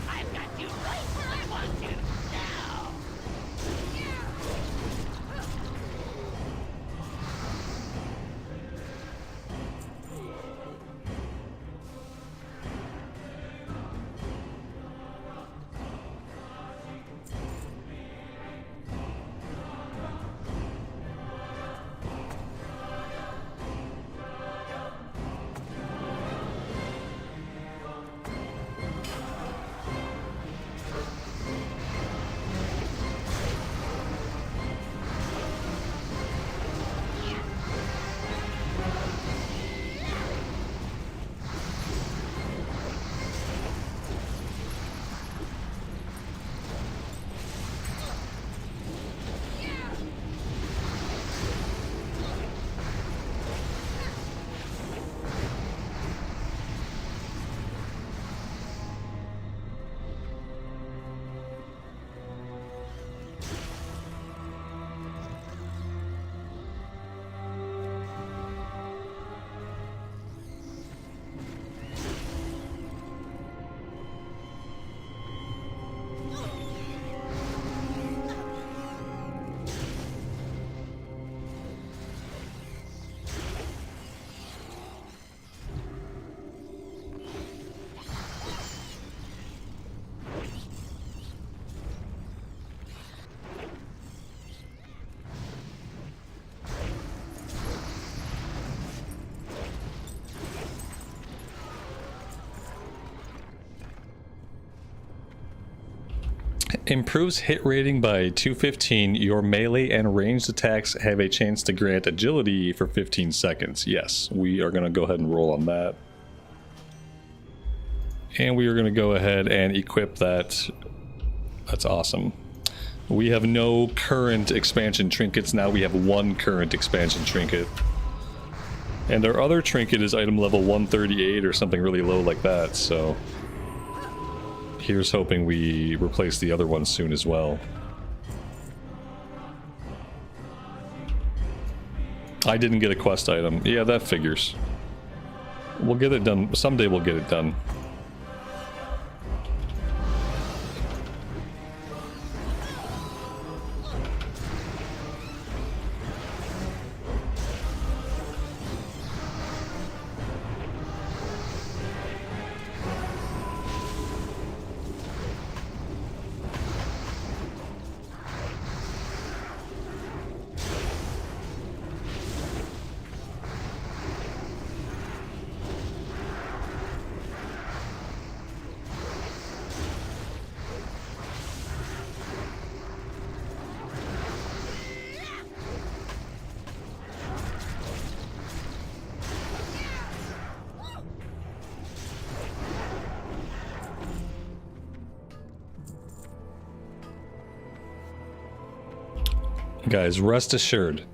I've got you right where I want you. Now! Improves hit rating by 215. Your melee and ranged attacks have a chance to grant agility for 15 seconds. Yes, we are going to go ahead and roll on that. And we are going to go ahead and equip that. That's awesome. We have no current expansion trinkets now. We have one current expansion trinket. And our other trinket is item level 138 or something really low like that, so... Here's hoping we replace the other one soon as well. I didn't get a quest item. Yeah, that figures. We'll get it done. Someday we'll get it done. Guys, rest assured,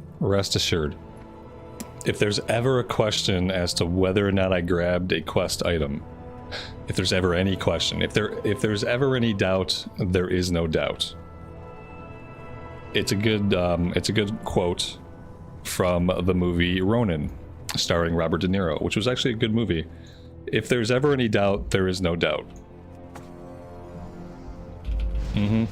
if there's ever a question as to whether or not I grabbed a quest item, if there's ever any question, if there's ever any doubt, there is no doubt. It's a good quote from the movie Ronin, starring Robert De Niro, which was actually a good movie. If there's ever any doubt, there is no doubt. Mm-hmm.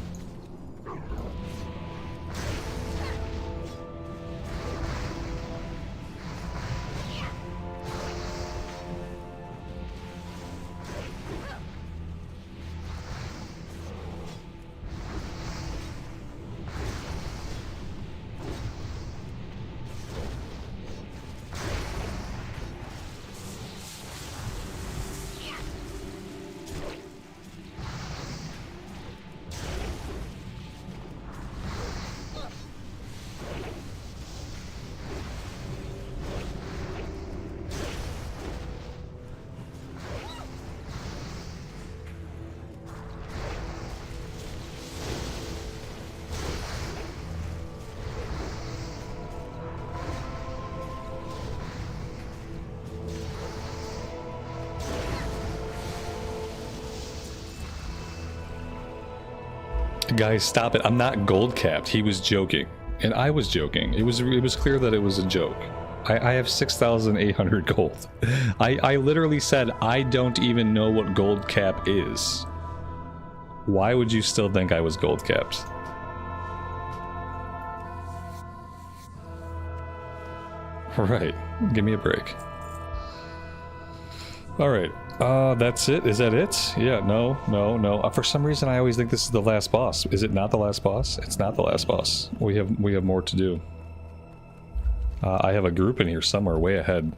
Guys, stop it. I'm not gold capped. He was joking. And I was joking. It was clear that it was a joke. I have 6,800 gold. I literally said I don't even know what gold cap is. Why would you still think I was gold capped? Right. Give me a break. Alright. That's it? Is that it? Yeah, no. For some reason I always think this is the last boss. Is it not the last boss? It's not the last boss. We have more to do. I have a group in here somewhere way ahead.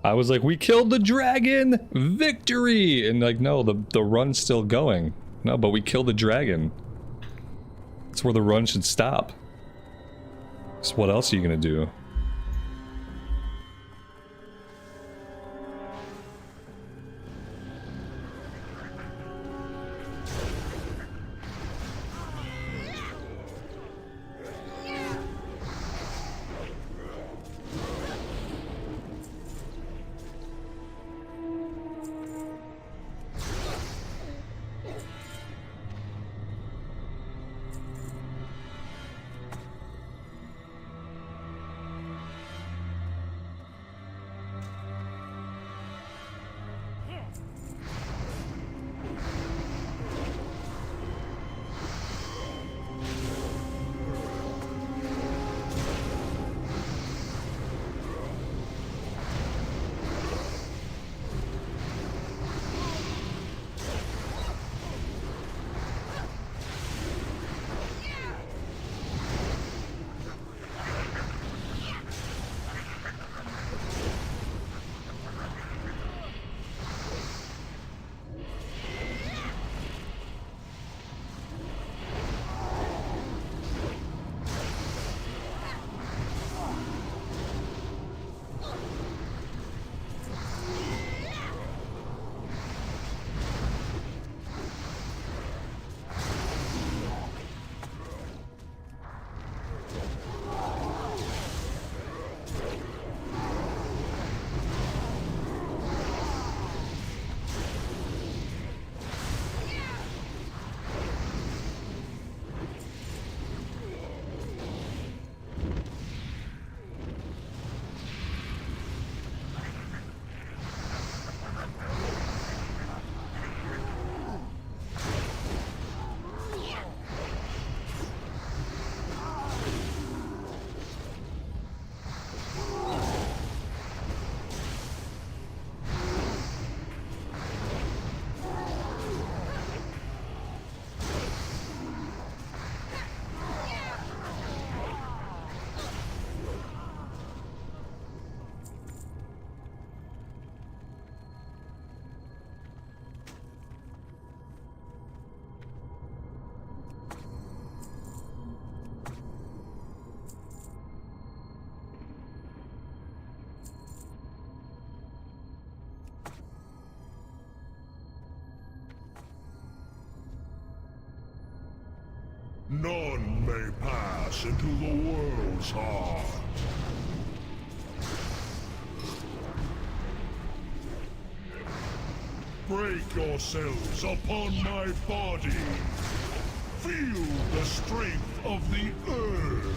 I was like, we killed the dragon! Victory! And like, no, the run's still going. No, but we killed the dragon. That's where the run should stop. So what else are you gonna do? None may pass into the world's heart. Break yourselves upon my body. Feel the strength of the earth.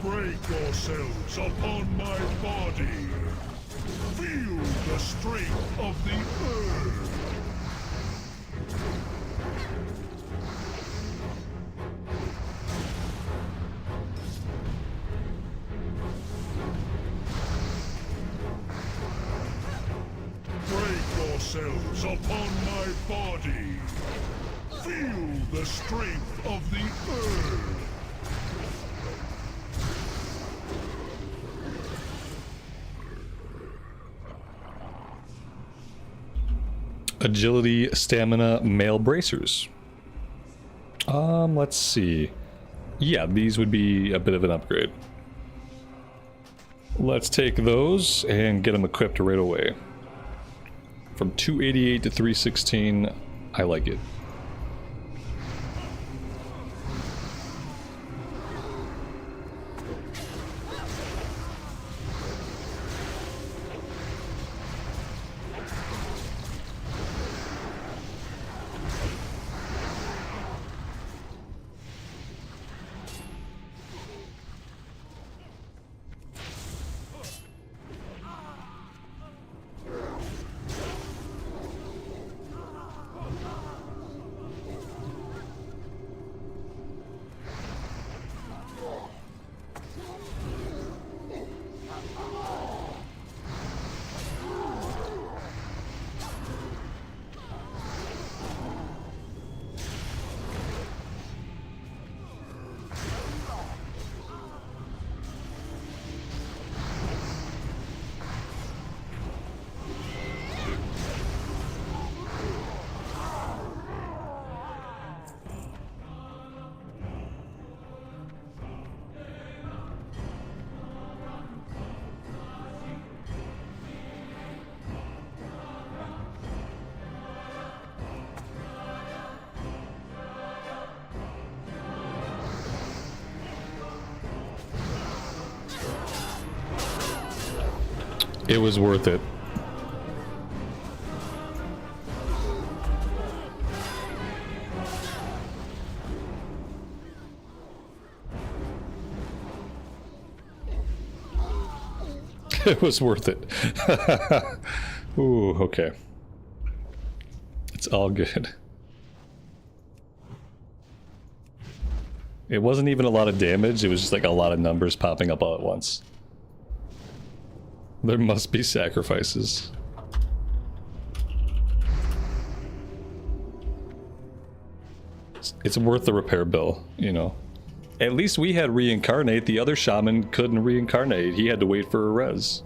Break yourselves upon my body. Feel the strength of the earth. Break yourselves upon my body. Feel the strength of the earth. Agility, stamina, male bracers. Let's see. Yeah, these would be a bit of an upgrade. Let's take those and get them equipped right away. From 288 to 316, I like it. It was worth it. It was worth it. Ooh, okay. It's all good. It wasn't even a lot of damage, it was just like a lot of numbers popping up all at once. There must be sacrifices. It's worth the repair bill, you know. At least we had reincarnate. The other shaman couldn't reincarnate. He had to wait for a res.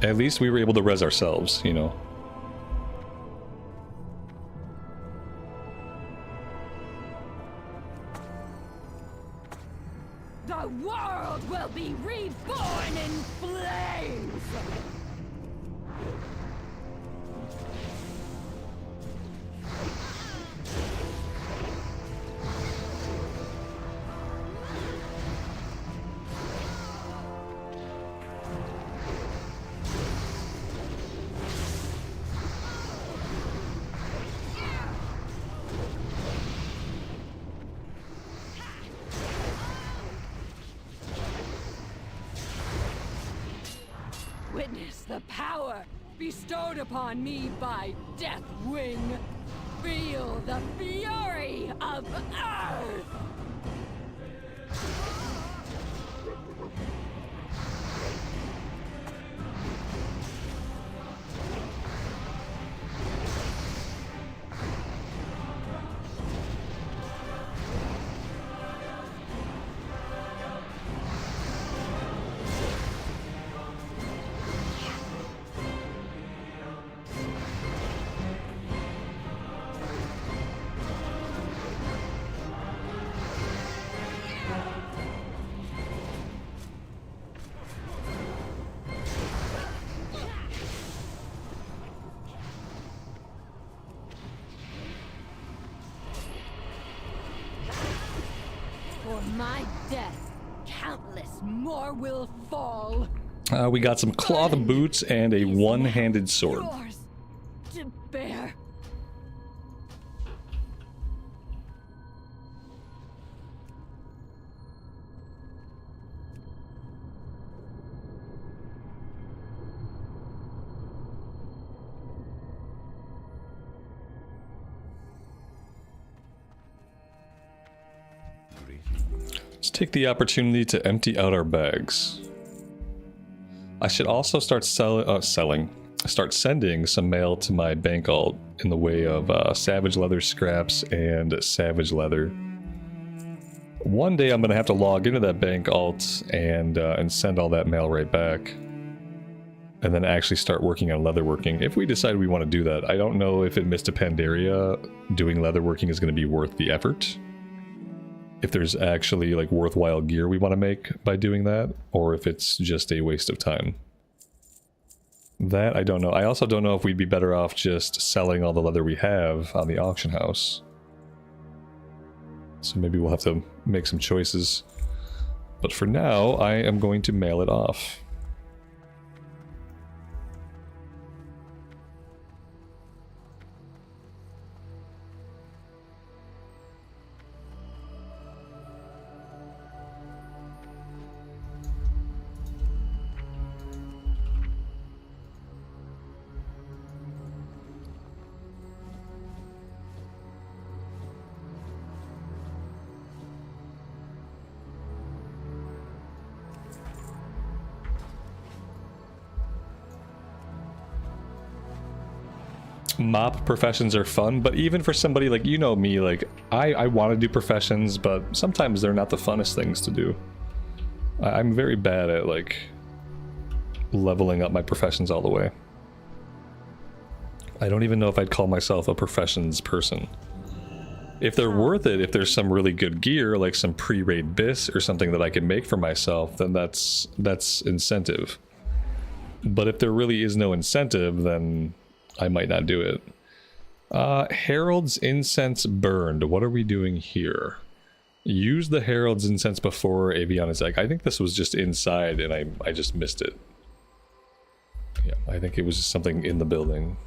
At least we were able to res ourselves, you know. The world will be reborn in flames! Witness the power bestowed upon me by Deathwing. Feel the fury of Earth! death, countless more will fall. We got some cloth boots and a one-handed sword. Yours to bear. Let's take the opportunity to empty out our bags. I should also start start sending some mail to my bank alt in the way of savage leather scraps and savage leather. One day I'm gonna have to log into that bank alt and send all that mail right back, and then actually start working on leatherworking if we decide we want to do that. I don't know if in Mist of Pandaria doing leatherworking is going to be worth the effort. If there's actually like worthwhile gear we want to make by doing that, or if it's just a waste of time. That I don't know. I also don't know if we'd be better off just selling all the leather we have on the auction house. So maybe we'll have to make some choices. But for now, I am going to mail it off. Mop professions are fun, but even for somebody like, you know me, like, I want to do professions, but sometimes they're not the funnest things to do. I'm very bad at, like, leveling up my professions all the way. I don't even know if I'd call myself a professions person. If they're worth it, if there's some really good gear, like some pre-raid bis or something that I can make for myself, then that's incentive. But if there really is no incentive, then I might not do it. Herald's Incense burned. What are we doing here? Use the Herald's Incense before Aviana's Egg. I think this was just inside and I just missed it. Yeah, I think it was just something in the building.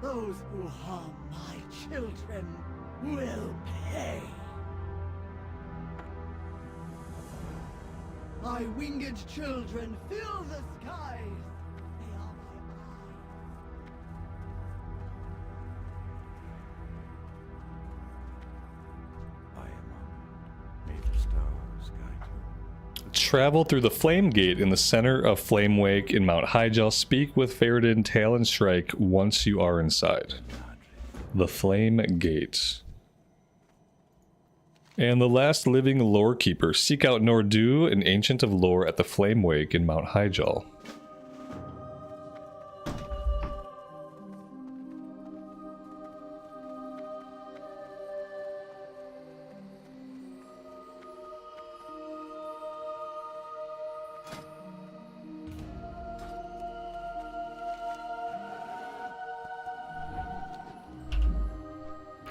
Those who harm my children will pay. My winged children fill the skies. They are my eyes. I am on. May the stars guide you. Travel through the Flame Gate in the center of Flame Wake in Mount Hyjal. Speak with Faradin Talon Strike once you are inside. The Flame Gate. And the last living lore keeper. Seek out Nordu, an ancient of lore at the Flame Wake in Mount Hyjal.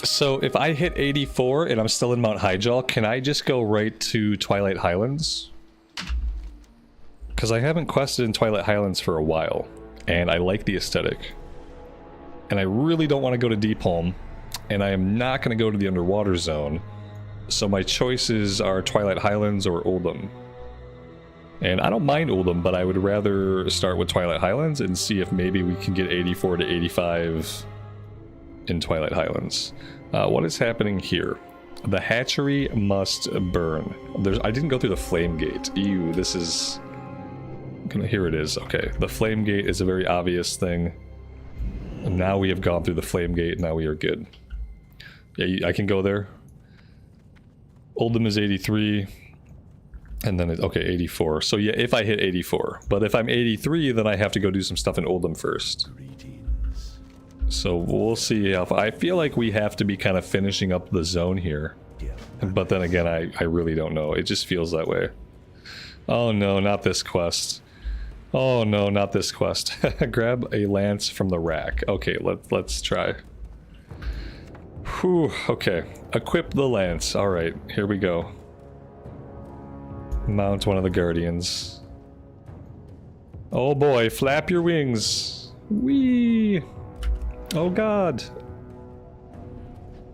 So if I hit 84 and I'm still in Mount Hyjal, can I just go right to Twilight Highlands? Because I haven't quested in Twilight Highlands for a while, and I like the aesthetic. And I really don't want to go to Deepholm, and I am not going to go to the Underwater Zone. So my choices are Twilight Highlands or Uldum. And I don't mind Uldum, but I would rather start with Twilight Highlands and see if maybe we can get 84 to 85 in Twilight Highlands. What is happening here? The hatchery must burn. I didn't go through the Flame Gate. Ew, this is... Here it is. Okay, the Flame Gate is a very obvious thing. And now we have gone through the Flame Gate, now we are good. Yeah, I can go there. Oldham is 83. And then it's, okay, 84. So yeah, if I hit 84. But if I'm 83, then I have to go do some stuff in Oldham first. So we'll see how... I feel like we have to be kind of finishing up the zone here. But then again, I really don't know. It just feels that way. Oh no, not this quest. Oh no, not this quest. Grab a lance from the rack. Okay, let's try. Whew, okay. Equip the lance. Alright, here we go. Mount one of the guardians. Oh boy, flap your wings. Whee! Oh god.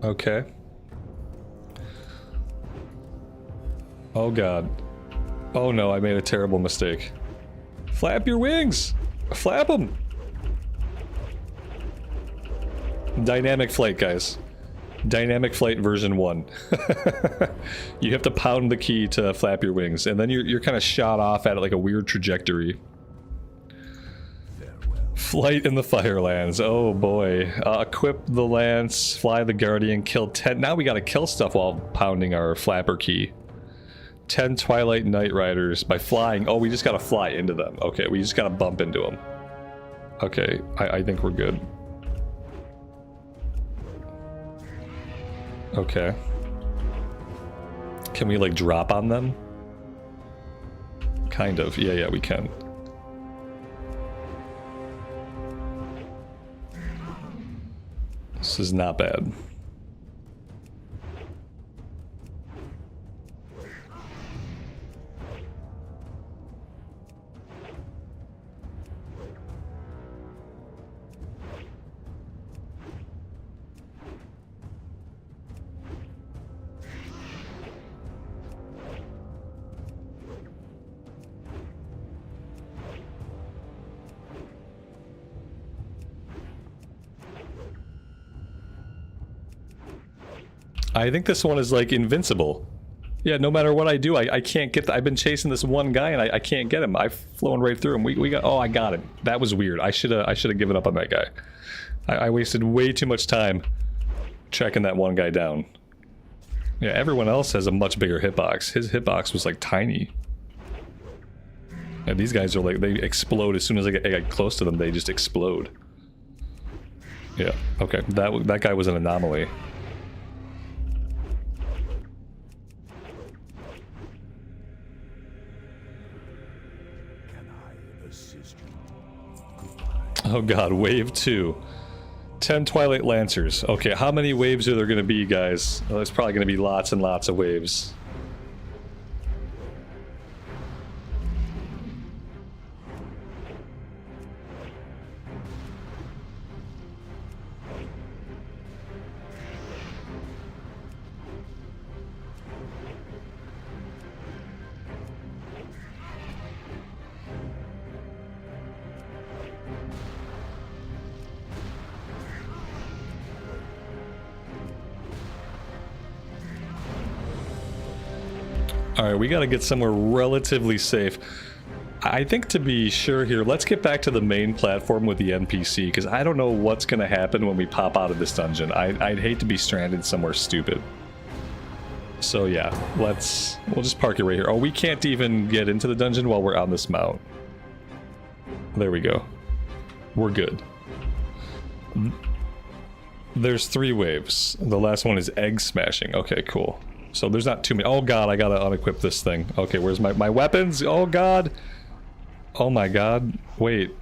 Okay. Oh god. Oh no, I made a terrible mistake. Flap your wings! Flap them! Dynamic flight, guys. Dynamic flight version 1. You have to pound the key to flap your wings, and then you're kind of shot off at like a weird trajectory. Flight in the Firelands. Oh boy. Equip the lance, fly the guardian, kill 10. Now we gotta kill stuff while pounding our flapper key. 10 Twilight Night Riders by flying. Oh, we just gotta fly into them. Okay, we just gotta bump into them. Okay, I think we're good. Okay. Can we like drop on them? Kind of. Yeah, we can. This is not bad. I think this one is like invincible. Yeah, no matter what I do, I can't get I've been chasing this one guy and I can't get him. I've flown right through him. We got... Oh, I got him. That was weird. I should have given up on that guy. I wasted way too much time tracking that one guy down. Yeah, everyone else has a much bigger hitbox. His hitbox was like tiny. And these guys are like, they explode as soon as I get close to them. They just explode. Yeah, okay. That guy was an anomaly. Oh god, wave 2. 10 Twilight Lancers. Okay, how many waves are there gonna be, guys? Well, there's probably gonna be lots and lots of waves. Alright, we gotta get somewhere relatively safe. I think to be sure here, let's get back to the main platform with the NPC, because I don't know what's gonna happen when we pop out of this dungeon. I'd hate to be stranded somewhere stupid. So yeah, we'll just park it right here. Oh, we can't even get into the dungeon while we're on this mount. There we go. We're good. There's 3 waves. The last one is egg smashing. Okay, cool. So there's not too many. Oh god, I gotta unequip this thing. Okay, where's my weapons? Oh god. Oh my god. Wait.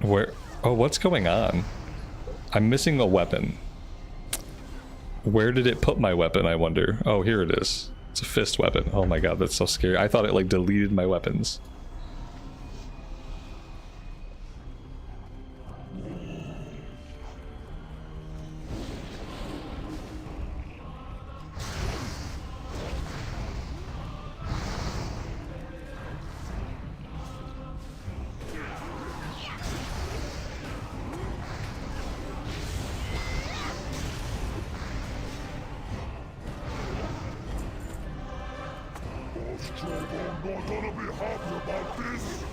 Where? Oh, what's going on? I'm missing a weapon. Where did it put my weapon, I wonder? Oh, here it is. It's a fist weapon. Oh my god, that's so scary. I thought it like deleted my weapons. Not gonna be happy about this.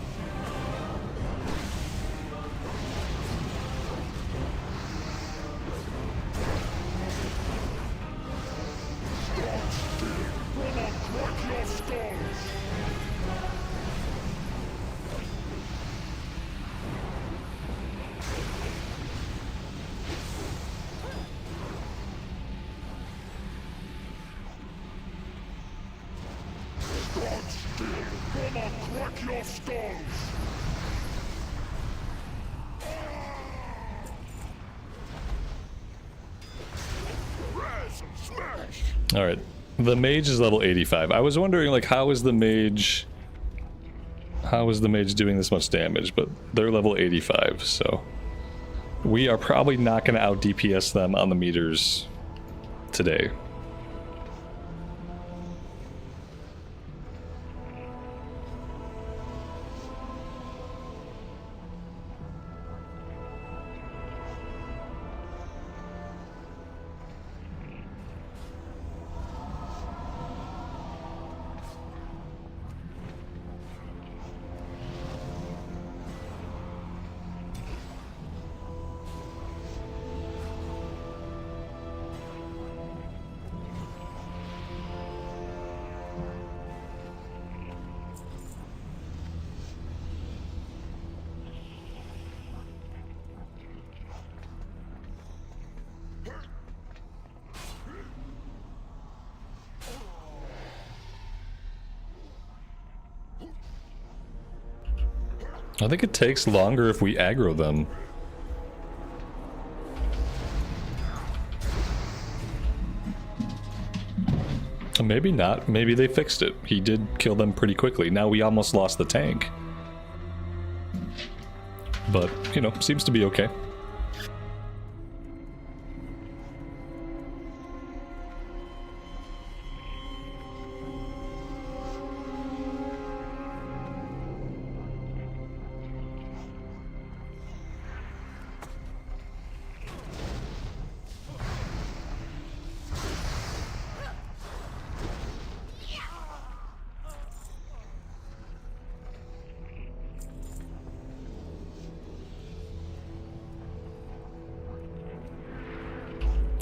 Alright, the mage is level 85. I was wondering, like, how is the mage doing this much damage? But they're level 85, so we are probably not going to out DPS them on the meters today. I think it takes longer if we aggro them. Maybe not. Maybe they fixed it. He did kill them pretty quickly. Now we almost lost the tank. But, you know, seems to be okay.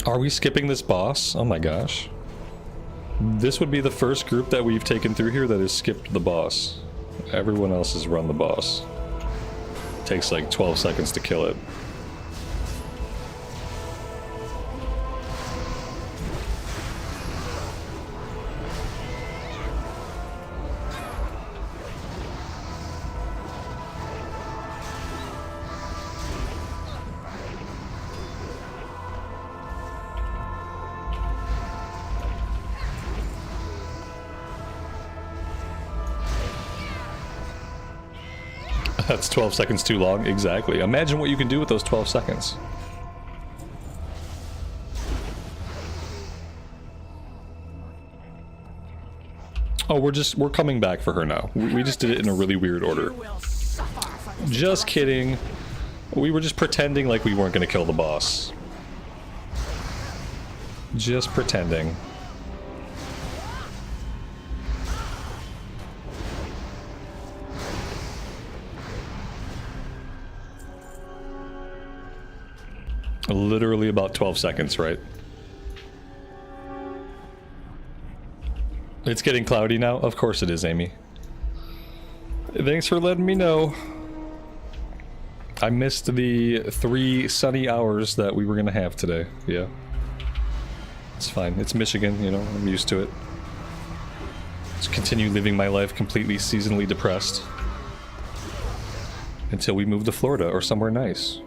Are we skipping this boss? Oh my gosh. This would be the first group that we've taken through here that has skipped the boss. Everyone else has run the boss. Takes like 12 seconds to kill it. That's 12 seconds too long. Exactly. Imagine what you can do with those 12 seconds. Oh, we're coming back for her now. We just did it in a really weird order. Just kidding. We were just pretending like we weren't going to kill the boss. Just pretending. Literally about 12 seconds, right? It's getting cloudy now? Of course it is, Amy. Thanks for letting me know. I missed the 3 sunny hours that we were gonna have today. Yeah. It's fine. It's Michigan, you know, I'm used to it. Just continue living my life completely seasonally depressed. Until we move to Florida or somewhere nice.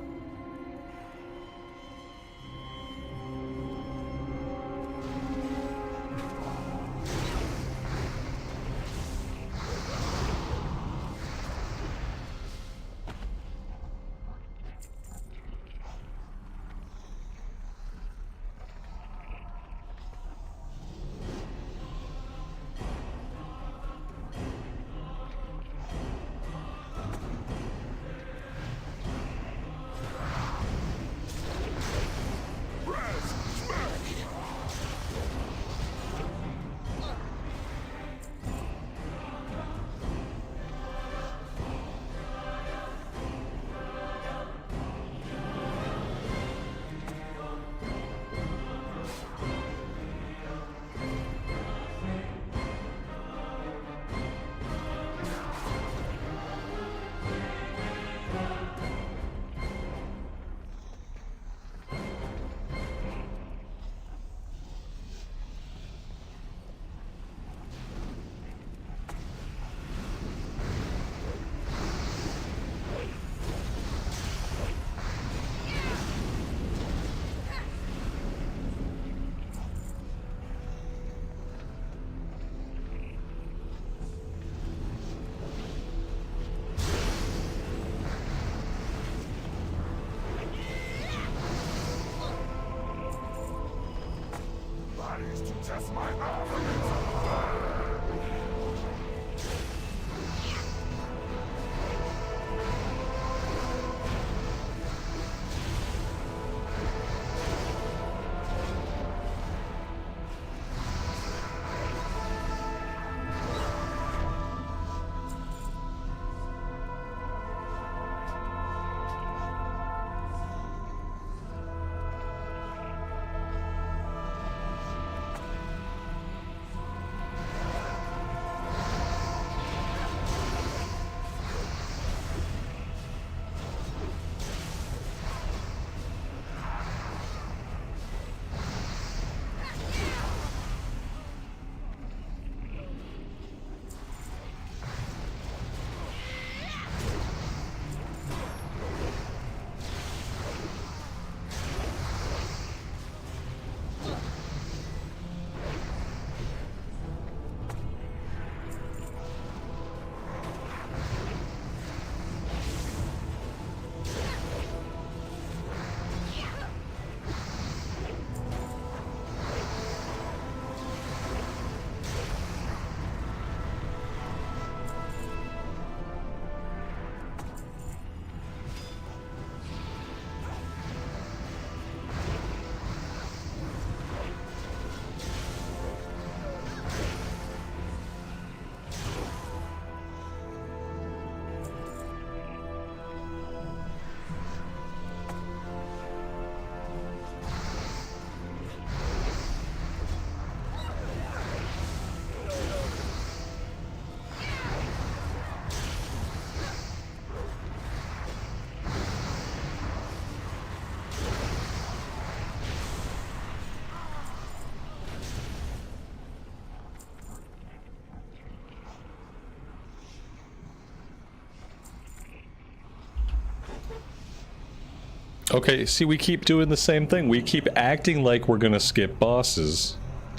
Okay, see, we keep doing the same thing. We keep acting like we're gonna skip bosses,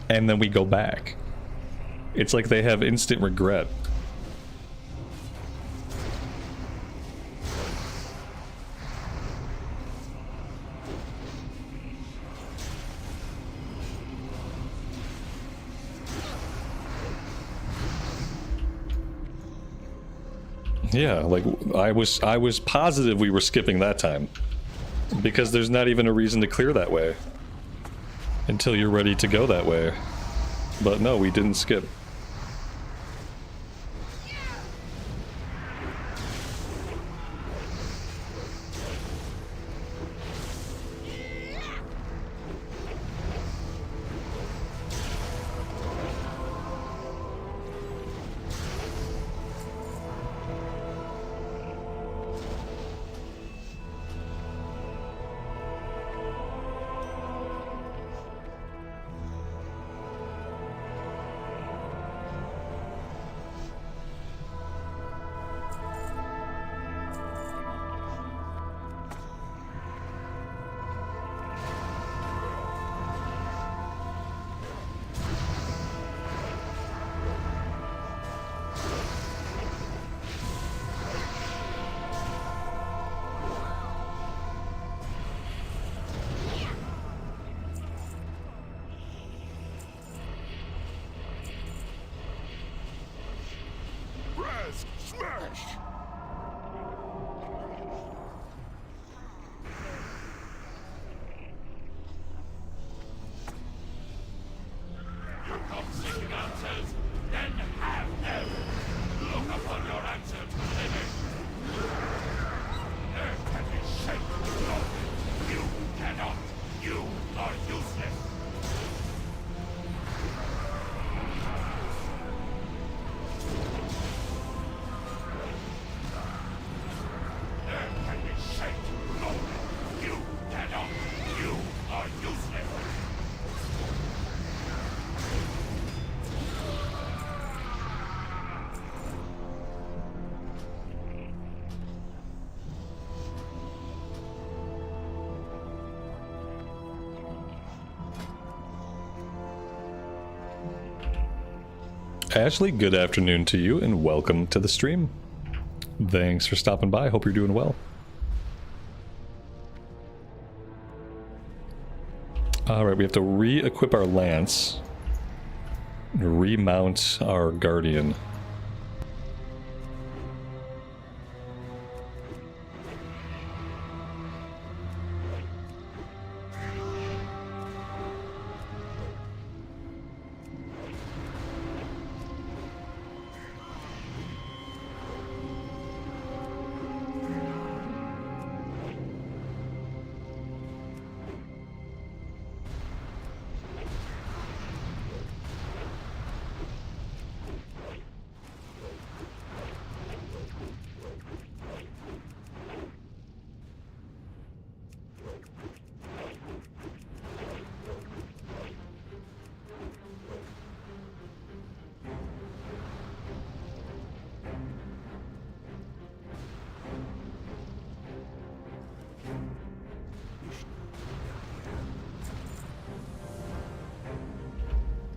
and then we go back. It's like they have instant regret. Yeah, like, I was positive we were skipping that time. Because there's not even a reason to clear that way. Until you're ready to go that way. But no, we didn't skip. Smash! You come seeking answers, then have them. Look upon your answer to living. Earth can be shaped, Lord. You cannot. You are useless. Ashley, good afternoon to you and welcome to the stream. Thanks for stopping by. Hope you're doing well. Alright, we have to re-equip our lance. remount our guardian.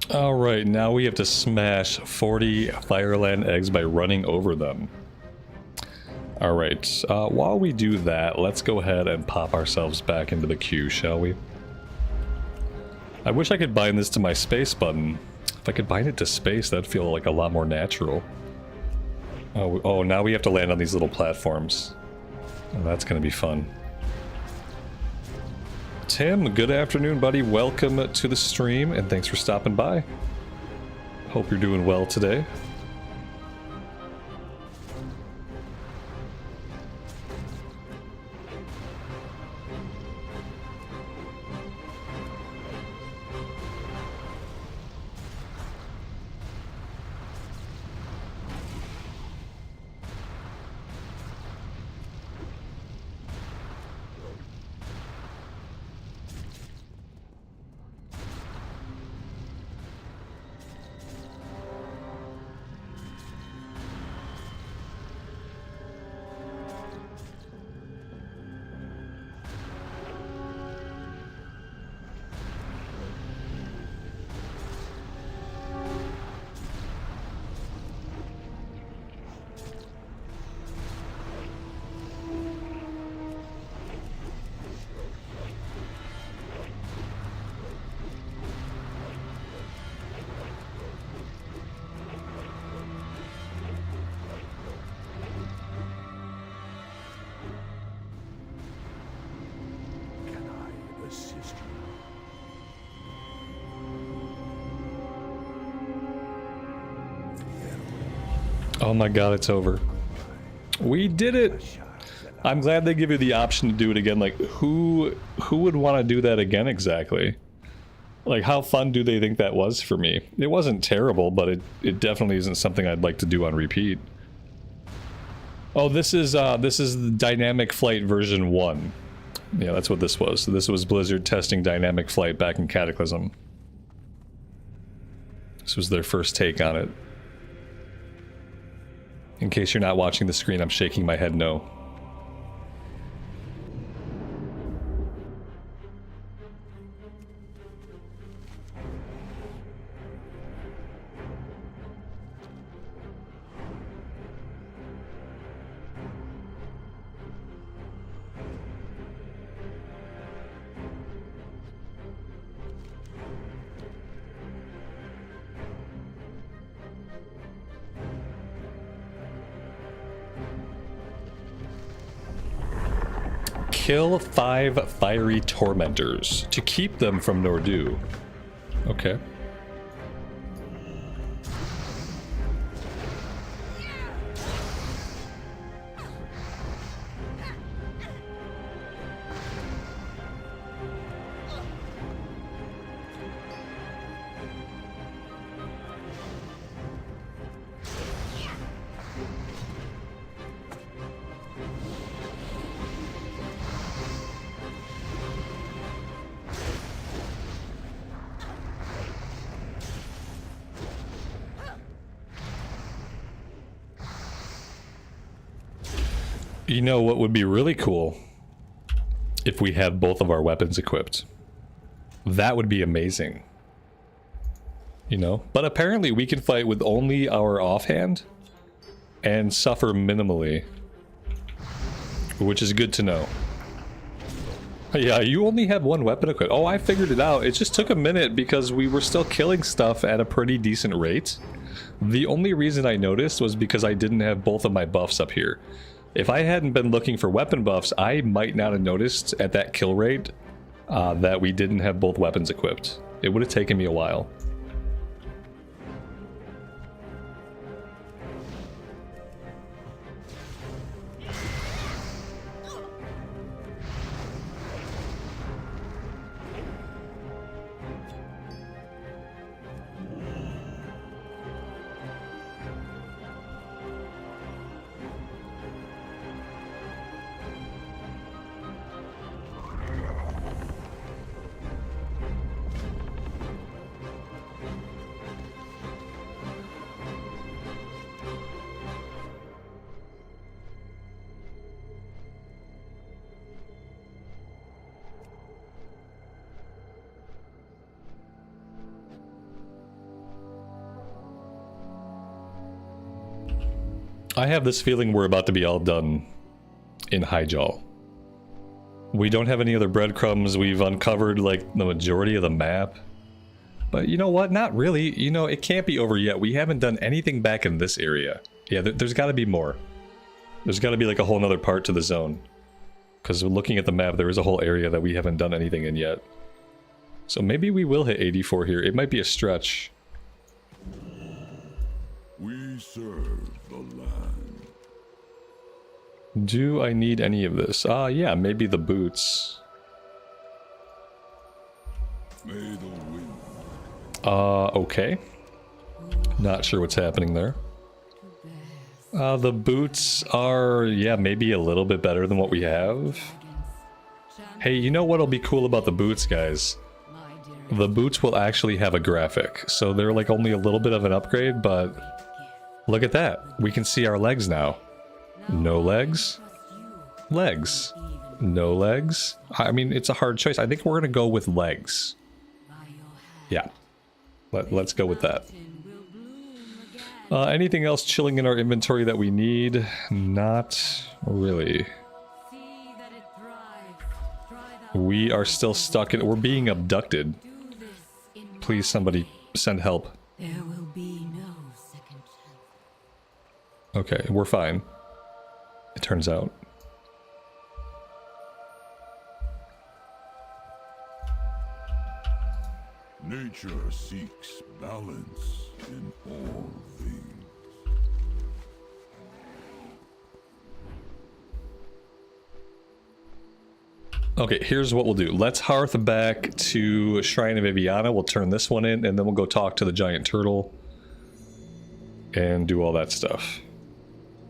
Alright, now we have to smash 40 Fireland eggs by running over them. Alright, while we do that, let's go ahead and pop ourselves back into the queue, shall we? I wish I could bind this to my space button. If I could bind it to space, that'd feel like a lot more natural. Oh, now we have to land on these little platforms. Oh, that's gonna be fun. Tim, good afternoon, buddy. Welcome to the stream, and thanks for stopping by. Hope you're doing well today. Oh my god, it's over. We did it! I'm glad they give you the option to do it again. Like, who would want to do that again exactly? Like, how fun do they think that was for me? It wasn't terrible, but it definitely isn't something I'd like to do on repeat. Oh, this is the Dynamic Flight version 1. Yeah, that's what this was. So this was Blizzard testing Dynamic Flight back in Cataclysm. This was their first take on it. In case you're not watching the screen, I'm shaking my head no. Kill 5 fiery tormentors to keep them from Nordu. Okay. You know what would be really cool? If we had both of our weapons equipped. That would be amazing. You know? But apparently we can fight with only our offhand and suffer minimally. Which is good to know. Yeah, you only have one weapon equipped. Oh, I figured it out. It just took a minute because we were still killing stuff at a pretty decent rate. The only reason I noticed was because I didn't have both of my buffs up here. If I hadn't been looking for weapon buffs, I might not have noticed at that kill rate that we didn't have both weapons equipped. It would have taken me a while. I have this feeling we're about to be all done in Hyjal. We don't have any other breadcrumbs. We've uncovered like the majority of the map. But you know what? Not really. You know, it can't be over yet. We haven't done anything back in this area. Yeah, there's got to be more. There's got to be like a whole nother part to the zone. Because looking at the map, there is a whole area that we haven't done anything in yet. So maybe we will hit 84 here. It might be a stretch. We serve the land. Do I need any of this? Yeah, maybe the boots. May the wind. Okay. Not sure what's happening there. The boots are, yeah, maybe a little bit better than what we have. Hey, you know what'll be cool about the boots, guys? The boots will actually have a graphic. So they're like only a little bit of an upgrade, but look at that. We can see our legs now. No legs. Legs. No legs. I mean, it's a hard choice. I think we're gonna go with legs. Yeah. Let's go with that. Anything else chilling in our inventory that we need? Not really. We are still stuck in... We're being abducted. Please, somebody send help. There will be no second chance. Okay, we're fine. It turns out. Nature seeks balance in all things. Okay, here's what we'll do. Let's hearth back to Shrine of Aviana. We'll turn this one in, and then we'll go talk to the giant turtle and do all that stuff.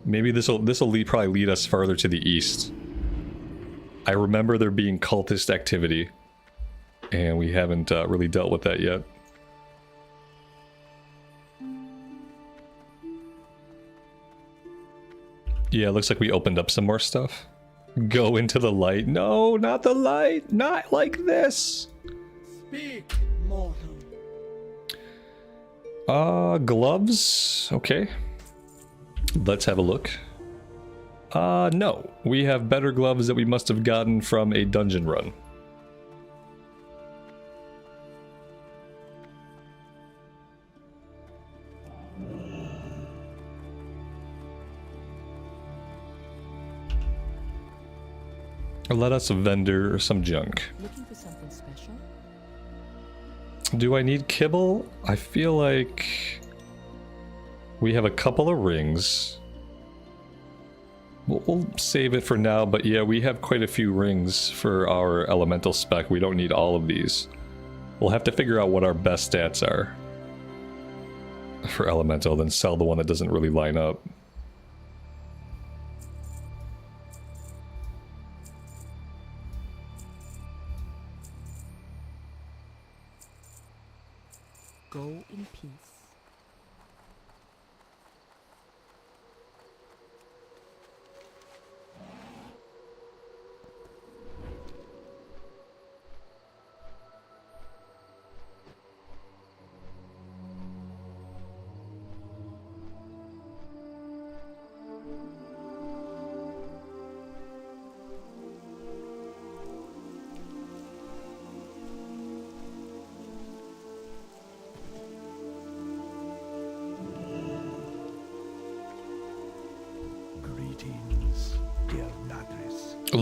Maybe this will probably lead us farther to the east. I remember there being cultist activity, and we haven't really dealt with that yet. Yeah, it looks like we opened up some more stuff. Go into the light. No, not the light. Not like this. Speak, mortal. Gloves. Okay. Let's have a look. No. We have better gloves that we must have gotten from a dungeon run. Let us vendor some junk. Looking for something special? Do I need kibble? I feel like we have a couple of rings. We'll save it for now, but yeah, we have quite a few rings for our elemental spec. We don't need all of these. We'll have to figure out what our best stats are for elemental, then sell the one that doesn't really line up. Go in peace.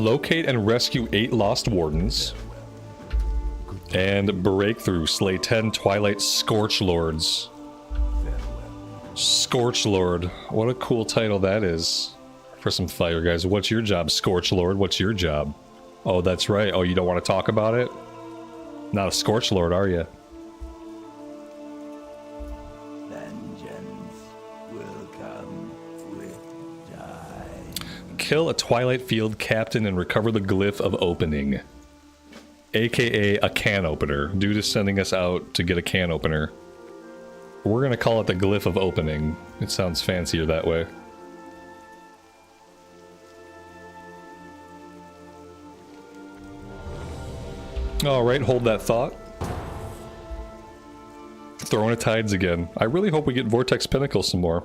Locate and rescue 8 lost wardens. And breakthrough. Slay 10 Twilight Scorch Lords. Scorch Lord. What a cool title that is. For some fire guys. What's your job, Scorch Lord? What's your job? Oh, that's right. Oh, you don't want to talk about it? Not a Scorch Lord, are you? Vengeance will come with time. Kill a Twilight Field captain and recover the glyph of opening. AKA a can opener. Due to sending us out to get a can opener. We're gonna call it the glyph of opening. It sounds fancier that way. Alright, hold that thought. Throwing a tides again. I really hope we get Vortex Pinnacle some more.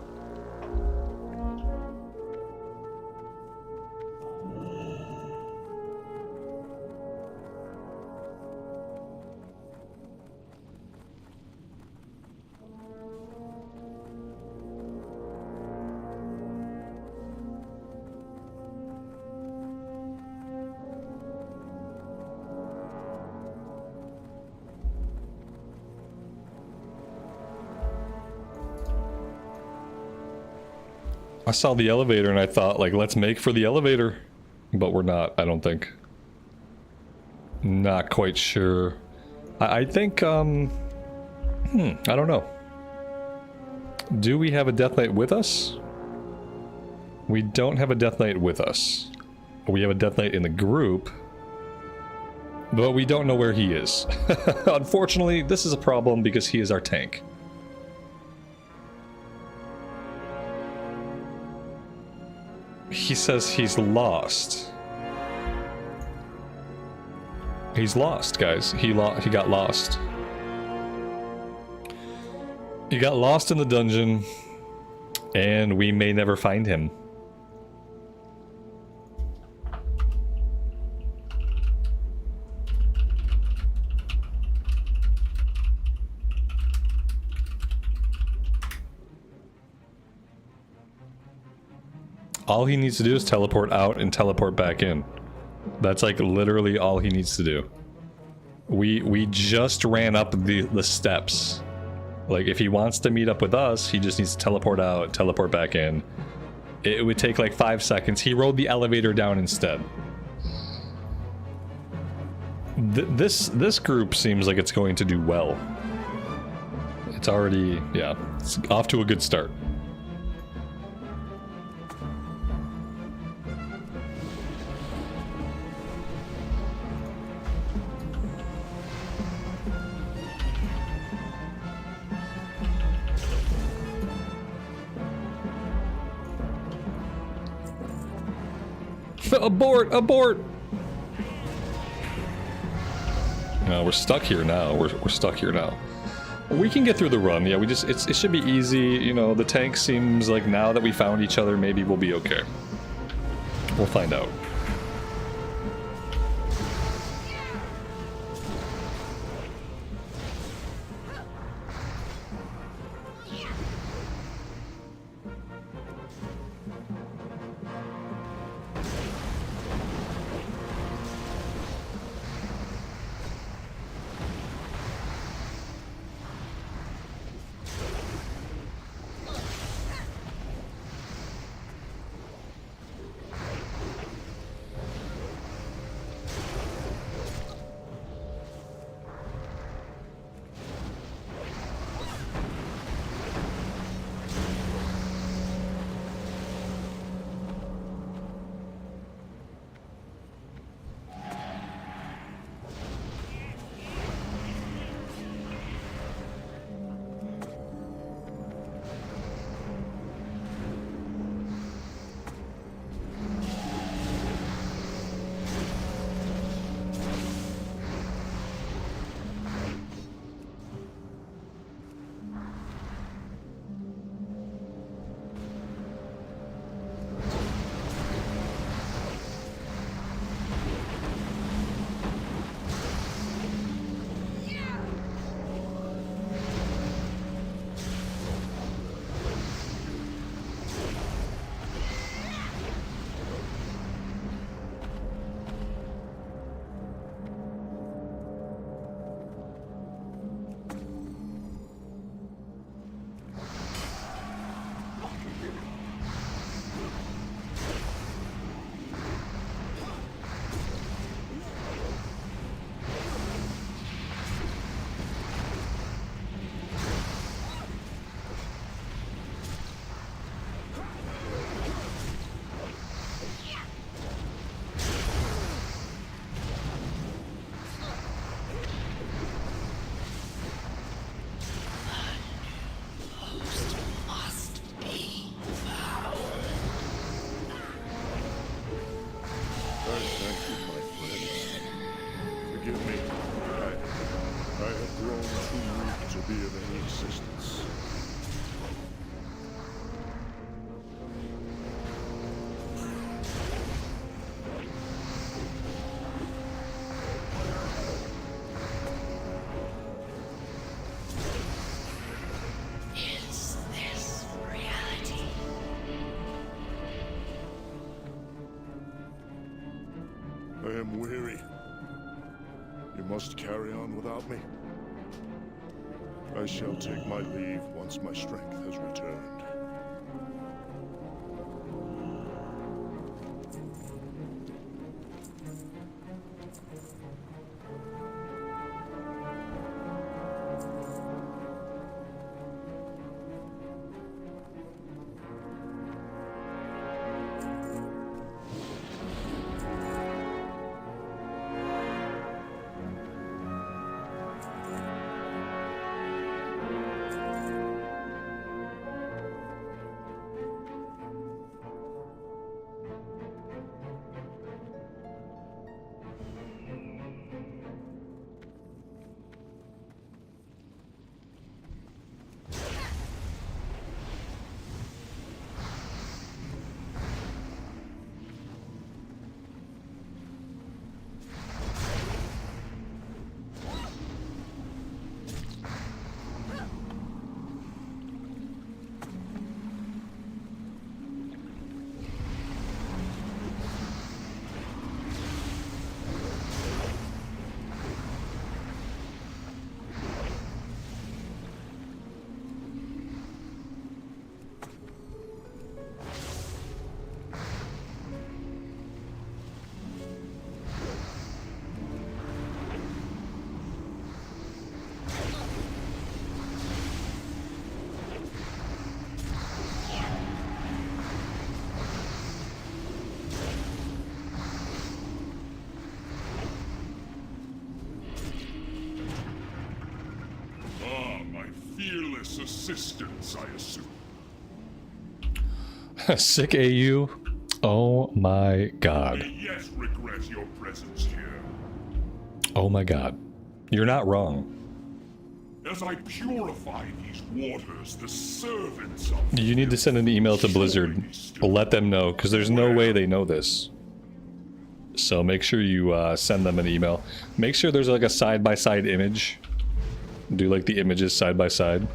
I saw the elevator and I thought, like, let's make for the elevator. But we're not, I don't think. Not quite sure. I think, I don't know. Do we have a Death Knight with us? We don't have a Death Knight with us. We have a Death Knight in the group. But we don't know where he is. Unfortunately, this is a problem because he is our tank. He says he's lost. He's lost, guys. He got lost. He got lost in the dungeon, and we may never find him. All he needs to do is teleport out and teleport back in. That's like literally all he needs to do. We just ran up the steps. Like if he wants to meet up with us, he just needs to teleport out, teleport back in. It would take like 5 seconds. He rode the elevator down instead. This group seems like it's going to do well. It's already, yeah, it's off to a good start. Abort! Abort! No, we're stuck here now. We're stuck here now. We can get through the run. Yeah, it should be easy. You know, the tank seems like now that we found each other, maybe we'll be okay. We'll find out. must carry on without me. I shall take my leave once my strength has returned. Fearless assistance, I assume. Sick AU. Oh my god. I yet regret your presence here. Oh my god. You're not wrong. As I purify these waters, the servants of... You need to send an email to Blizzard. Let them know, because there's no way they know this. So make sure you send them an email. Make sure there's like a side-by-side image. Do like the images side by side.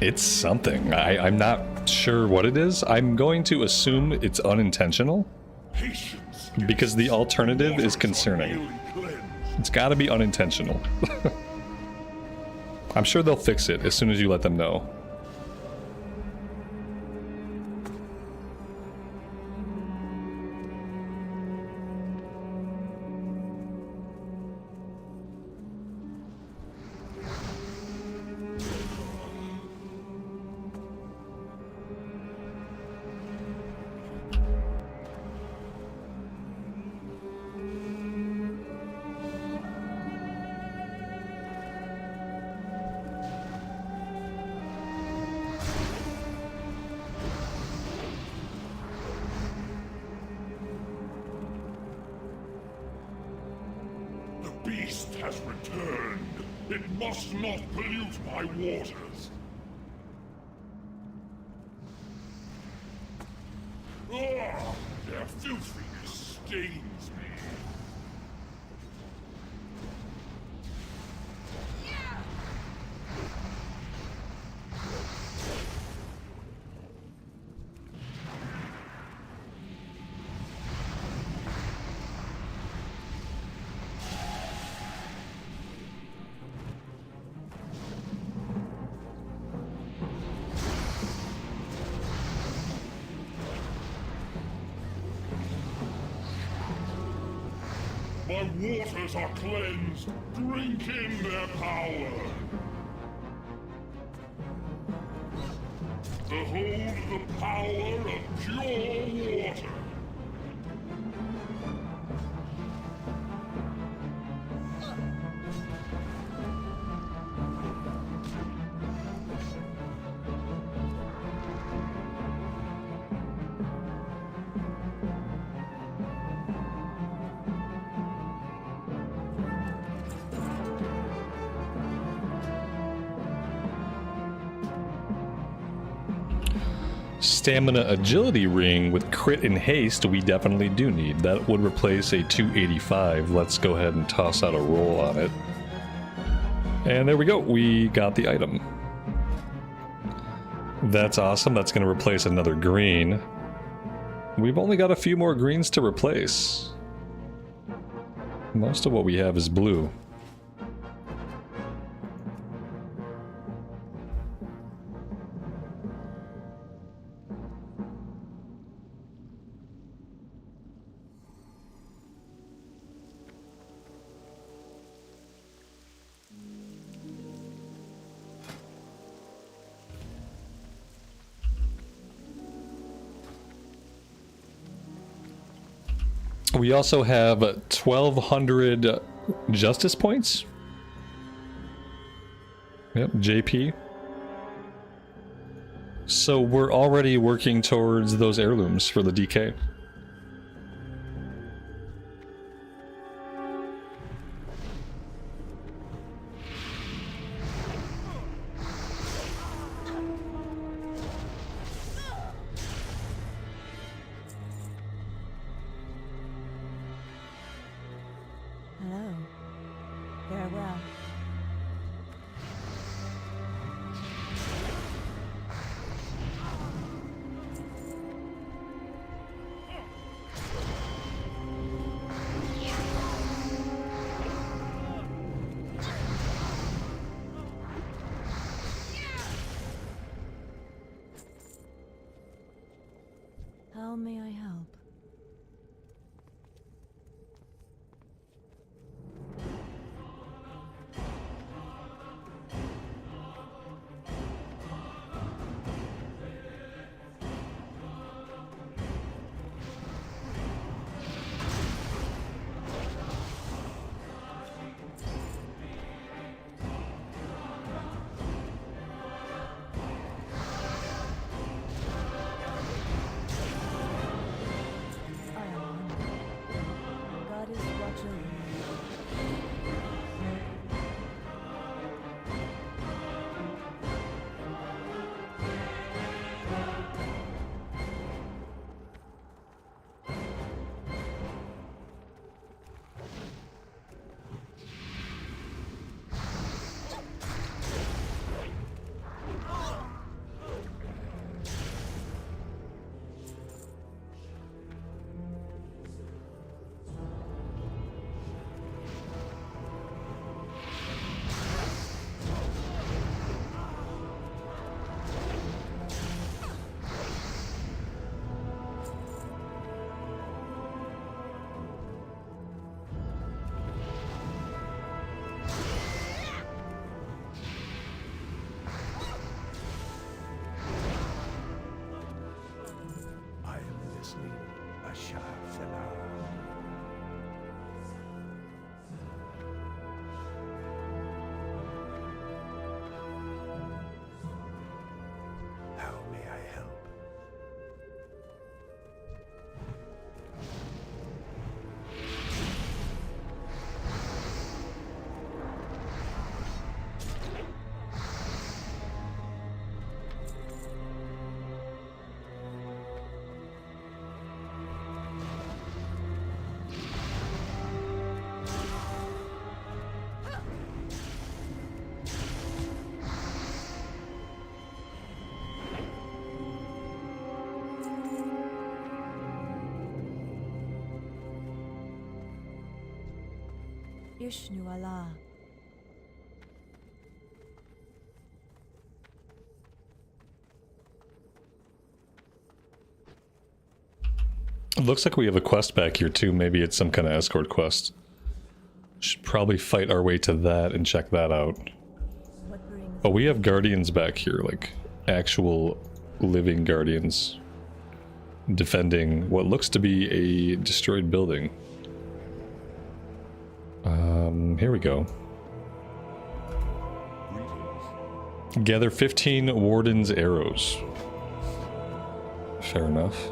It's something. I'm not sure what it is. I'm going to assume it's unintentional. Because the alternative is concerning. It's gotta be unintentional. I'm sure they'll fix it as soon as you let them know. Has returned. It must not pollute my waters. Ah, their filthiness stains me. My waters are cleansed. Drink in their power. Behold the power of pure water. Stamina agility ring with crit and haste we definitely do need. That would replace a 285. Let's go ahead and toss out a roll on it. And there we go, we got the item. That's awesome, that's gonna replace another green. We've only got a few more greens to replace. Most of what we have is blue. We also have 1,200 justice points. Yep, JP. So we're already working towards those heirlooms for the DK. Hello. Farewell. How may I help? God is watching. I am listening, Shaman. How may I help? Ishnu Allah. It looks like we have a quest back here too. Maybe it's some kind of escort quest. Should probably fight our way to that and check that out. But we have guardians back here, like actual living guardians defending what looks to be a destroyed building. Here we go. Gather 15 Warden's arrows. Fair enough.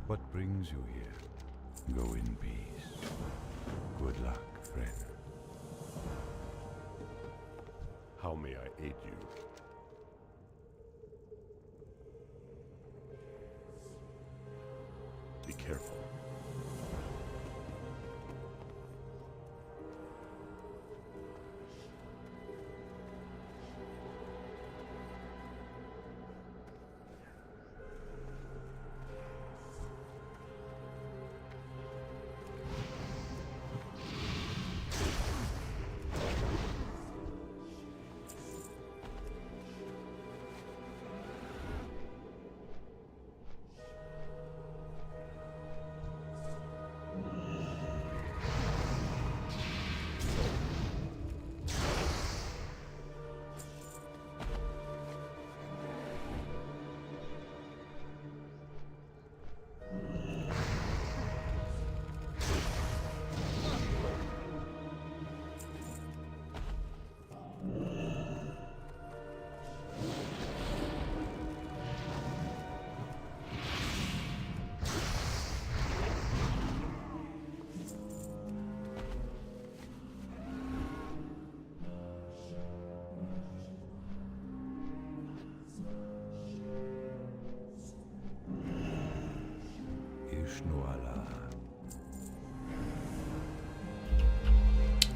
What brings you here? Go in peace. Good luck, friend. How may I aid you? Be careful.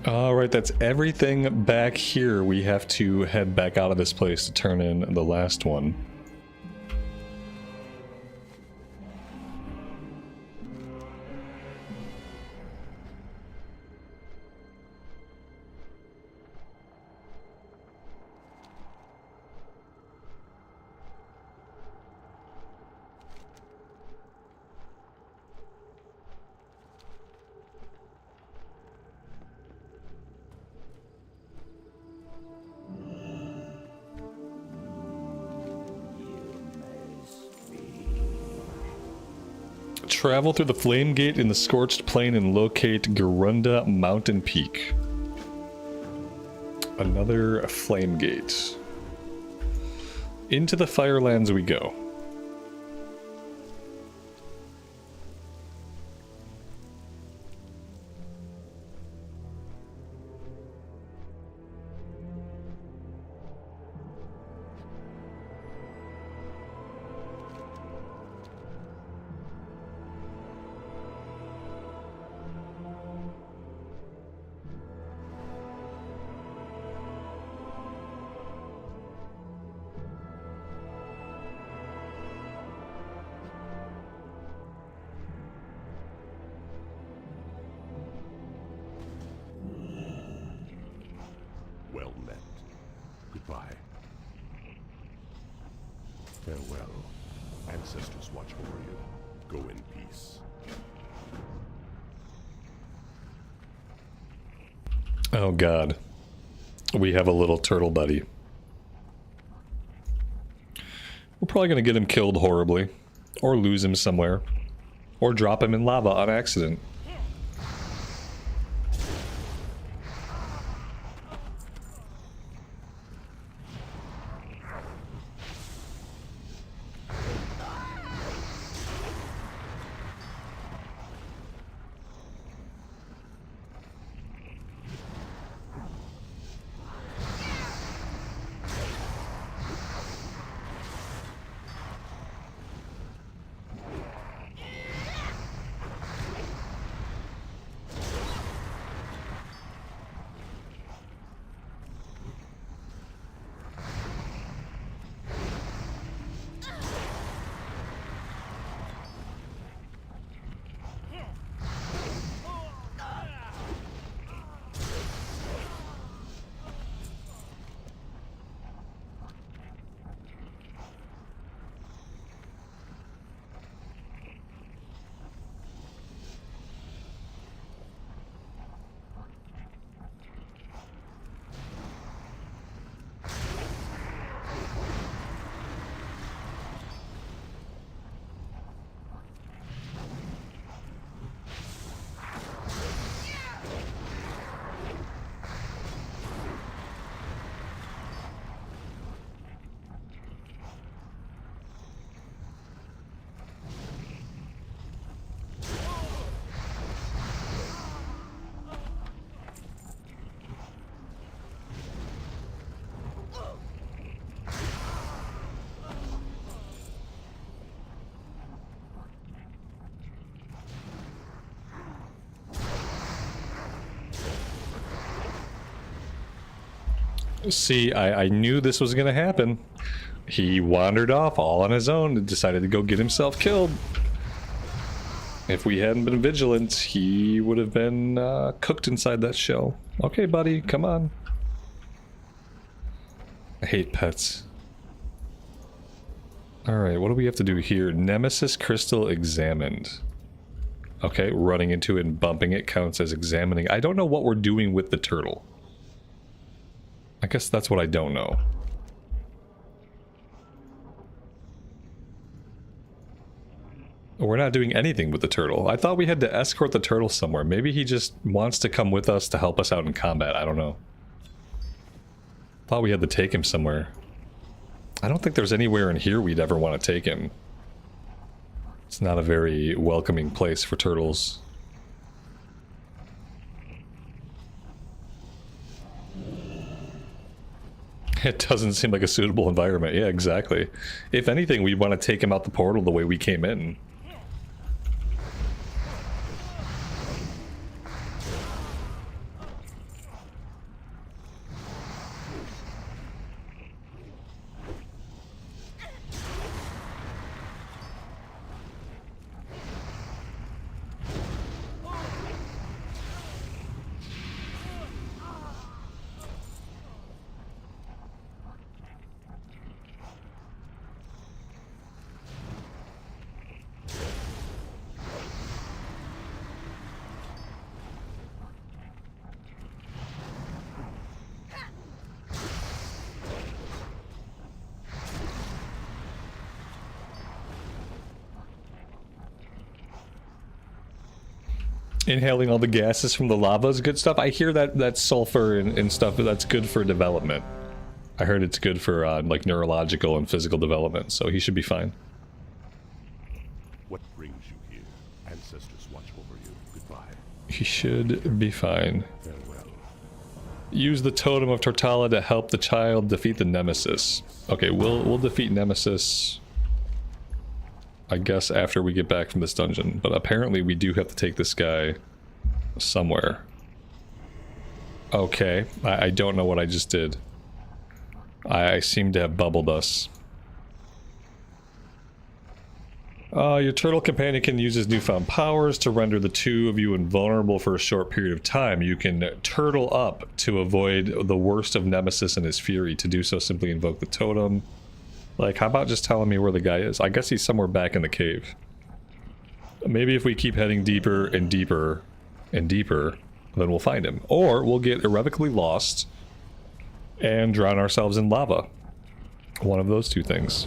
Alright, that's everything back here. We have to head back out of this place to turn in the last one. Travel through the flame gate in the scorched plain and locate Garunda Mountain Peak. Another flame gate. Into the Firelands we go. Well met. Goodbye. Farewell. Ancestors watch over you. Go in peace. Oh god. We have a little turtle buddy. We're probably gonna get him killed horribly. Or lose him somewhere. Or drop him in lava on accident. See, I knew this was gonna happen. He wandered off all on his own and decided to go get himself killed. If we hadn't been vigilant, he would have been cooked inside that shell. Okay, buddy, come on. I hate pets. Alright, what do we have to do here? Nemesis crystal examined. Okay, running into it and bumping it counts as examining. I don't know what we're doing with the turtle. I guess that's what I don't know. We're not doing anything with the turtle. I thought we had to escort the turtle somewhere. Maybe he just wants to come with us to help us out in combat. I don't know. Thought we had to take him somewhere. I don't think there's anywhere in here we'd ever want to take him. It's not a very welcoming place for turtles. It doesn't seem like a suitable environment. Yeah, exactly. If anything, we'd want to take him out the portal the way we came in. Inhaling all the gases from the lava is good stuff. I hear that sulfur and stuff, that's good for development. I heard it's good for like neurological and physical development, so he should be fine. What brings you here? Ancestors watch over you. Goodbye. He should be fine. Farewell. Use the totem of Tortalla to help the child defeat the nemesis. Okay, we'll defeat nemesis, I guess, after we get back from this dungeon. But apparently we do have to take this guy somewhere. Okay, I don't know what I just did. I seem to have bubbled us. Your turtle companion can use his newfound powers to render the two of you invulnerable for a short period of time. You can turtle up to avoid the worst of Nemesis and his fury. To do so, simply invoke the totem. Like, how about just telling me where the guy is? I guess he's somewhere back in the cave. Maybe if we keep heading deeper and deeper and deeper, then we'll find him. Or we'll get irrevocably lost and drown ourselves in lava. One of those two things.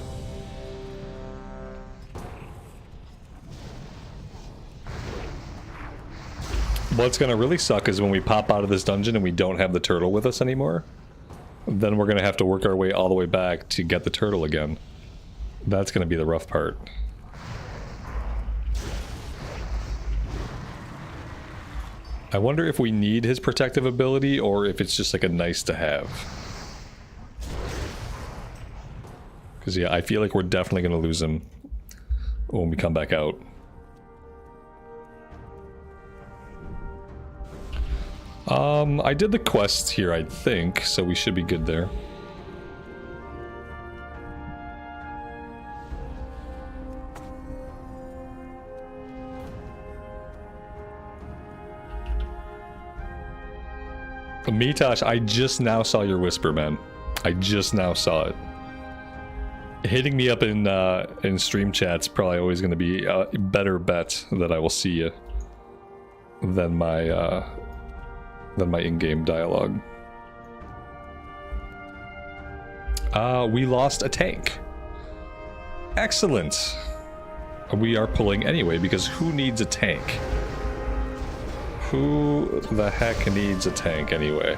What's gonna really suck is when we pop out of this dungeon and we don't have the turtle with us anymore. Then we're gonna have to work our way all the way back to get the turtle again. That's gonna be the rough part. I wonder if we need his protective ability or if it's just like a nice to have. Because yeah, I feel like we're definitely gonna lose him when we come back out. I did the quest here, I think, so we should be good there. Mitosh, I just now saw your whisper, man. I just now saw it. Hitting me up in stream chat's probably always going to be a better bet that I will see you than my in-game dialogue. We lost a tank. Excellent. We are pulling anyway, because who needs a tank? Who the heck needs a tank anyway?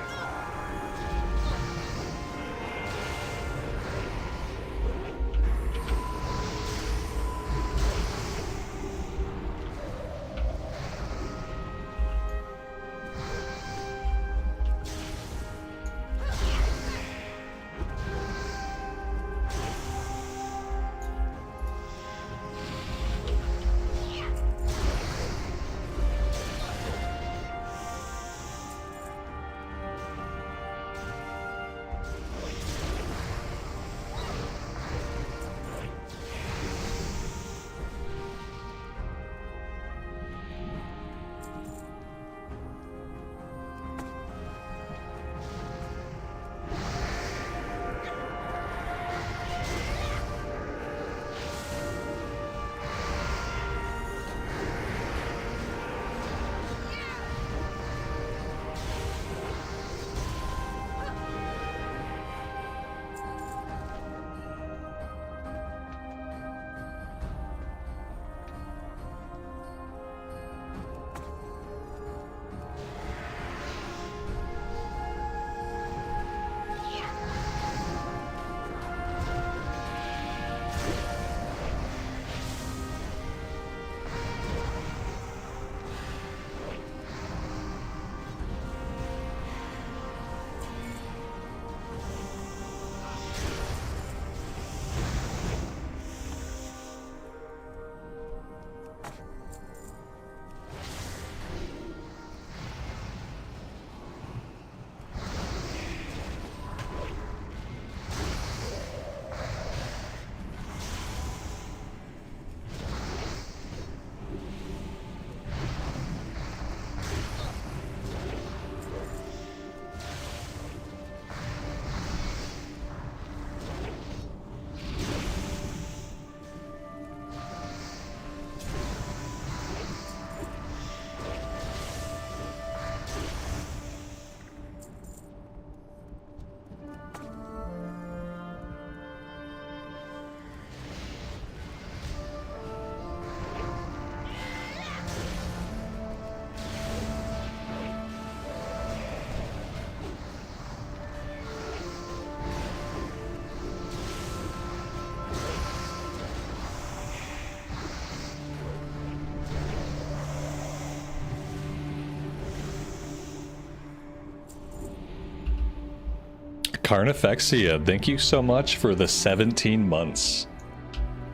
Carnifexia, thank you so much for the 17 months.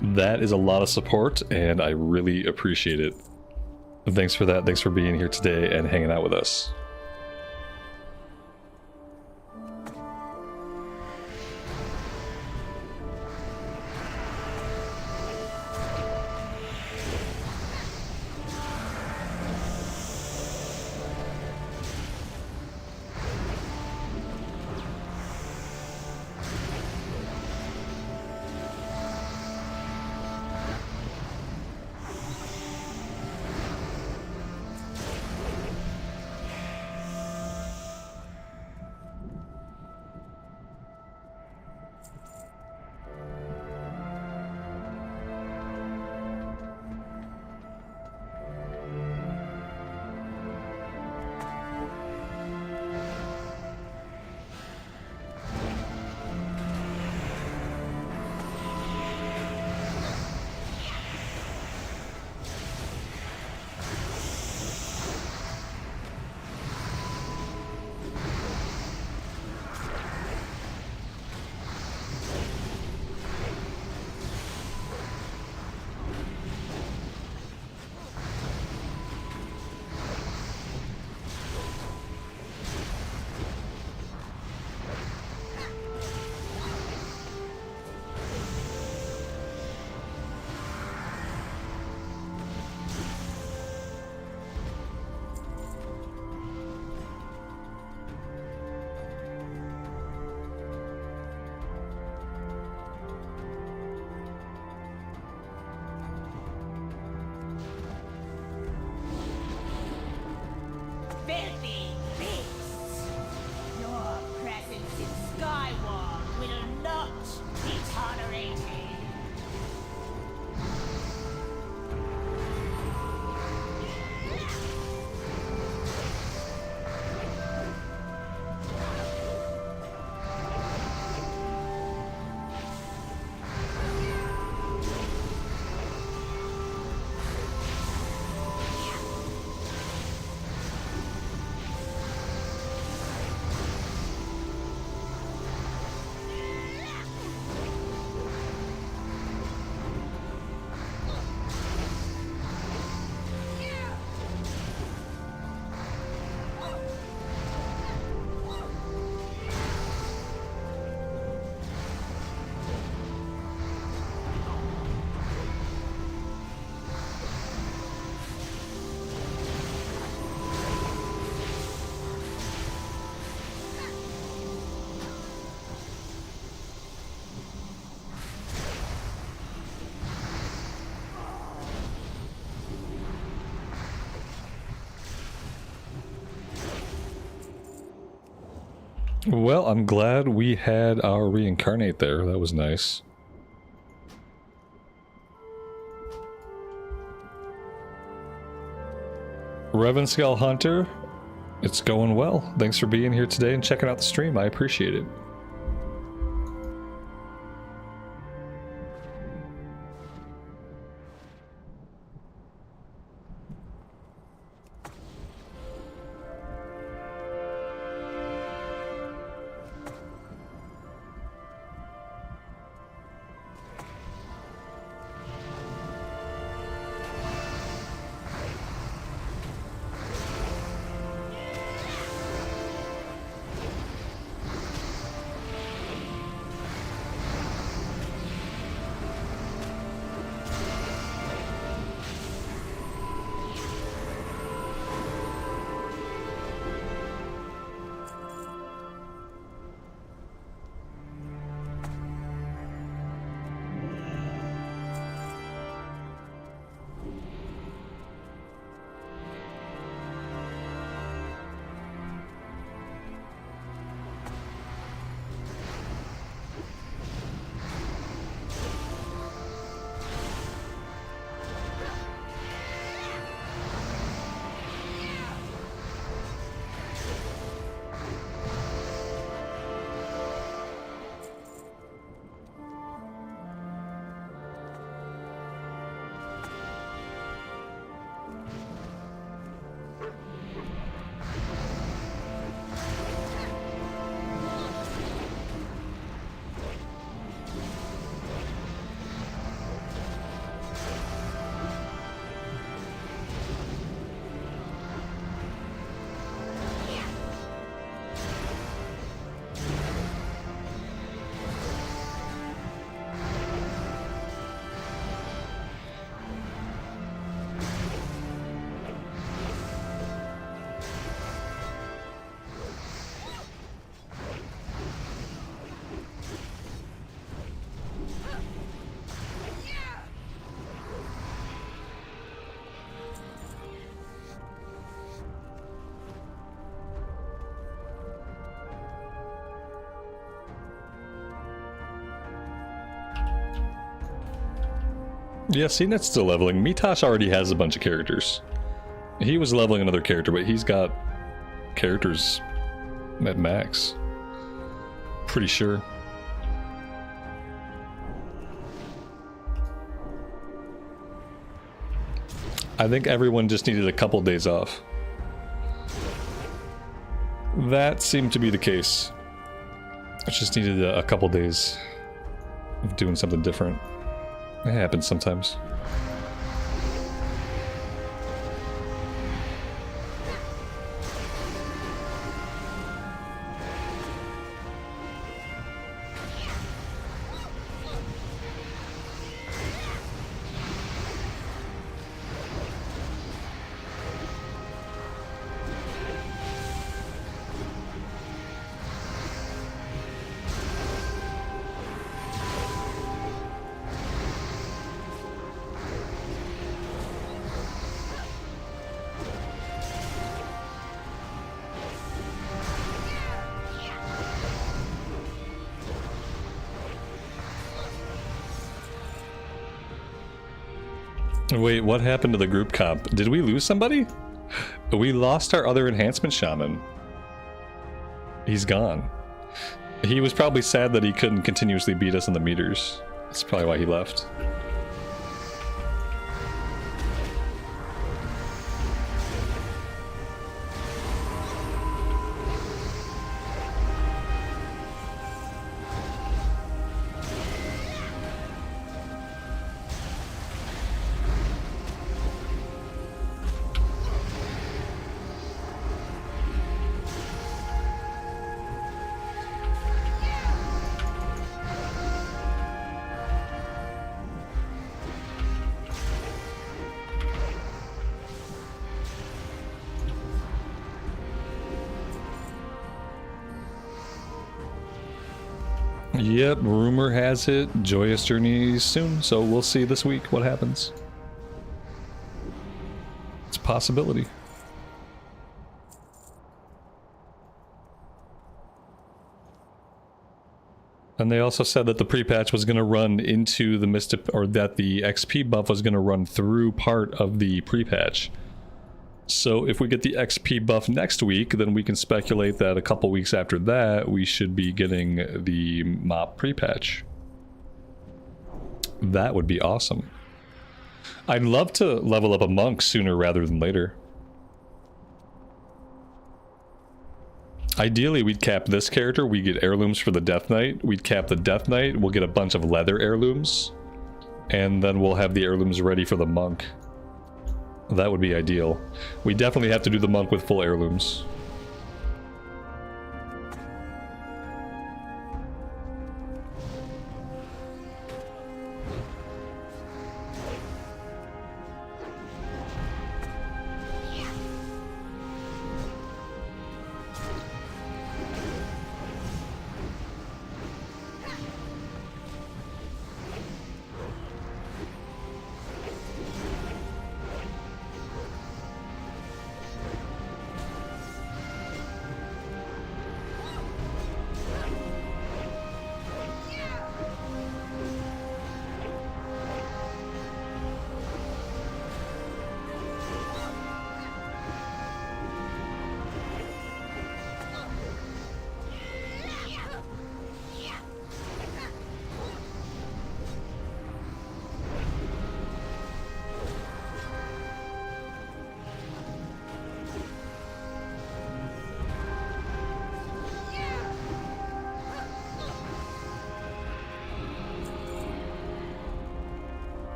That is a lot of support, and I really appreciate it. Thanks for that. Thanks for being here today and hanging out with us. Filthy beasts! Your presence in Skyward will not be tolerated. Well, I'm glad we had our reincarnate there. That was nice. Revenskull Hunter, it's going well. Thanks for being here today and checking out the stream. I appreciate it. Yeah, CNET's still leveling. Mitosh already has a bunch of characters. He was leveling another character, but he's got characters at max. Pretty sure. I think everyone just needed a couple days off. That seemed to be the case. I just needed a couple days of doing something different. It happens sometimes. Wait, what happened to the group comp? Did we lose somebody? We lost our other enhancement shaman. He's gone. He was probably sad that he couldn't continuously beat us in the meters. That's probably why he left. Yep, rumor has it, Joyous Journey soon, so we'll see this week what happens. It's a possibility. And they also said that the pre-patch was going to run into the Mystic, or that the XP buff was going to run through part of the pre-patch. So if we get the XP buff next week, then we can speculate that a couple weeks after that, we should be getting the mop pre-patch. That would be awesome. I'd love to level up a monk sooner rather than later. Ideally, we'd cap this character, we get heirlooms for the Death Knight, we'd cap the Death Knight, we'll get a bunch of leather heirlooms, and then we'll have the heirlooms ready for the monk. That would be ideal. We definitely have to do the monk with full heirlooms.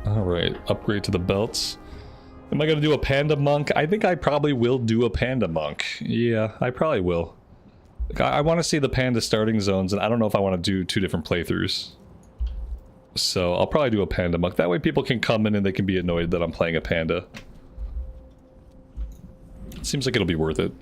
Alright, upgrade to the belts. Am I gonna do a panda monk? I think I probably will do a panda monk. Yeah, I probably will. I want to see the panda starting zones, and I don't know if I want to do 2 different playthroughs. So I'll probably do a panda monk. That way people can come in and they can be annoyed that I'm playing a panda. Seems like it'll be worth it.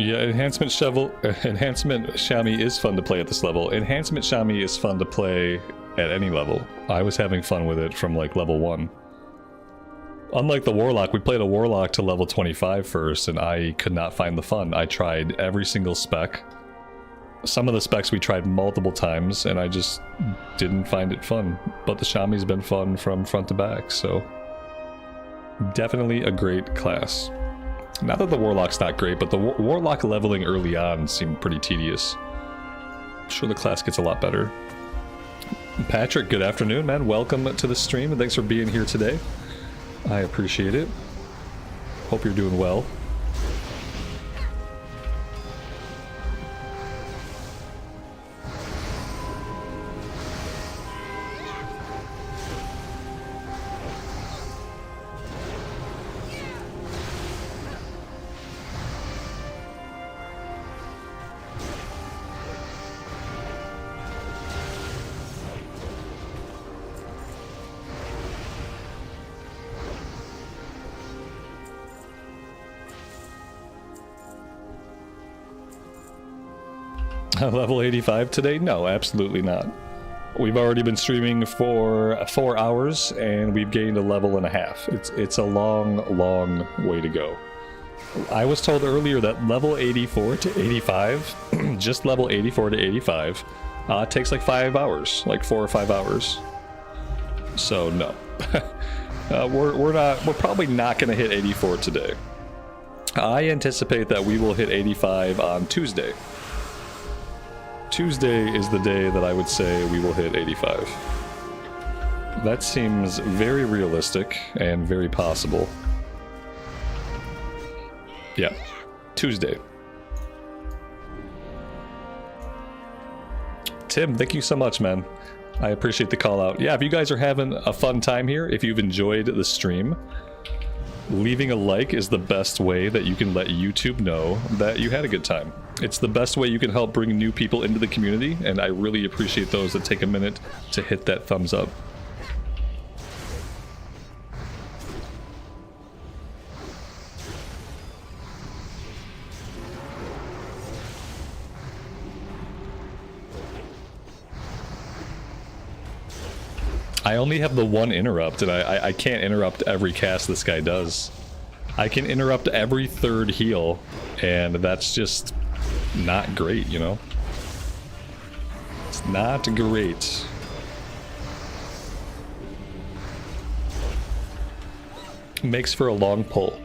Yeah, Enhancement Shami is fun to play at this level. Enhancement Shami is fun to play at any level. I was having fun with it from like level 1. Unlike the Warlock, we played a Warlock to level 25 first, and I could not find the fun. I tried every single spec. Some of the specs we tried multiple times, and I just didn't find it fun. But the Shami's been fun from front to back, so... definitely a great class. Not that the Warlock's not great, but the Warlock leveling early on seemed pretty tedious. I'm sure the class gets a lot better. Patrick, good afternoon, man. Welcome to the stream, and thanks for being here today. I appreciate it. Hope you're doing well. Level 85 today? No, absolutely not. We've already been streaming for 4 hours, and we've gained a level and a half. It's a long, long way to go. I was told earlier that level 84 to 85, just level 84 to 85, takes like 5 hours, like 4 or 5 hours. So no, we're probably not going to hit 84 today. I anticipate that we will hit 85 on Tuesday. Tuesday is the day that I would say we will hit 85. That seems very realistic and very possible. Yeah, Tuesday. Tim, thank you so much, man. I appreciate the call out. Yeah, if you guys are having a fun time here, if you've enjoyed the stream, leaving a like is the best way that you can let YouTube know that you had a good time. It's the best way you can help bring new people into the community, and I really appreciate those that take a minute to hit that thumbs up. I only have the one interrupt, and I can't interrupt every cast this guy does. I can interrupt every third heal, and that's just not great, you know? It's not great. Makes for a long pull.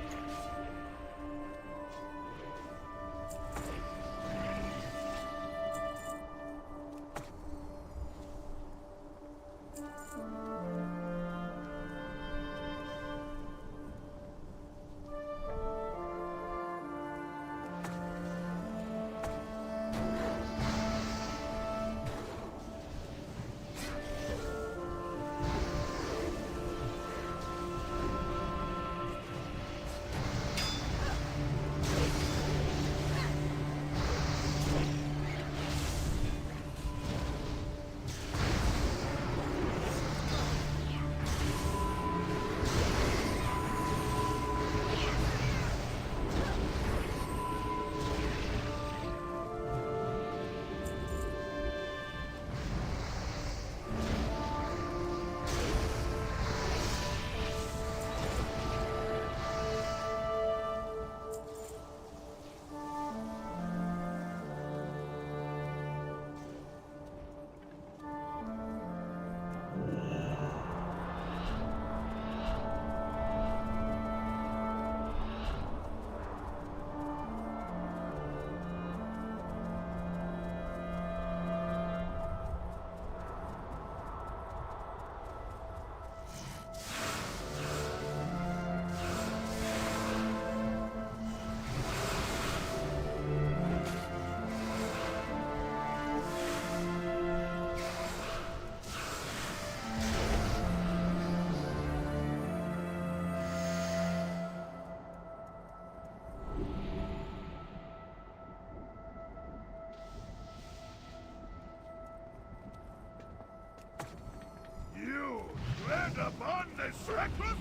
Upon this reckless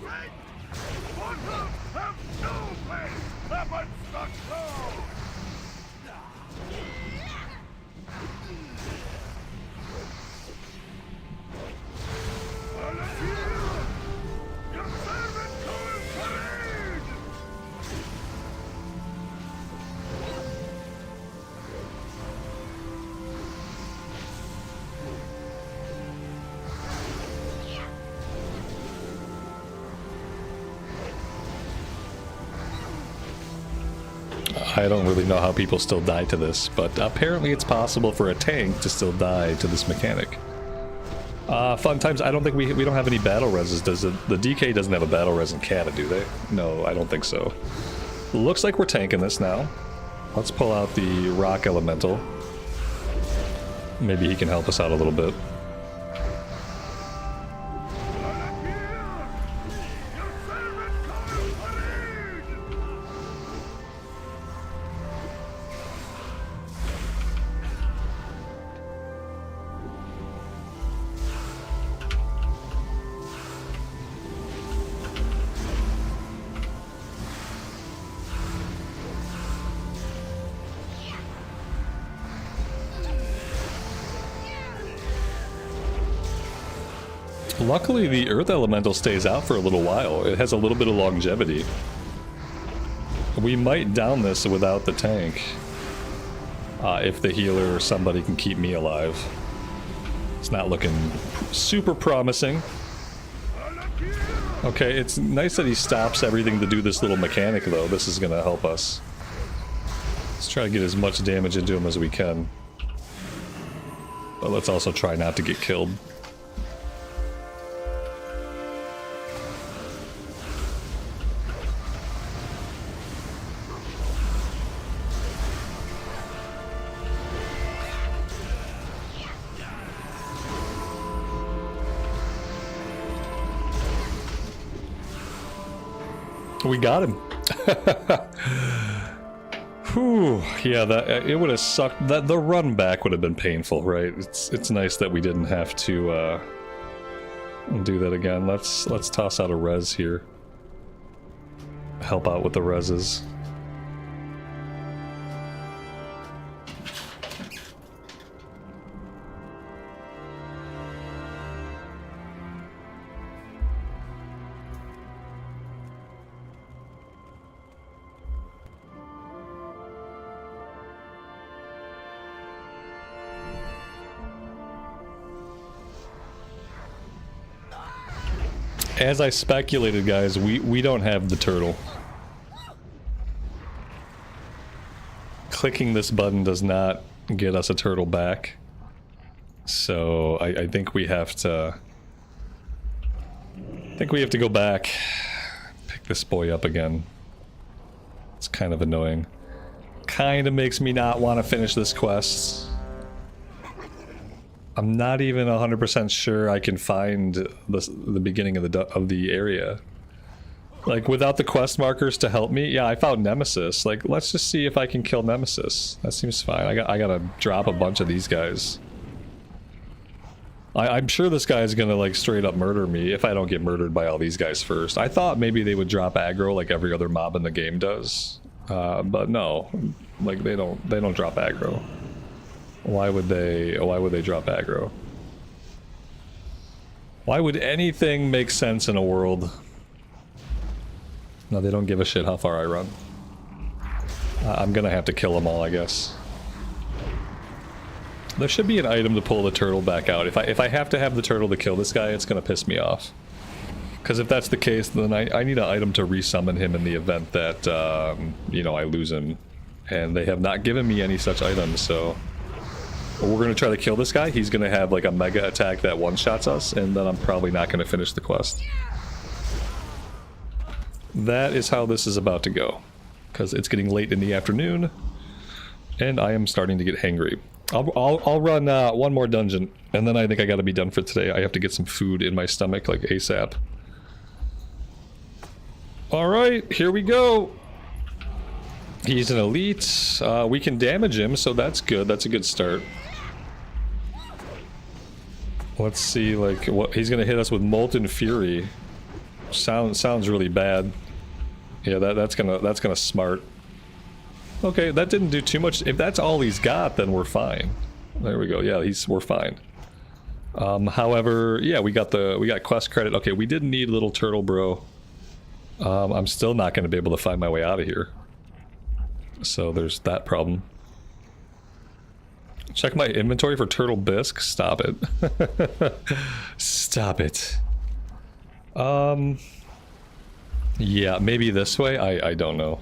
mortals have no place amongst the clouds! I don't really know how people still die to this, but apparently it's possible for a tank to still die to this mechanic. Fun times. I don't think we don't have any battle reses. Does the DK doesn't have a battle res in Cata, do they? No, I don't think so. Looks like we're tanking this now. Let's pull out the rock elemental. Maybe he can help us out a little bit. Luckily, the Earth Elemental stays out for a little while. It has a little bit of longevity. We might down this without the tank. If the healer or somebody can keep me alive. It's not looking super promising. Okay, it's nice that he stops everything to do this little mechanic, though. This is going to help us. Let's try to get as much damage into him as we can. But let's also try not to get killed. We got him. Whew. Yeah, that it would have sucked. That the run back would have been painful, right? It's nice that we didn't have to do that again. Let's toss out a res here. Help out with the reses. As I speculated, guys, we don't have the turtle. Clicking this button does not get us a turtle back. So I think we have to... go back. Pick this boy up again. It's kind of annoying. Kind of makes me not want to finish this quest. I'm not even 100% sure I can find the beginning of the area. Like, without the quest markers to help me, yeah, I found Nemesis. Like, let's just see if I can kill Nemesis. That seems fine. I gotta drop a bunch of these guys. I'm sure this guy's gonna, like, straight up murder me if I don't get murdered by all these guys first. I thought maybe they would drop aggro like every other mob in the game does. But no. Like, they don't drop aggro. Why would they drop aggro? Why would anything make sense in a world? No, they don't give a shit how far I run. I'm gonna have to kill them all, I guess. There should be an item to pull the turtle back out. If I have to have the turtle to kill this guy, it's gonna piss me off. Because if that's the case, then I need an item to resummon him in the event that, you know, I lose him. And they have not given me any such items, so... We're gonna try to kill this guy. He's gonna have like a mega attack that one-shots us, and then I'm probably not gonna finish the quest. That is how this is about to go. Because it's getting late in the afternoon, and I am starting to get hangry. I'll run one more dungeon, and then I think I gotta be done for today. I have to get some food in my stomach, like ASAP. Alright, here we go! He's an elite. We can damage him, so that's good. That's a good start. Let's see, like, what he's gonna hit us with Molten Fury. Sounds really bad. Yeah, that's gonna smart. Okay, that didn't do too much. If that's all he's got, then we're fine. There we go. Yeah, we're fine. However, yeah, we got quest credit. Okay, we didn't need little turtle bro. I'm still not gonna be able to find my way out of here. So there's that problem. Check my inventory for turtle bisque. Stop it. Stop it. Yeah, maybe this way? I don't know.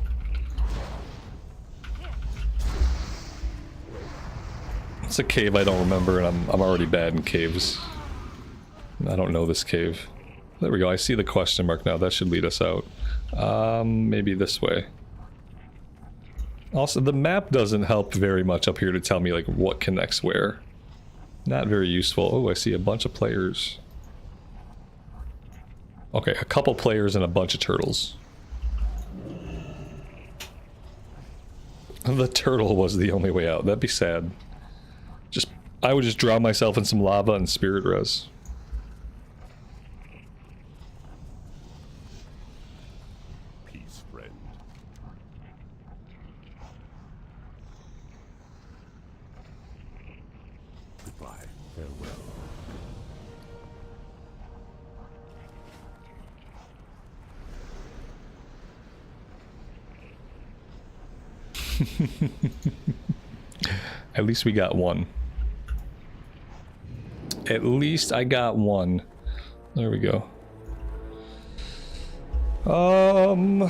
It's a cave I don't remember, and I'm already bad in caves. I don't know this cave. There we go, I see the question mark now. That should lead us out. Maybe this way. Also, the map doesn't help very much up here to tell me, like, what connects where. Not very useful. Oh, I see a bunch of players. Okay, a couple players and a bunch of turtles. The turtle was the only way out. That'd be sad. I would just drown myself in some lava and spirit res. Peace, friend. Goodbye. Farewell. At least we got one. At least I got one. There we go. Alright,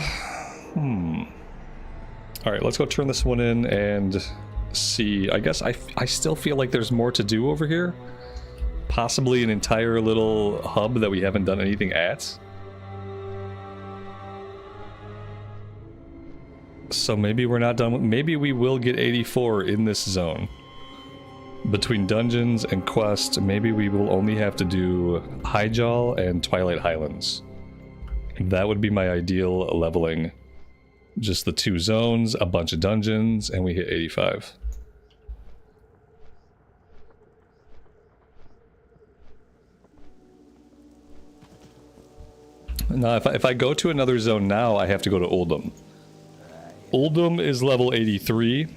let's go turn this one in and see. I guess I still feel like there's more to do over here. Possibly an entire little hub that we haven't done anything at. So maybe we're not done. Maybe we will get 84 in this zone. Between dungeons and quests, maybe we will only have to do Hyjal and Twilight Highlands. That would be my ideal leveling. Just the 2 zones, a bunch of dungeons, and we hit 85. Now, if I go to another zone now, I have to go to Uldum. Uldum is level 83.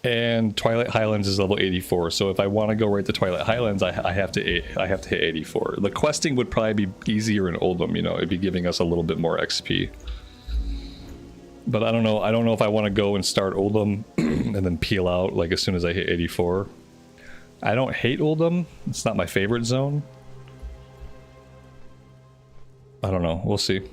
And Twilight Highlands is level 84, so if I want to go right to Twilight Highlands, I have to hit 84. The questing would probably be easier in Uldum, you know, it'd be giving us a little bit more XP. But I don't know if I want to go and start Uldum and then peel out like as soon as I hit 84. I don't hate Uldum, it's not my favorite zone. I don't know, we'll see.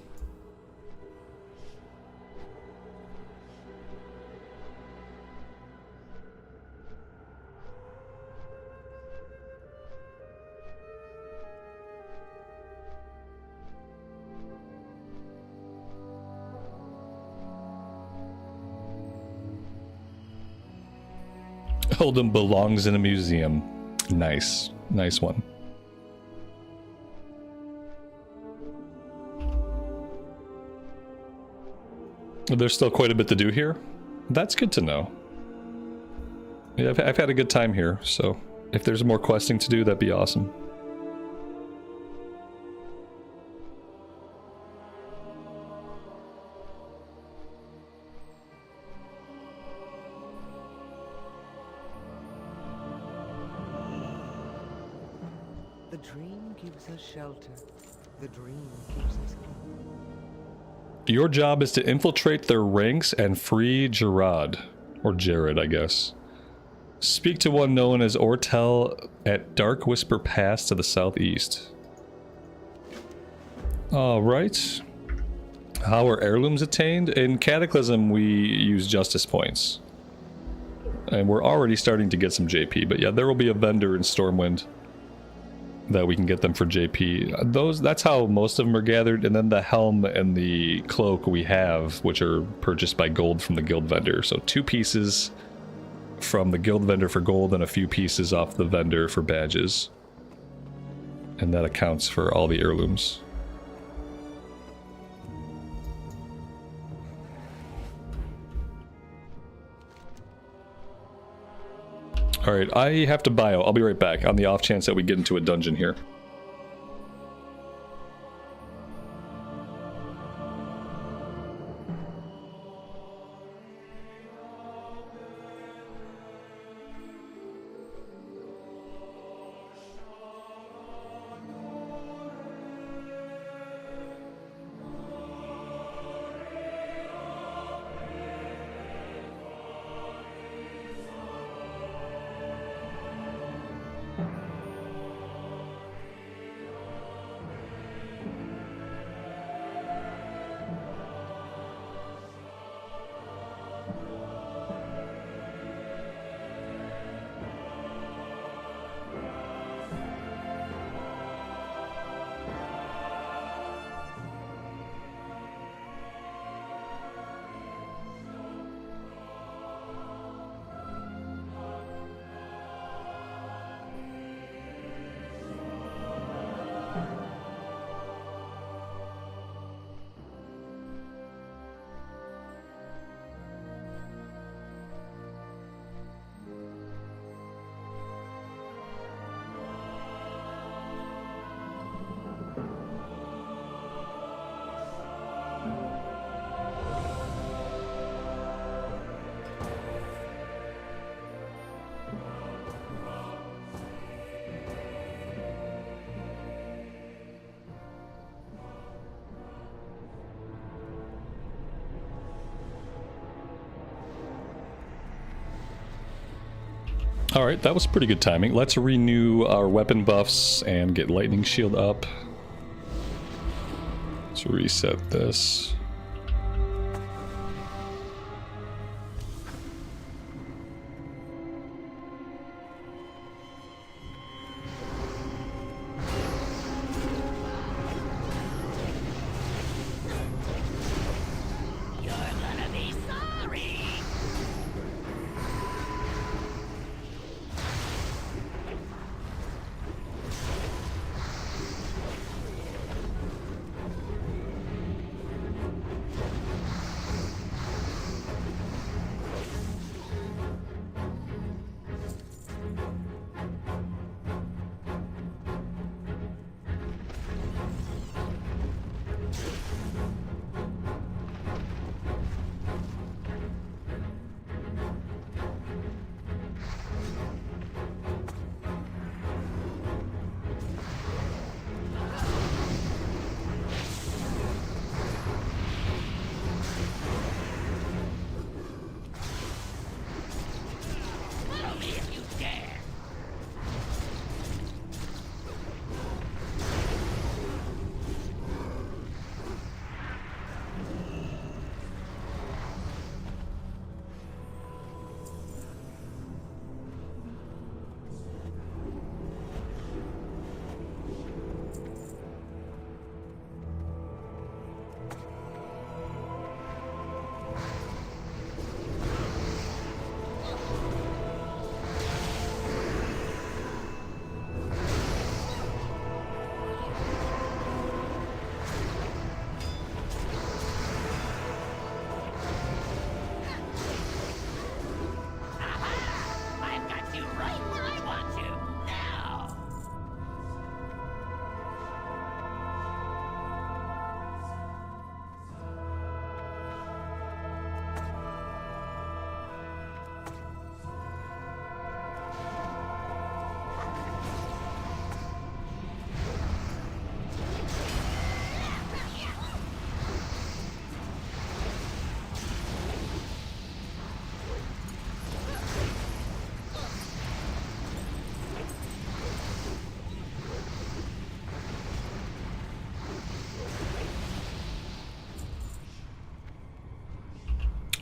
Uldum belongs in a museum. Nice. Nice one. There's still quite a bit to do here. That's good to know. Yeah, I've had a good time here, so if there's more questing to do, that'd be awesome. The dream gives us shelter. The dream keeps us home. Your job is to infiltrate their ranks and free Gerard. Or Jared, I guess. Speak to one known as Ortel at Dark Whisper Pass to the southeast. Alright. How are heirlooms attained? In Cataclysm, we use justice points. And we're already starting to get some JP, but yeah, there will be a vendor in Stormwind that we can get them for JP. That's how most of them are gathered, and then the helm and the cloak we have, which are purchased by gold from the guild vendor. So 2 pieces from the guild vendor for gold and a few pieces off the vendor for badges. And that accounts for all the heirlooms. Alright, I have to bio. I'll be right back on the off chance that we get into a dungeon here. Alright, that was pretty good timing. Let's renew our weapon buffs and get lightning shield up. Let's reset this.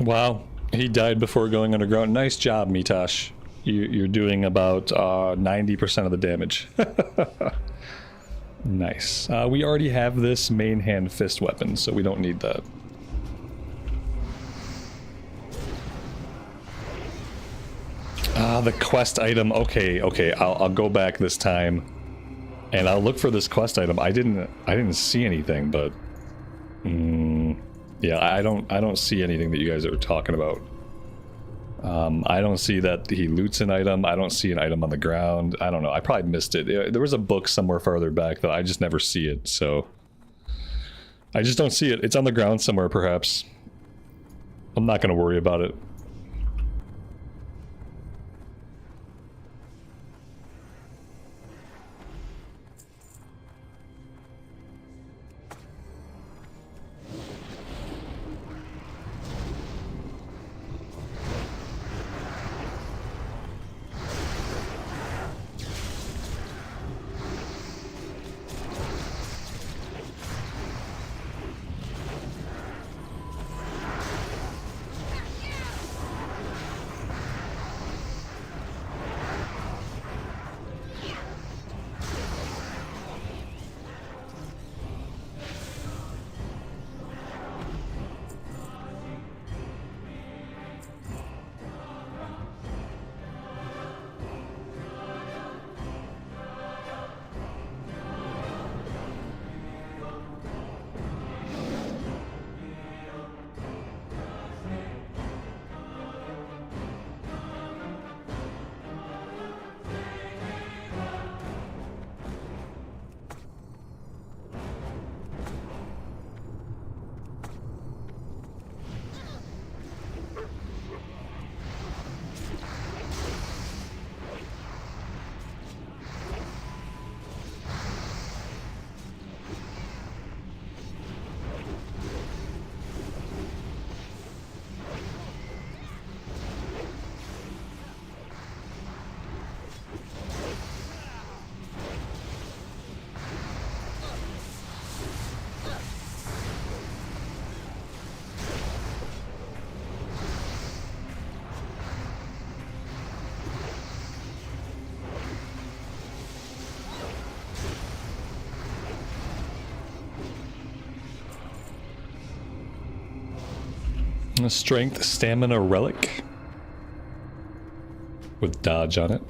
Wow, he died before going underground. Nice job, Mitash. You're doing about 90% of the damage. Nice. We already have this main hand fist weapon, so we don't need that. The quest item. Okay, I'll go back this time, and I'll look for this quest item. I didn't see anything, but yeah, I don't see anything that you guys are talking about. I don't see that he loots an item. I don't see an item on the ground. I don't know. I probably missed it. There was a book somewhere farther back that I just never see it, so I just don't see it. It's on the ground somewhere, perhaps. I'm not going to worry about it. 1 strength stamina relic with dodge on it.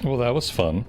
Well, that was fun.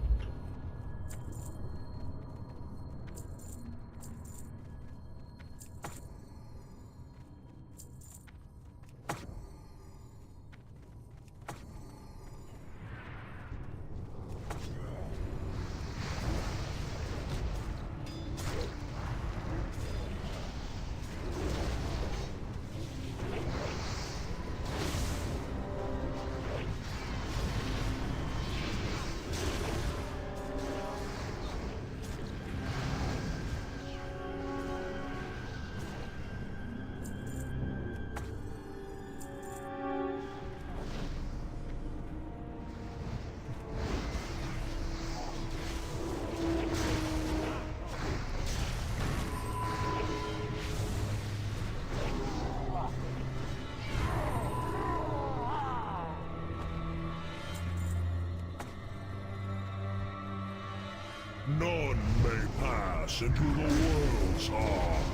roots into the world's heart.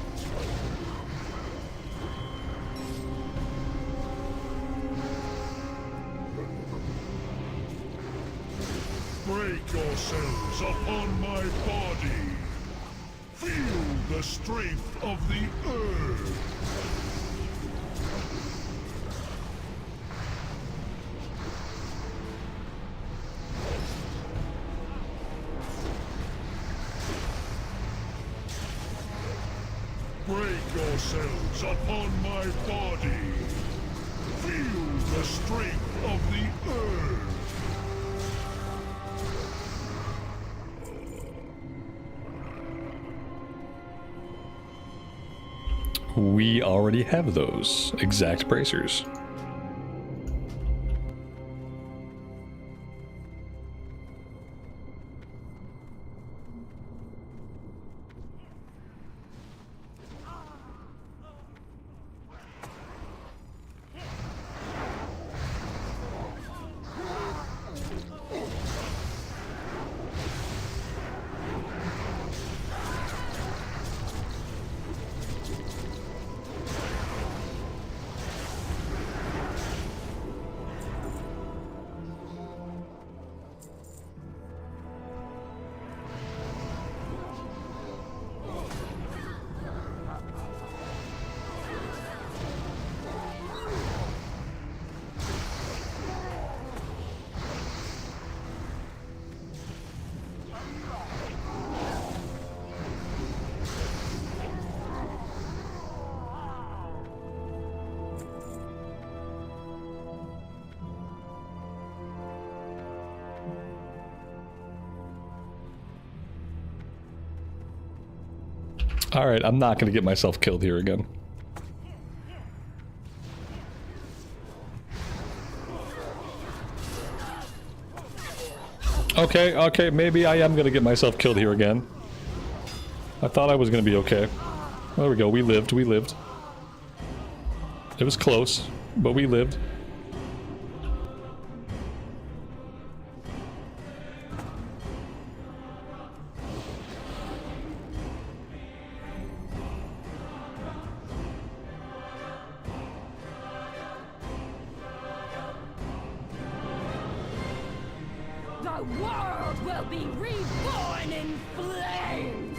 Break yourselves upon my body. Feel the strength of the earth. Break yourselves upon my body. Feel the strength of the earth. We already have those exact bracers. Alright, I'm not gonna get myself killed here again. Okay, maybe I am gonna get myself killed here again. I thought I was gonna be okay. There we go, we lived. It was close, but we lived. The world will be reborn in flames!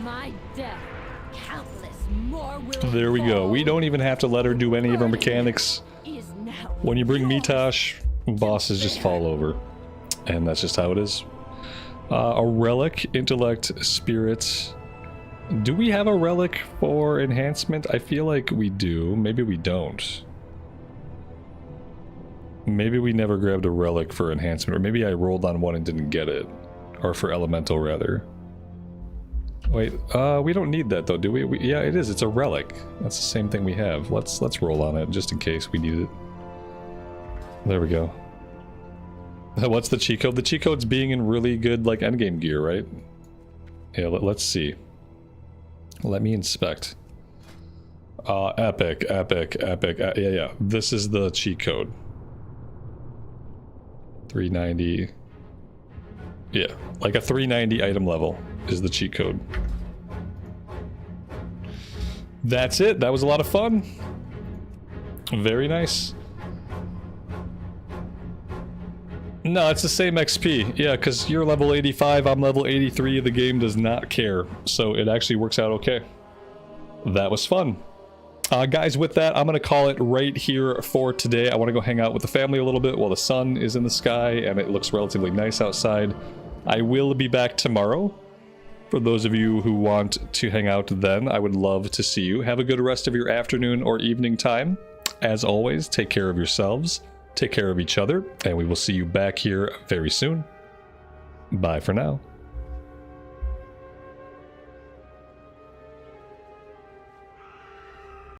My death, countless more will. There we go. We don't even have to let her do any of her mechanics. When you bring Mitosh, bosses just fall over. And that's just how it is. A relic, intellect, spirit. Do we have a relic for enhancement? I feel like we do. Maybe we don't. Maybe we never grabbed a relic for enhancement. Or maybe I rolled on one and didn't get it. Or for elemental, rather. Wait, we don't need that though, do we? Yeah, it is. It's a relic. That's the same thing we have. Let's roll on it just in case we need it. There we go. What's the cheat code? The cheat code's being in really good like endgame gear, right? Yeah, let's see. Let me inspect. Epic. Yeah. This is the cheat code. 390. Yeah, like a 390 item level is the cheat code. That's it. That was a lot of fun. Very nice. No, it's the same XP. Yeah, because you're level 85, I'm level 83. The game does not care. So it actually works out okay. That was fun. Guys, with that, I'm going to call it right here for today. I want to go hang out with the family a little bit while the sun is in the sky and it looks relatively nice outside. I will be back tomorrow. For those of you who want to hang out then, I would love to see you. Have a good rest of your afternoon or evening time. As always, take care of yourselves, take care of each other, and we will see you back here very soon. Bye for now.